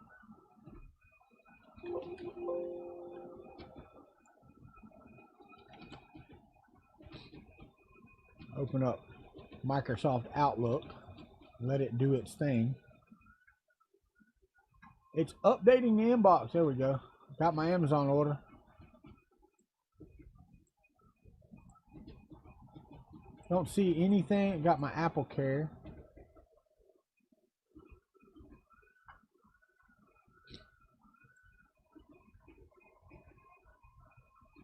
Open up Microsoft Outlook. Let it do its thing. It's updating the inbox. There we go. Got my Amazon order. Don't see anything. Got my Apple Care.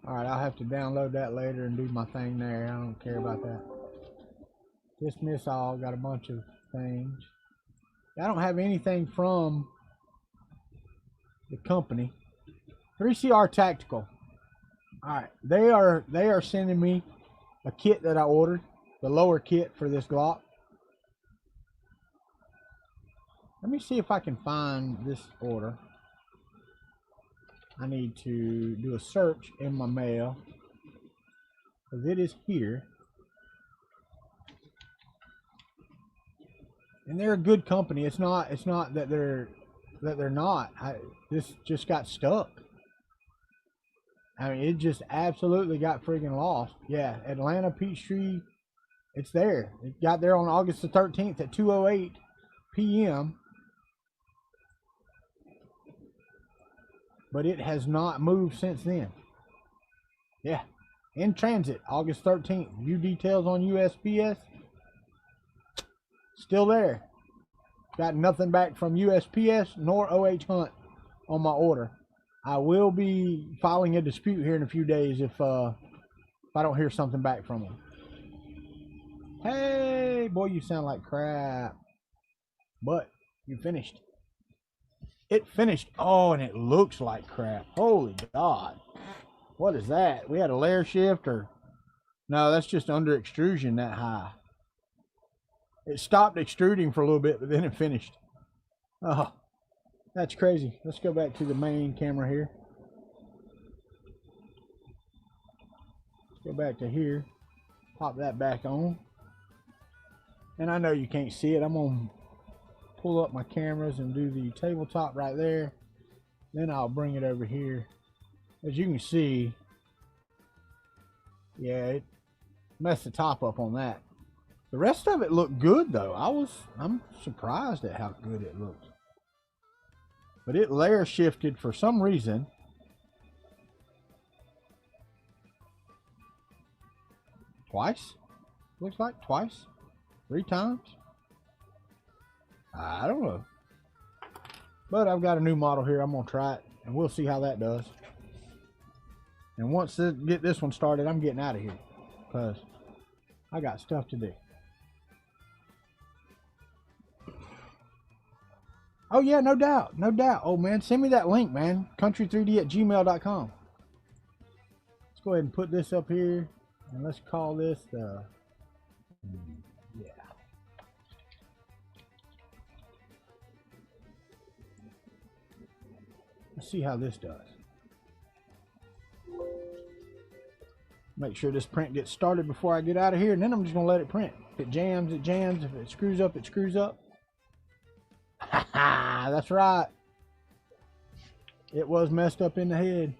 Alright, I'll have to download that later and do my thing there. I don't care about that. Dismiss all. Got a bunch of things. I don't have anything from the company. 3CR Tactical. Alright, they are sending me a kit that I ordered. The lower kit for this Glock. Let me see if I can find this order. I need to do a search in my mail because it is here, and they're a good company. It's not that they're not. This just got stuck. I mean, it just absolutely got friggin' lost. Yeah, Atlanta Peachtree. It's there. It got there on August the 13th at 2:08 p.m. But it has not moved since then. Yeah. In transit, August 13th. View details on USPS. Still there. Got nothing back from USPS nor OH Hunt on my order. I will be filing a dispute here in a few days if I don't hear something back from them. Hey, boy, you sound like crap. But you finished. It finished. Oh, and it looks like crap. Holy God. What is that? We had a layer shift or... No, that's just under extrusion that high. It stopped extruding for a little bit, but then it finished. Oh, that's crazy. Let's go back to the main camera here. Let's go back to here. Pop that back on. And I know you can't see it. I'm going to pull up my cameras and do the tabletop right there. Then I'll bring it over here. As you can see, yeah, it messed the top up on that. The rest of it looked good though. I'm surprised at how good it looked. But it layer shifted for some reason. Twice? Looks like twice? 3 times? I don't know. But I've got a new model here. I'm going to try it, and we'll see how that does. And once I get this one started, I'm getting out of here because I got stuff to do. Oh, yeah, no doubt. No doubt. Oh, man, send me that link, man. Kuntry3D@gmail.com. Let's go ahead and put this up here, and let's call this the... Yeah. Let's see how this does. Make sure this print gets started before I get out of here, and then I'm just going to let it print. If it jams, it jams. If it screws up, it screws up. Ha ha! That's right. It was messed up in the head.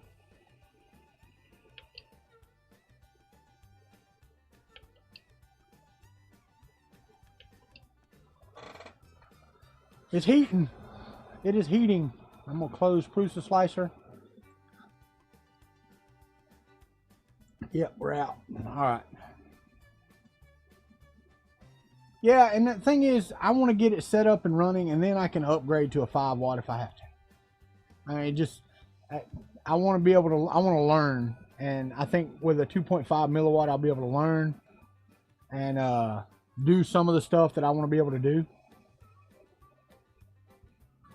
It's heating. It is heating. I'm going to close Prusa Slicer. Yep, we're out. All right. Yeah, and the thing is, I want to get it set up and running, and then I can upgrade to a 5 watt if I have to. I mean, just, I want to be able to, I want to learn. And I think with a 2.5 milliwatt, I'll be able to learn and do some of the stuff that I want to be able to do.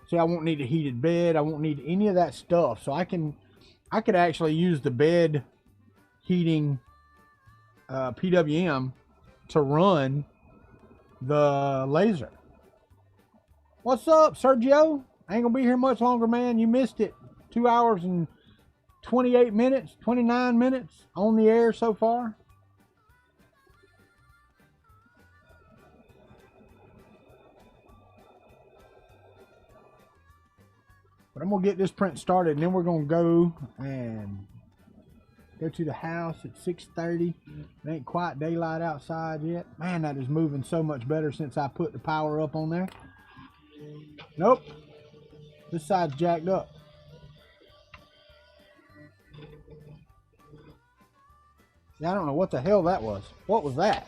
See, I won't need a heated bed. I won't need any of that stuff. So I could actually use the bed heating PWM to run the laser. What's up, Sergio? I ain't gonna be here much longer, man. You missed it. 2 hours and 28 minutes, 29 minutes on the air so far. But I'm gonna get this print started, and then we're gonna go to the house at 6:30. It ain't quite daylight outside yet. Man, that is moving so much better since I put the power up on there. Nope, this side's jacked up. Yeah, I don't know what the hell that was. What was that?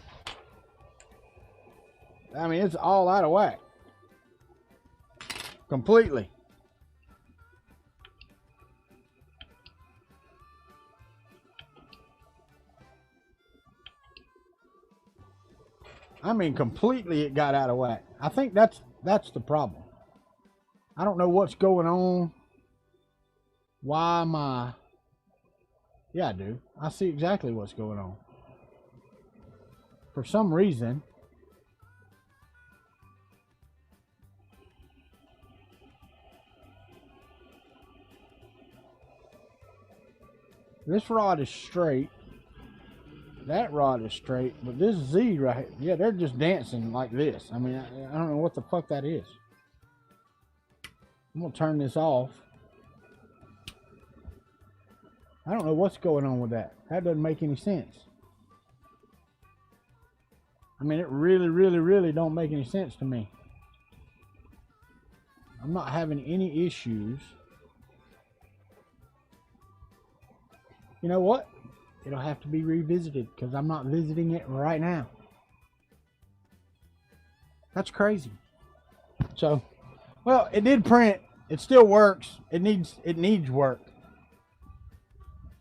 I mean, it's all out of whack. Completely. I mean, completely it got out of whack. I think that's the problem. I don't know what's going on. Why my... Yeah, I do. I see exactly what's going on. For some reason, this rod is straight. That rod is straight, but this Z right here, yeah, they're just dancing like this. I mean, I don't know what the fuck that is. I'm gonna turn this off. I don't know what's going on with that. That doesn't make any sense. I mean, it really don't make any sense to me. I'm not having any issues. You know what? It'll have to be revisited because I'm not visiting it right now. That's crazy. So, well, it did print. It still works. It needs work.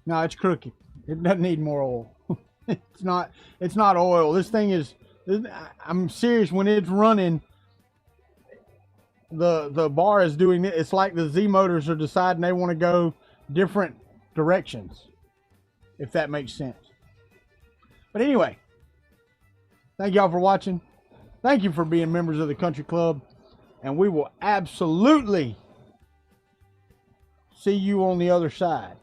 No, it's crooked. It doesn't need more oil. It's not oil. This thing is, I'm serious, when it's running, the bar is doing it. It's like the Z motors are deciding they want to go different directions, if that makes sense. But anyway, thank y'all for watching. Thank you for being members of the Country Club, and we will absolutely see you on the other side.